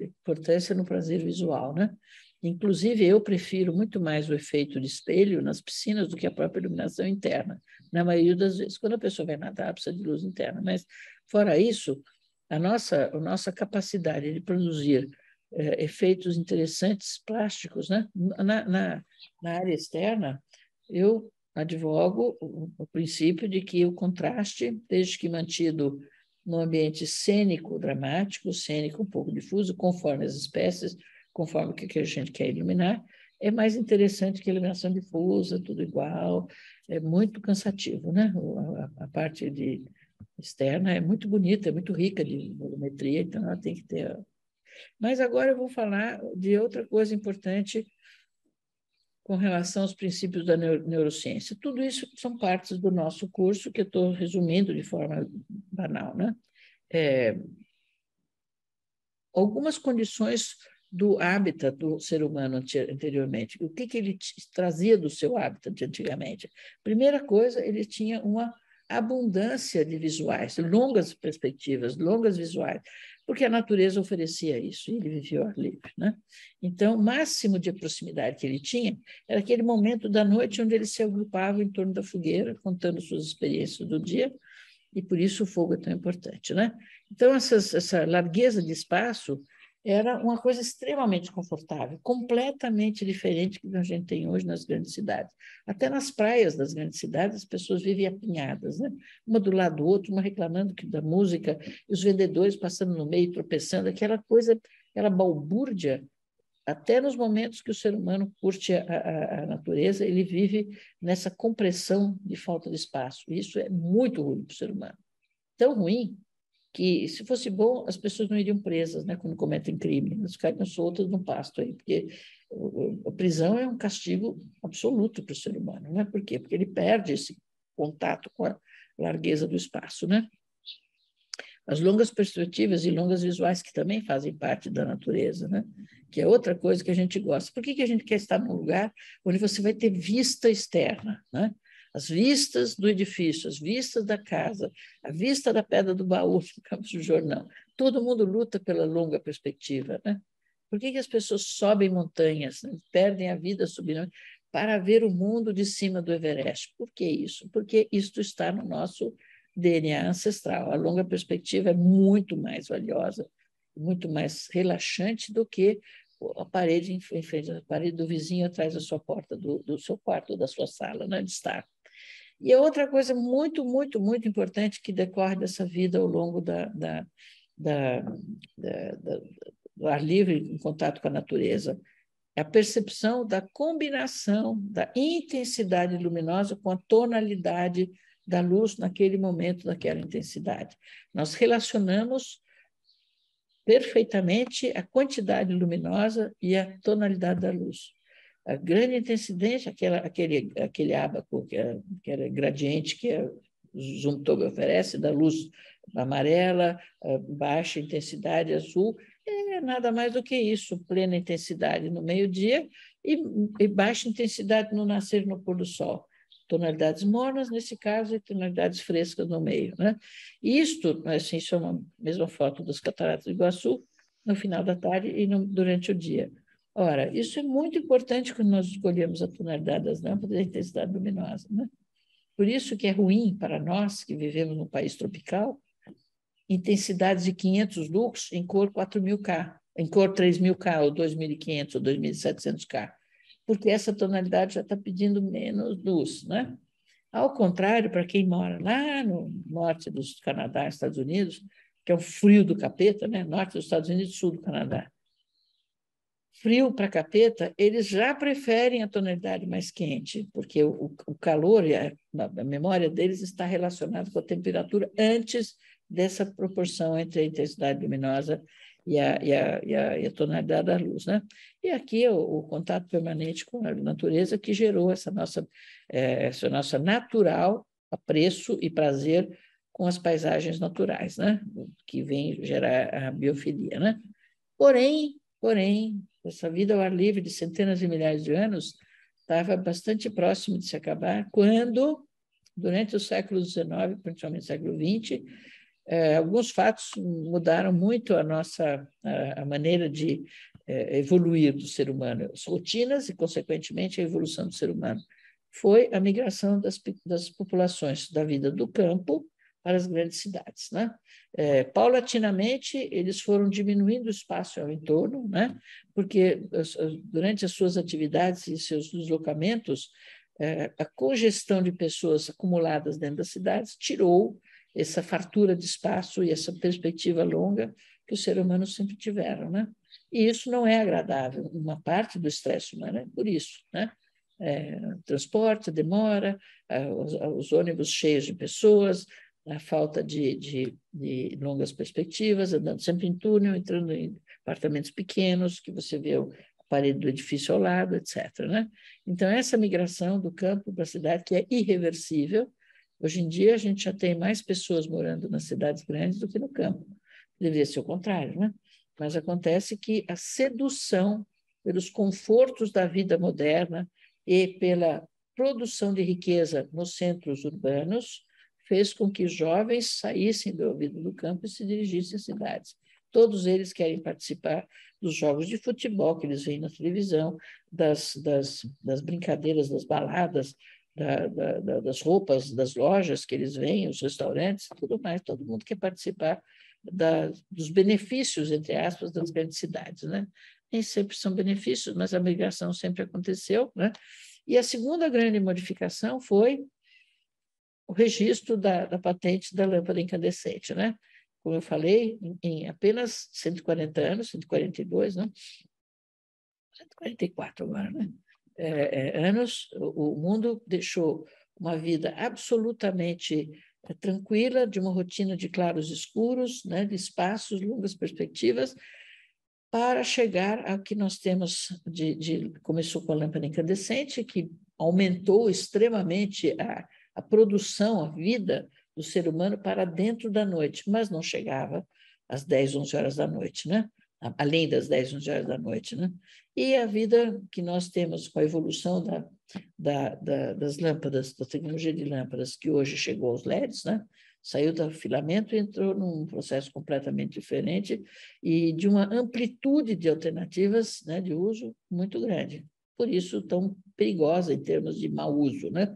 Speaker 1: importância no prazer visual, né? Inclusive, eu prefiro muito mais o efeito de espelho nas piscinas do que a própria iluminação interna. Na maioria das vezes, quando a pessoa vai nadar, precisa de luz interna. Mas, fora isso, a nossa capacidade de produzir efeitos interessantes plásticos, né? Na área externa, eu advogo o princípio de que o contraste, desde que mantido no ambiente cênico, dramático, cênico um pouco difuso, conforme as espécies, conforme o que a gente quer iluminar, é mais interessante que a iluminação difusa, tudo igual, é muito cansativo, né? A parte externa é muito bonita, é muito rica de volumetria, então ela tem que ter... Mas agora eu vou falar de outra coisa importante com relação aos princípios da neurociência. Tudo isso são partes do nosso curso, que eu estou resumindo de forma banal, né? Algumas condições do hábitat do ser humano anteriormente. O que ele trazia do seu hábitat antigamente? Primeira coisa, ele tinha uma abundância de visuais, longas perspectivas, longas visuais, porque a natureza oferecia isso, e ele vivia ao ar livre, né? Então, o máximo de proximidade que ele tinha era aquele momento da noite onde ele se agrupava em torno da fogueira, contando suas experiências do dia, e por isso o fogo é tão importante, né? Então, essa largueza de espaço era uma coisa extremamente confortável, completamente diferente do que a gente tem hoje nas grandes cidades. Até nas praias das grandes cidades, as pessoas vivem apinhadas, né? Uma do lado do outro, uma reclamando da música, e os vendedores passando no meio, tropeçando, aquela coisa, aquela balbúrdia. Até nos momentos que o ser humano curte a natureza, ele vive nessa compressão de falta de espaço. Isso é muito ruim para o ser humano. Tão ruim que, se fosse bom, as pessoas não iriam presas, né, quando cometem crime. Elas ficariam soltas no pasto aí, porque a prisão é um castigo absoluto para o ser humano. Né? Por quê? Porque ele perde esse contato com a largueza do espaço, né? As longas perspectivas e longas visuais, que também fazem parte da natureza, né? Que é outra coisa que a gente gosta. Por que a gente quer estar num lugar onde você vai ter vista externa, né? As vistas do edifício, as vistas da casa, a vista da Pedra do Baú, no Campos do Jordão. Todo mundo luta pela longa perspectiva, né? Por que as pessoas sobem montanhas, né? Perdem a vida subindo para ver o mundo de cima do Everest? Por que isso? Porque isto está no nosso DNA ancestral. A longa perspectiva é muito mais valiosa, muito mais relaxante do que a parede em frente, a parede do vizinho atrás da sua porta, do seu quarto, da sua sala, né, de estar. E a outra coisa muito, muito, muito importante que decorre dessa vida ao longo do ar livre, em contato com a natureza, é a percepção da combinação da intensidade luminosa com a tonalidade da luz naquele momento, daquela intensidade. Nós relacionamos perfeitamente a quantidade luminosa e a tonalidade da luz. A grande intensidade, aquele ábaco, que era gradiente, que o Zumtobel oferece, da luz amarela, baixa intensidade azul, é nada mais do que isso, plena intensidade no meio-dia e baixa intensidade no nascer e no pôr do sol. Tonalidades mornas, nesse caso, e tonalidades frescas no meio. Né? Isto, assim, isso é uma mesma foto das Cataratas do Iguaçu, no final da tarde e durante o dia. Ora, isso é muito importante quando nós escolhemos a tonalidade das lâmpadas e a intensidade luminosa. Né? Por isso que é ruim para nós, que vivemos num país tropical, intensidades de 500 lux em cor 4.000K, em cor 3.000K, ou 2.500, ou 2.700K, porque essa tonalidade já está pedindo menos luz, né? Ao contrário, para quem mora lá no norte dos Canadá, Estados Unidos, que é o frio do capeta, né? Norte dos Estados Unidos e sul do Canadá. Frio para capeta, eles já preferem a tonalidade mais quente, porque o calor, a memória deles está relacionada com a temperatura antes dessa proporção entre a intensidade luminosa e a tonalidade da luz, né? E aqui o contato permanente com a natureza que gerou essa nossa natural apreço e prazer com as paisagens naturais, né? Que vem gerar a biofilia, né? Porém, essa vida ao ar livre de centenas de milhares de anos estava bastante próximo de se acabar quando, durante o século XIX, principalmente o século XX, alguns fatos mudaram muito a maneira de evoluir do ser humano, as rotinas e, consequentemente, a evolução do ser humano. Foi a migração das populações da vida do campo para as grandes cidades, né? Paulatinamente, eles foram diminuindo o espaço ao entorno, né? Porque durante as suas atividades e seus deslocamentos, a congestão de pessoas acumuladas dentro das cidades tirou essa fartura de espaço e essa perspectiva longa que os seres humanos sempre tiveram, né? E isso não é agradável. Uma parte do estresse humano é por isso, né? Transporte, demora, os ônibus cheios de pessoas, a falta de longas perspectivas, andando sempre em túnel, entrando em apartamentos pequenos, que você vê a parede do edifício ao lado, etc., né? Então, essa migração do campo para a cidade, que é irreversível. Hoje em dia, a gente já tem mais pessoas morando nas cidades grandes do que no campo. Deveria ser o contrário, né? Mas acontece que a sedução pelos confortos da vida moderna e pela produção de riqueza nos centros urbanos fez com que jovens saíssem da vida do campo e se dirigissem às cidades. Todos eles querem participar dos jogos de futebol que eles veem na televisão, das brincadeiras, das baladas, das roupas, das lojas que eles veem, os restaurantes, tudo mais. Todo mundo quer participar dos benefícios, entre aspas, das grandes cidades, né? Nem sempre são benefícios, mas a migração sempre aconteceu, né? E a segunda grande modificação foi o registro da patente da lâmpada incandescente, né? Como eu falei, em apenas 140 anos, 142, né? 144 agora, né? Anos, o mundo deixou uma vida absolutamente tranquila, de uma rotina de claros e escuros, né? De espaços, longas perspectivas, para chegar ao que nós temos começou com a lâmpada incandescente, que aumentou extremamente a produção, a vida do ser humano para dentro da noite, mas não chegava às 10, 11 horas da noite, né? Além das 10, 11 horas da noite, né? E a vida que nós temos com a evolução das lâmpadas, da tecnologia de lâmpadas, que hoje chegou aos LEDs, né? Saiu do filamento e entrou num processo completamente diferente e de uma amplitude de alternativas, né, de uso muito grande. Por isso, tão perigosa em termos de mau uso, né?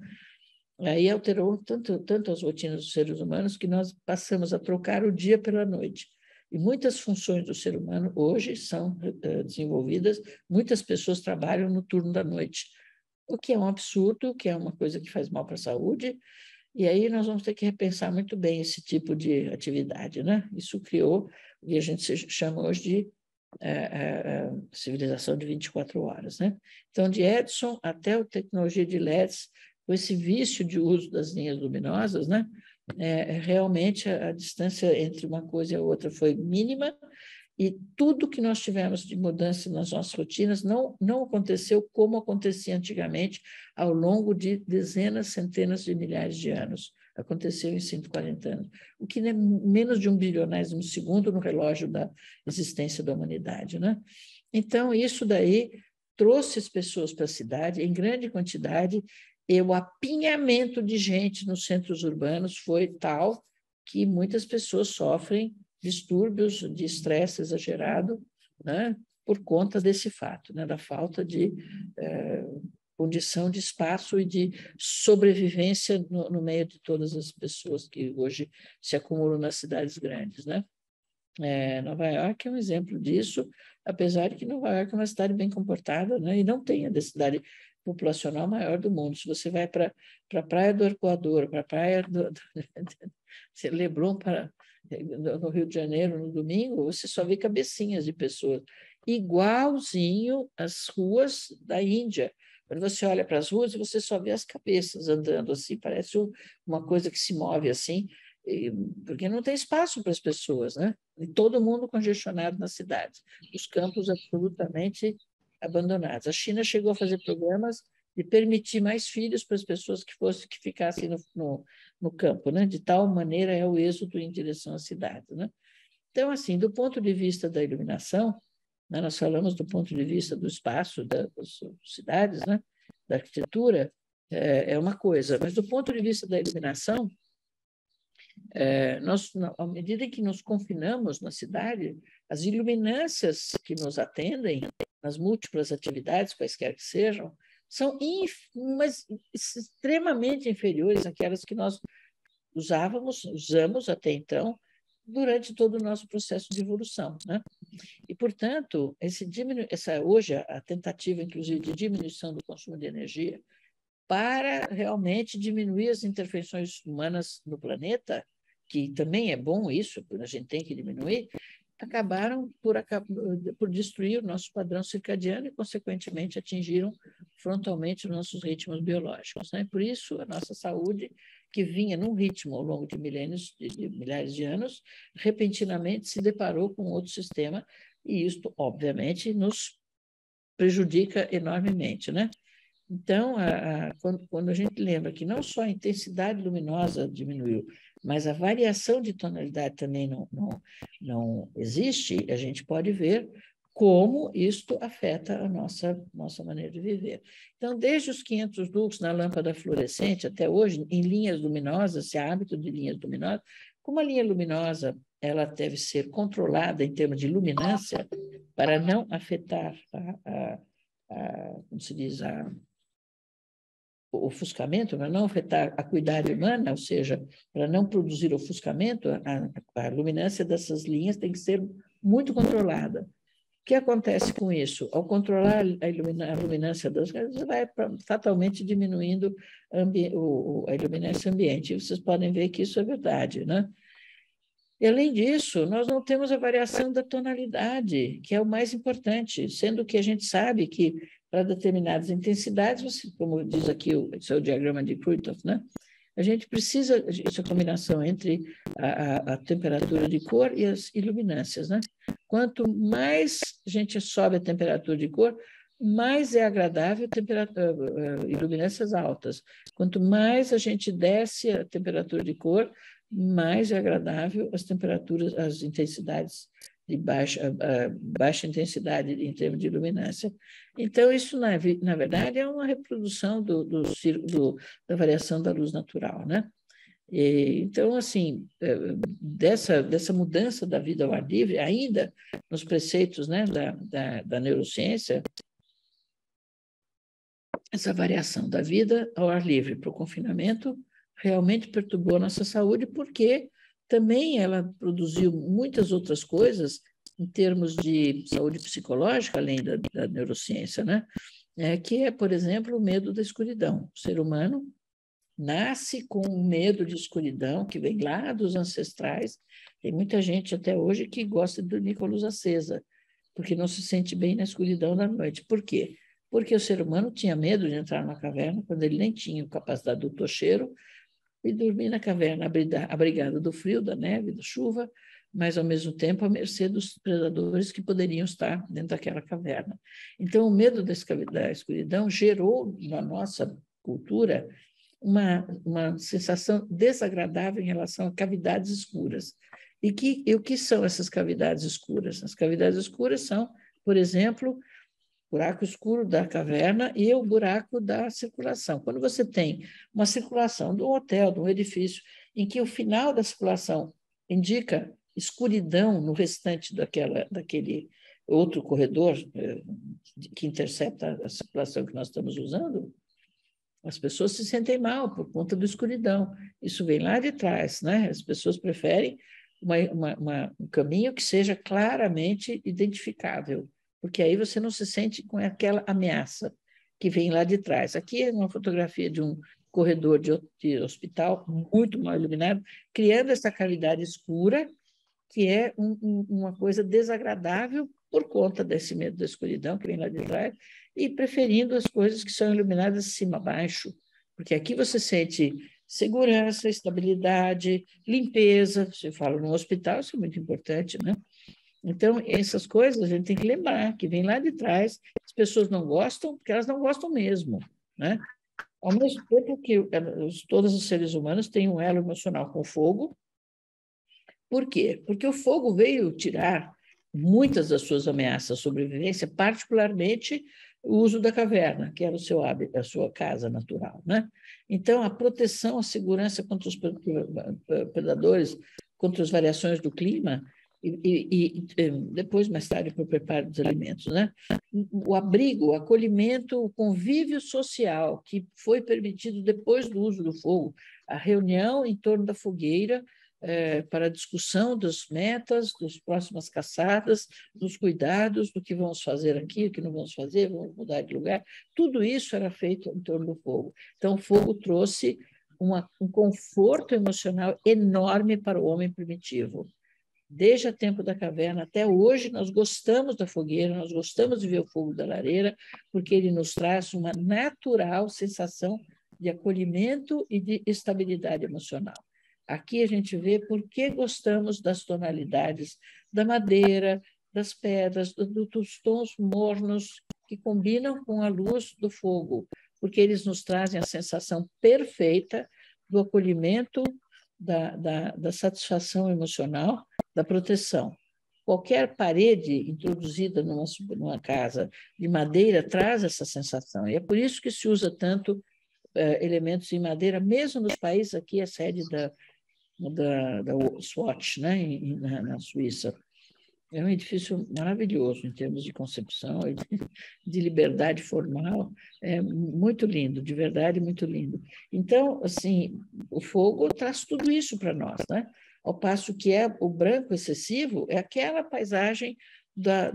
Speaker 1: Aí alterou tanto as rotinas dos seres humanos que nós passamos a trocar o dia pela noite. E muitas funções do ser humano hoje são desenvolvidas, muitas pessoas trabalham no turno da noite, o que é um absurdo, que é uma coisa que faz mal para a saúde, e aí nós vamos ter que repensar muito bem esse tipo de atividade, né? Isso criou o que a gente chama hoje de civilização de 24 horas, né? Então, de Edison até a tecnologia de LEDs, com esse vício de uso das linhas luminosas, né? Realmente a distância entre uma coisa e a outra foi mínima e tudo que nós tivemos de mudança nas nossas rotinas não aconteceu como acontecia antigamente ao longo de dezenas, centenas de milhares de anos. Aconteceu em 140 anos, o que é menos de 1 bilionésimo segundo no relógio da existência da humanidade, né? Então, isso daí trouxe as pessoas para a cidade em grande quantidade e o apinhamento de gente nos centros urbanos foi tal que muitas pessoas sofrem distúrbios de estresse exagerado, né, por conta desse fato, né, da falta de condição de espaço e de sobrevivência no meio de todas as pessoas que hoje se acumulam nas cidades grandes, né? Nova York é um exemplo disso, apesar de que Nova York é uma cidade bem comportada, né, e não tem a densidade populacional maior do mundo. Se você vai para a praia do Arcoador, para a praia do Leblon, no Rio de Janeiro, no domingo, você só vê cabecinhas de pessoas, igualzinho às ruas da Índia. Quando você olha para as ruas, você só vê as cabeças andando assim, parece uma coisa que se move assim, porque não tem espaço para as pessoas, né? E todo mundo congestionado nas cidades, os campos absolutamente abandonados. A China chegou a fazer programas de permitir mais filhos para as pessoas que ficassem no campo, né? De tal maneira é o êxodo em direção à cidade, né? Então, assim, do ponto de vista da iluminação, né, nós falamos do ponto de vista do espaço, das cidades, né? Da arquitetura, é uma coisa, mas do ponto de vista da iluminação, nós, à medida em que nos confinamos na cidade, as iluminâncias que nos atendem, nas múltiplas atividades, quaisquer que sejam, são mas extremamente inferiores àquelas que nós usamos até então, durante todo o nosso processo de evolução, né? E, portanto, hoje a tentativa, inclusive, de diminuição do consumo de energia para realmente diminuir as intervenções humanas no planeta, que também é bom isso, a gente tem que diminuir, acabaram por destruir o nosso padrão circadiano e, consequentemente, atingiram frontalmente os nossos ritmos biológicos, né? Por isso, a nossa saúde, que vinha num ritmo ao longo de milhares de anos, repentinamente se deparou com outro sistema, e isto, obviamente, nos prejudica enormemente, né? Então, quando a gente lembra que não só a intensidade luminosa diminuiu, mas a variação de tonalidade também não existe, a gente pode ver como isto afeta a nossa maneira de viver. Então, desde os 500 lux na lâmpada fluorescente até hoje, em linhas luminosas, esse hábito de linhas luminosas, como a linha luminosa ela deve ser controlada em termos de luminância para não afetar como se diz, o ofuscamento, para não afetar a acuidade humana, ou seja, para não produzir ofuscamento, a luminância dessas linhas tem que ser muito controlada. O que acontece com isso? Ao controlar a luminância das coisas, você vai fatalmente diminuindo a iluminância ambiente. E vocês podem ver que isso é verdade, né? E, além disso, nós não temos a variação da tonalidade, que é o mais importante, sendo que a gente sabe que, para determinadas intensidades, como diz aqui o seu diagrama de Kruithof, né? A gente precisa, essa combinação entre a temperatura de cor e as iluminâncias, né? Quanto mais a gente sobe a temperatura de cor, mais é agradável iluminâncias altas. Quanto mais a gente desce a temperatura de cor, mais é agradável as temperaturas, as intensidades de baixa intensidade em termos de iluminância. Então, isso, na verdade, é uma reprodução da variação da luz natural, né? Então, assim, dessa mudança da vida ao ar livre, ainda nos preceitos, né, da neurociência, essa variação da vida ao ar livre para o confinamento realmente perturbou a nossa saúde, porque também ela produziu muitas outras coisas em termos de saúde psicológica, além da neurociência, né? Que é, por exemplo, o medo da escuridão. O ser humano nasce com um medo de escuridão que vem lá dos ancestrais. Tem muita gente até hoje que gosta de dormir com a luz acesa, porque não se sente bem na escuridão da noite. Por quê? Porque o ser humano tinha medo de entrar na caverna quando ele nem tinha capacidade do tocheiro e dormir na caverna abrigado do frio, da neve, da chuva, mas, ao mesmo tempo, à mercê dos predadores que poderiam estar dentro daquela caverna. Então, o medo da escuridão gerou na nossa cultura uma sensação desagradável em relação a cavidades escuras. E o que são essas cavidades escuras? As cavidades escuras são, por exemplo, buraco escuro da caverna e o buraco da circulação. Quando você tem uma circulação de um hotel, de um edifício, em que o final da circulação indica escuridão no restante daquele outro corredor que intercepta a circulação que nós estamos usando, as pessoas se sentem mal por conta da escuridão. Isso vem lá de trás, né? As pessoas preferem um caminho que seja claramente identificável, porque aí você não se sente com aquela ameaça que vem lá de trás. Aqui é uma fotografia de um corredor de hospital muito mal iluminado, criando essa cavidade escura, que é uma coisa desagradável por conta desse medo da escuridão que vem lá de trás, e preferindo as coisas que são iluminadas de cima a baixo, porque aqui você sente segurança, estabilidade, limpeza. Se fala no hospital, isso é muito importante, né? Então, essas coisas a gente tem que lembrar, que vem lá de trás, as pessoas não gostam, porque elas não gostam mesmo, né? Ao mesmo tempo que todos os seres humanos têm um elo emocional com o fogo. Por quê? Porque o fogo veio tirar muitas das suas ameaças à sobrevivência, particularmente o uso da caverna, que era o seu hábito, a sua casa natural, né? Então, a proteção, a segurança contra os predadores, contra as variações do clima, e depois, mais tarde, para o preparo dos alimentos, né? O abrigo, o acolhimento, o convívio social que foi permitido depois do uso do fogo, a reunião em torno da fogueira, para a discussão das metas, das próximas caçadas, dos cuidados, do que vamos fazer aqui, o que não vamos fazer, vamos mudar de lugar. Tudo isso era feito em torno do fogo. Então, o fogo trouxe um conforto emocional enorme para o homem primitivo. Desde o tempo da caverna até hoje, nós gostamos da fogueira, nós gostamos de ver o fogo da lareira, porque ele nos traz uma natural sensação de acolhimento e de estabilidade emocional. Aqui a gente vê por que gostamos das tonalidades da madeira, das pedras, dos tons mornos que combinam com a luz do fogo, porque eles nos trazem a sensação perfeita do acolhimento, da satisfação emocional, da proteção. Qualquer parede introduzida numa casa de madeira traz essa sensação, e é por isso que se usa tanto elementos em madeira, mesmo nos países aqui, a sede da Swatch, né, na Suíça. É um edifício maravilhoso em termos de concepção e de liberdade formal. É muito lindo, de verdade, muito lindo. Então, assim, o fogo traz tudo isso para nós, né? Ao passo que o branco excessivo é aquela paisagem da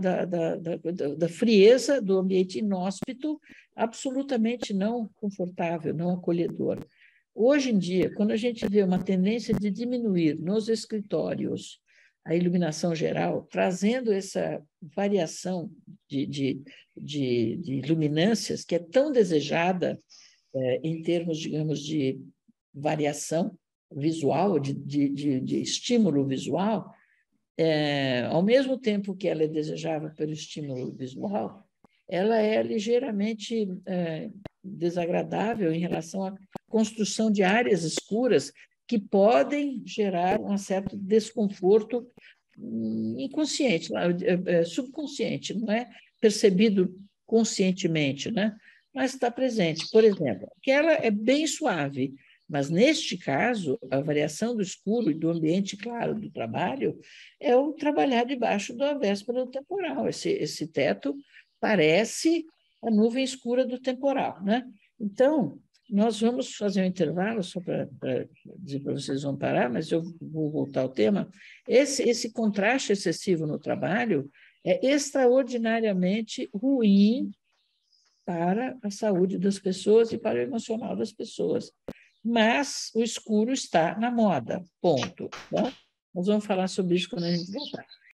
Speaker 1: frieza do ambiente inóspito, absolutamente não confortável, não acolhedor. Hoje em dia, quando a gente vê uma tendência de diminuir nos escritórios a iluminação geral, trazendo essa variação de luminâncias que é tão desejada em termos, digamos, de variação visual, de estímulo visual, ao mesmo tempo que ela é desejável pelo estímulo visual, ela é ligeiramente desagradável em relação à construção de áreas escuras que podem gerar um certo desconforto inconsciente, subconsciente, não é percebido conscientemente, né? Mas está presente. Por exemplo, aquela é bem suave, mas neste caso, a variação do escuro e do ambiente claro do trabalho é o trabalhar debaixo da véspera do temporal. Esse teto parece a nuvem escura do temporal, né? Então, nós vamos fazer um intervalo, só para dizer para vocês vão parar, mas eu vou voltar ao tema. Esse contraste excessivo no trabalho é extraordinariamente ruim para a saúde das pessoas e para o emocional das pessoas. Mas o escuro está na moda, ponto. Tá? Nós vamos falar sobre isso quando a gente voltar.